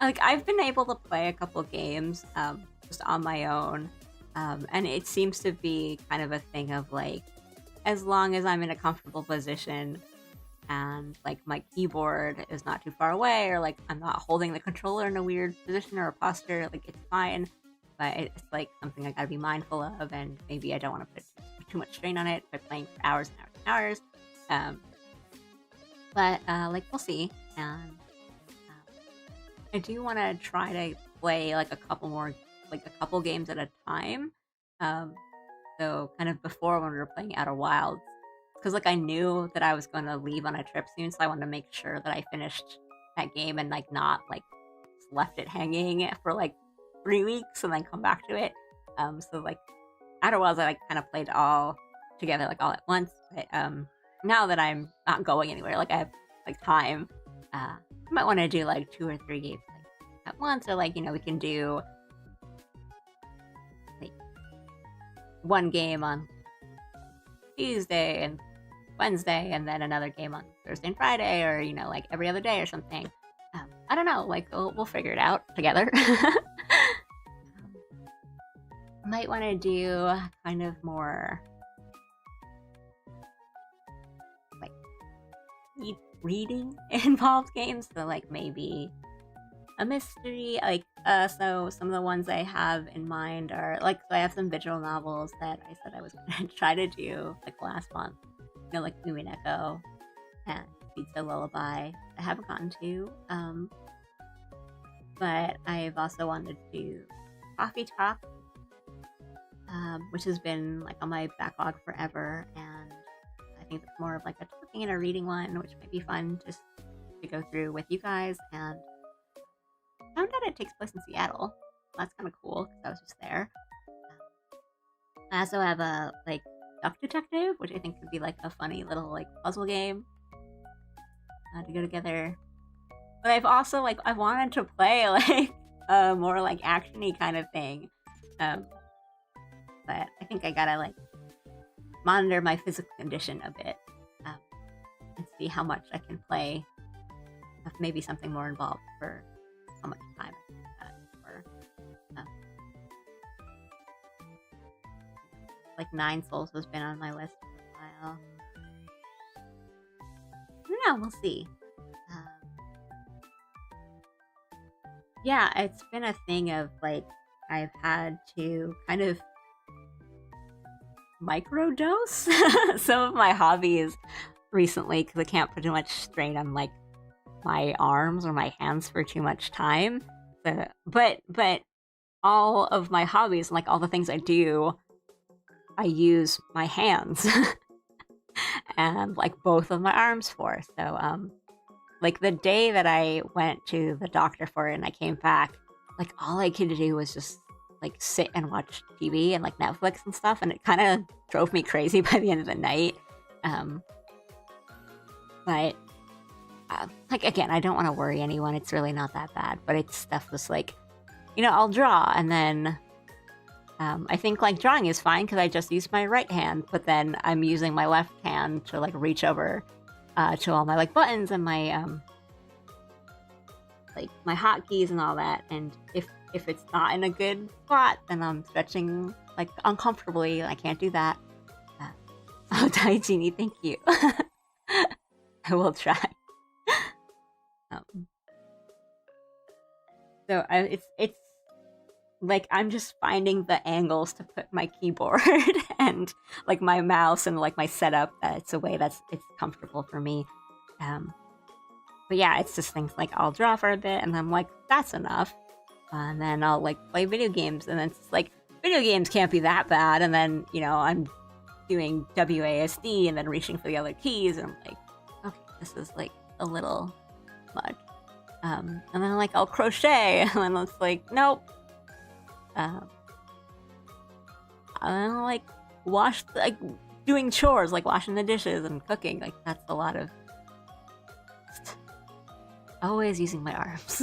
like I've been able to play a couple games just on my own, and it seems to be kind of a thing of like, as long as I'm in a comfortable position and like my keyboard is not too far away, or like I'm not holding the controller in a weird position or a posture, like it's fine. But it's like something I gotta be mindful of, and maybe I don't want to put too much strain on it by playing for hours and hours and hours. But like we'll see. And I do want to try to play like a couple games at a time. So kind of before when we were playing Outer Wilds, because like I knew that I was going to leave on a trip soon, so I wanted to make sure that I finished that game and like not like just left it hanging for like 3 weeks and then come back to it. So like Outer Wilds I like kind of played all together like all at once. But now that I'm not going anywhere, like I have like time, I might want to do like 2 or 3 games like at once, or like, you know, we can do like 1 game on Tuesday and Wednesday and then another game on Thursday and Friday, or, you know, like every other day or something. I don't know, like we'll figure it out together. Might want to do kind of more like reading involved games, so like maybe a mystery, like so some of the ones I have in mind are like, so I have some visual novels that I said I was gonna try to do like last month, you know, like Moon Echo and Pizza Lullaby. I haven't gotten to, but I've also wanted to do Coffee Talk, which has been like on my backlog forever, and I think it's more of like a talking and a reading one, which might be fun just to go through with you guys. And I found out it takes place in Seattle. That's kind of cool because I was just there. I also have a like Duck Detective, which I think could be like a funny little like puzzle game to go together. But I've also like I wanted to play like a more like actiony kind of thing, but I think I gotta like monitor my physical condition a bit, and see how much I can play. If maybe something more involved for how much time I can do that. Or like 9 Souls has been on my list for a while. I don't know, we'll see. Yeah, it's been a thing of like I've had to kind of microdose some of my hobbies recently because I can't put too much strain on like my arms or my hands for too much time. But all of my hobbies and like all the things I do, I use my hands and like both of my arms for. So like the day that I went to the doctor for it and I came back, like all I could do was just like sit and watch TV and like Netflix and stuff, and it kind of drove me crazy by the end of the night. But like again, I don't want to worry anyone. It's really not that bad, but it's stuff was like, I'll draw and then I think like drawing is fine because I just use my right hand, but then I'm using my left hand to like reach over to all my like buttons and my like my hotkeys and all that. And if it's not in a good spot, then I'm stretching like uncomfortably. I can't do that. Oh, Daijini, thank you. I will try. So it's like I'm just finding the angles to put my keyboard and like my mouse and like my setup that's a way it's comfortable for me. But yeah, it's just things like I'll draw for a bit and I'm like, that's enough. And then I'll like play video games and it's like video games can't be that bad. And then, I'm doing WASD and then reaching for the other keys and I'm like, okay, this is like a little much. And then like I'll crochet and then it's like, nope. And then like doing chores, like washing the dishes and cooking. Like that's a lot of always using my arms.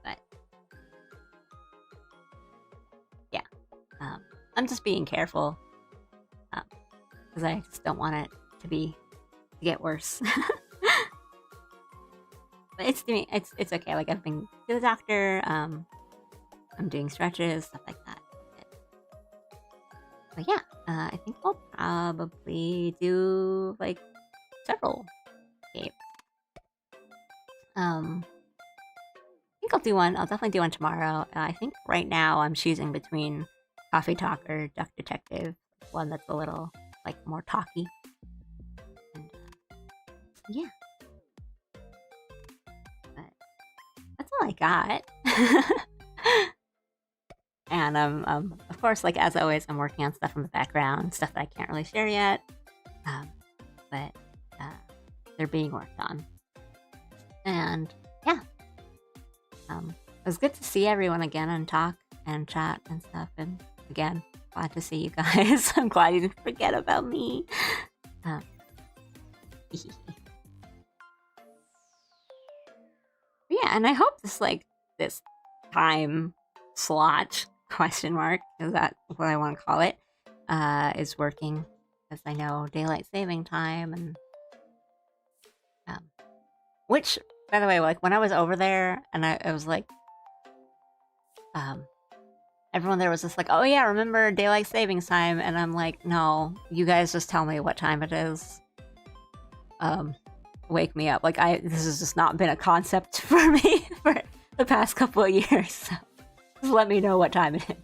But yeah, I'm just being careful because I just don't want it to get worse. But it's okay. Like I've been to the doctor. I'm doing stretches, stuff like that. But yeah, I think I'll probably do like several games. I think I'll do one. I'll definitely do one tomorrow. I think right now I'm choosing between Coffee Talk or Duck Detective. One that's a little like more talky. And yeah. That's all I got. And of course, like as always, I'm working on stuff in the background, stuff that I can't really share yet. But they're being worked on. And yeah. It was good to see everyone again and talk and chat and stuff. And again, glad to see you guys. I'm glad you didn't forget about me. Yeah, and I hope this time slot question mark, is that what I want to call it, is working, because I know daylight saving time and which, by the way, like when I was over there and I was like everyone there was just like, oh yeah, remember daylight savings time, and I'm like, no, you guys just tell me what time it is. Wake me up. Like this has just not been a concept for me for the past couple of years. So just let me know what time it is.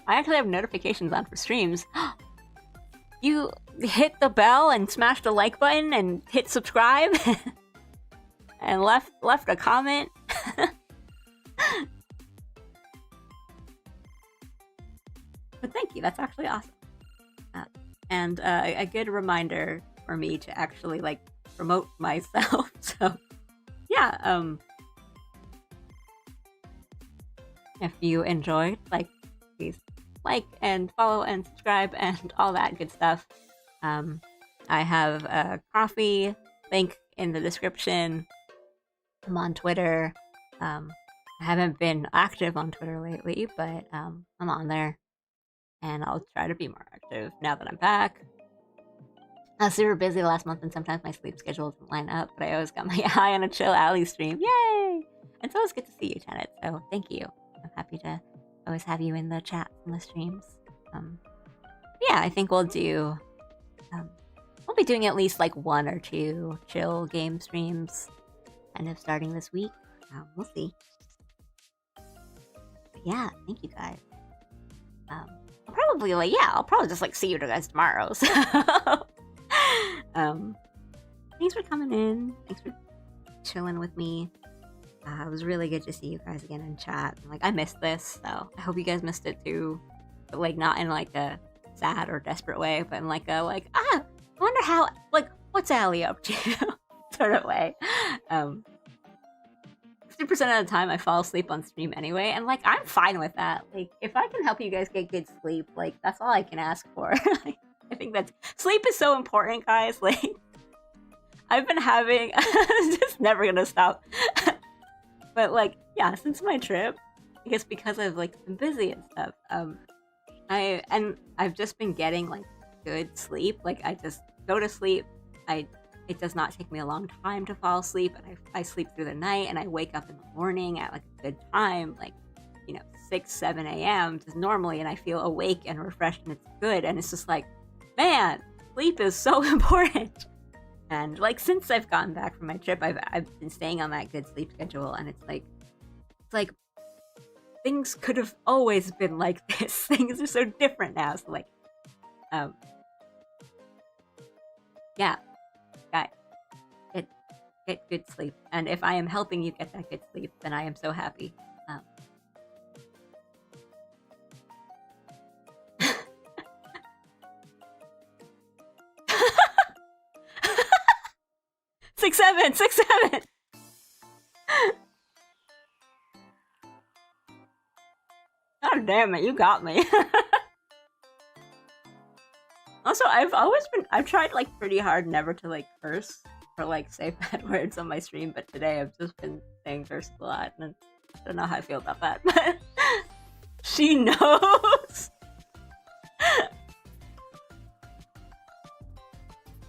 I actually have notifications on for streams. You hit the bell and smash the like button and hit subscribe and left a comment. But thank you. That's actually awesome. And a good reminder for me to actually like promote myself. So yeah, if you enjoyed, like, please like and follow and subscribe and all that good stuff. I have a coffee link in the description. I'm on Twitter. I haven't been active on Twitter lately, but I'm on there. and I'll try to be more active now that I'm back. I was super busy last month, and sometimes my sleep schedule doesn't line up, but I always got my eye on a Chill Alley stream. Yay! And it's always good to see you, Janet, so thank you. I'm happy to always have you in the chats and the streams. Yeah, I think we'll do... we'll be doing at least like 1 or 2 chill game streams kind of starting this week. We'll see. But yeah, thank you guys. I'll probably just like see you guys tomorrow. So thanks for coming in. Thanks for chilling with me. It was really good to see you guys again in chat. Like, I missed this, so I hope you guys missed it too. But like, not in like a sad or desperate way, but in like a I wonder how, like, what's Allie up to sort of way. 50% of the time I fall asleep on stream anyway, and like, I'm fine with that. Like, if I can help you guys get good sleep, like, that's all I can ask for. Like, I think that's, sleep is so important, guys. Like, I've been having, it's just never gonna stop. But like, yeah, since my trip, I guess because I've like been busy and stuff, I've just been getting like good sleep. Like, I just go to sleep. It does not take me a long time to fall asleep, and I sleep through the night, and I wake up in the morning at like a good time, like, 6, 7 a.m. just normally, and I feel awake and refreshed, and it's good. And it's just like, man, sleep is so important. And like, since I've gotten back from my trip, I've been staying on that good sleep schedule, and it's like things could have always been like this. Things are so different now. So like, yeah, guys, get good sleep. And if I am helping you get that good sleep, then I am so happy. 6'7", 6'7". God damn it, you got me. Also, I've tried like pretty hard never to like curse or like say bad words on my stream, but today I've just been saying curse a lot, and I don't know how I feel about that, but she knows.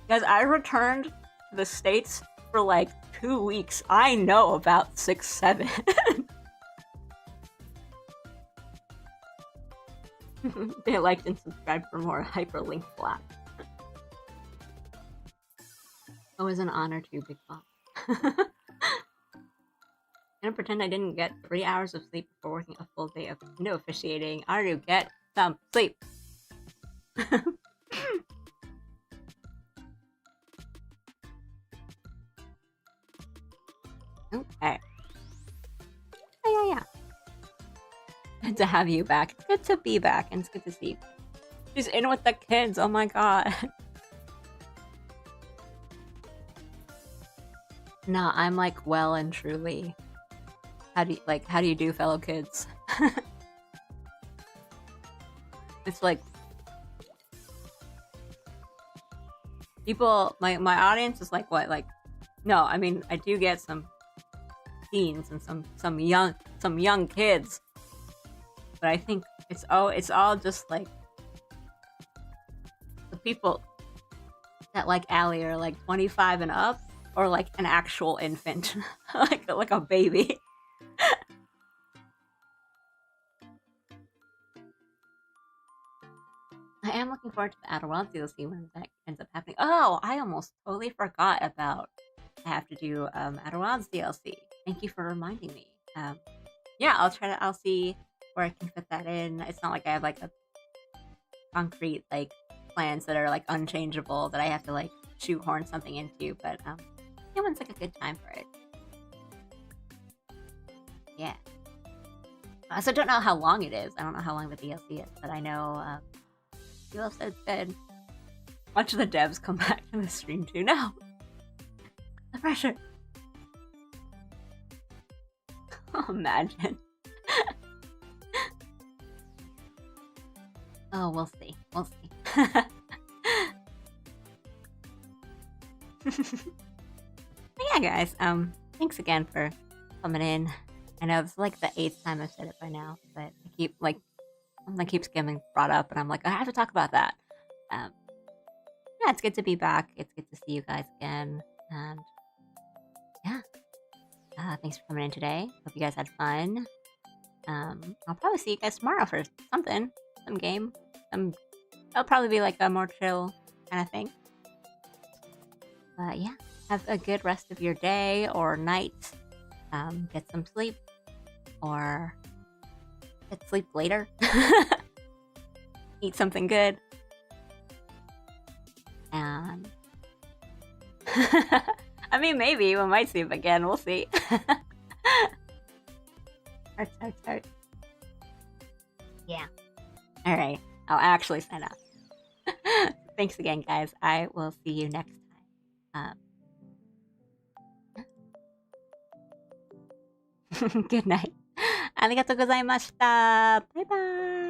Guys, I returned to the States for like 2 weeks. I know about 6'7". They liked and subscribed for more hyperlink black. Always an honor to, Big Boss. I'm gonna pretend I didn't get 3 hours of sleep before working a full day of window officiating. Aru, get some sleep. Okay. Yeah. Good to have you back. It's good to be back, and it's good to see you. She's in with the kids. Oh my god. Nah, I'm like well and truly. How do you do, fellow kids? It's like people, my audience is like, what? Like, no, I mean, I do get some teens and some young kids, but I think it's all just like the people that like Allie are like 25 and up, or like an actual infant, like a baby. I am looking forward to the Outer Worlds DLC when that ends up happening. Oh, I almost totally forgot about. I have to do Outer Wilds DLC. Thank you for reminding me. Yeah, I'll see where I can fit that in. It's not like I have like a concrete like plans that are like unchangeable that I have to like shoehorn something into, but yeah, when's like a good time for it. Yeah. I also don't know how long it is. I don't know how long the DLC is, but I know you all said it's good. Watch the devs come back to the stream too. No! The pressure! Oh, imagine. Oh, we'll see. We'll see. But yeah, guys, thanks again for coming in. I know it's like the 8th time I've said it by now, but I keep, like, something keeps getting brought up, and I'm like, I have to talk about that. Yeah, it's good to be back. It's good to see you guys again, and yeah, thanks for coming in today. Hope you guys had fun. I'll probably see you guys tomorrow for something, some game. It'll probably be like a more chill kind of thing. But yeah, have a good rest of your day or night. Get some sleep, or get sleep later. Eat something good. And I mean, maybe we might sleep again. We'll see. Heart. Yeah. All right. I'll actually sign off. Thanks again, guys. I will see you next time. Good night. ありがとうございました。バイバーイ。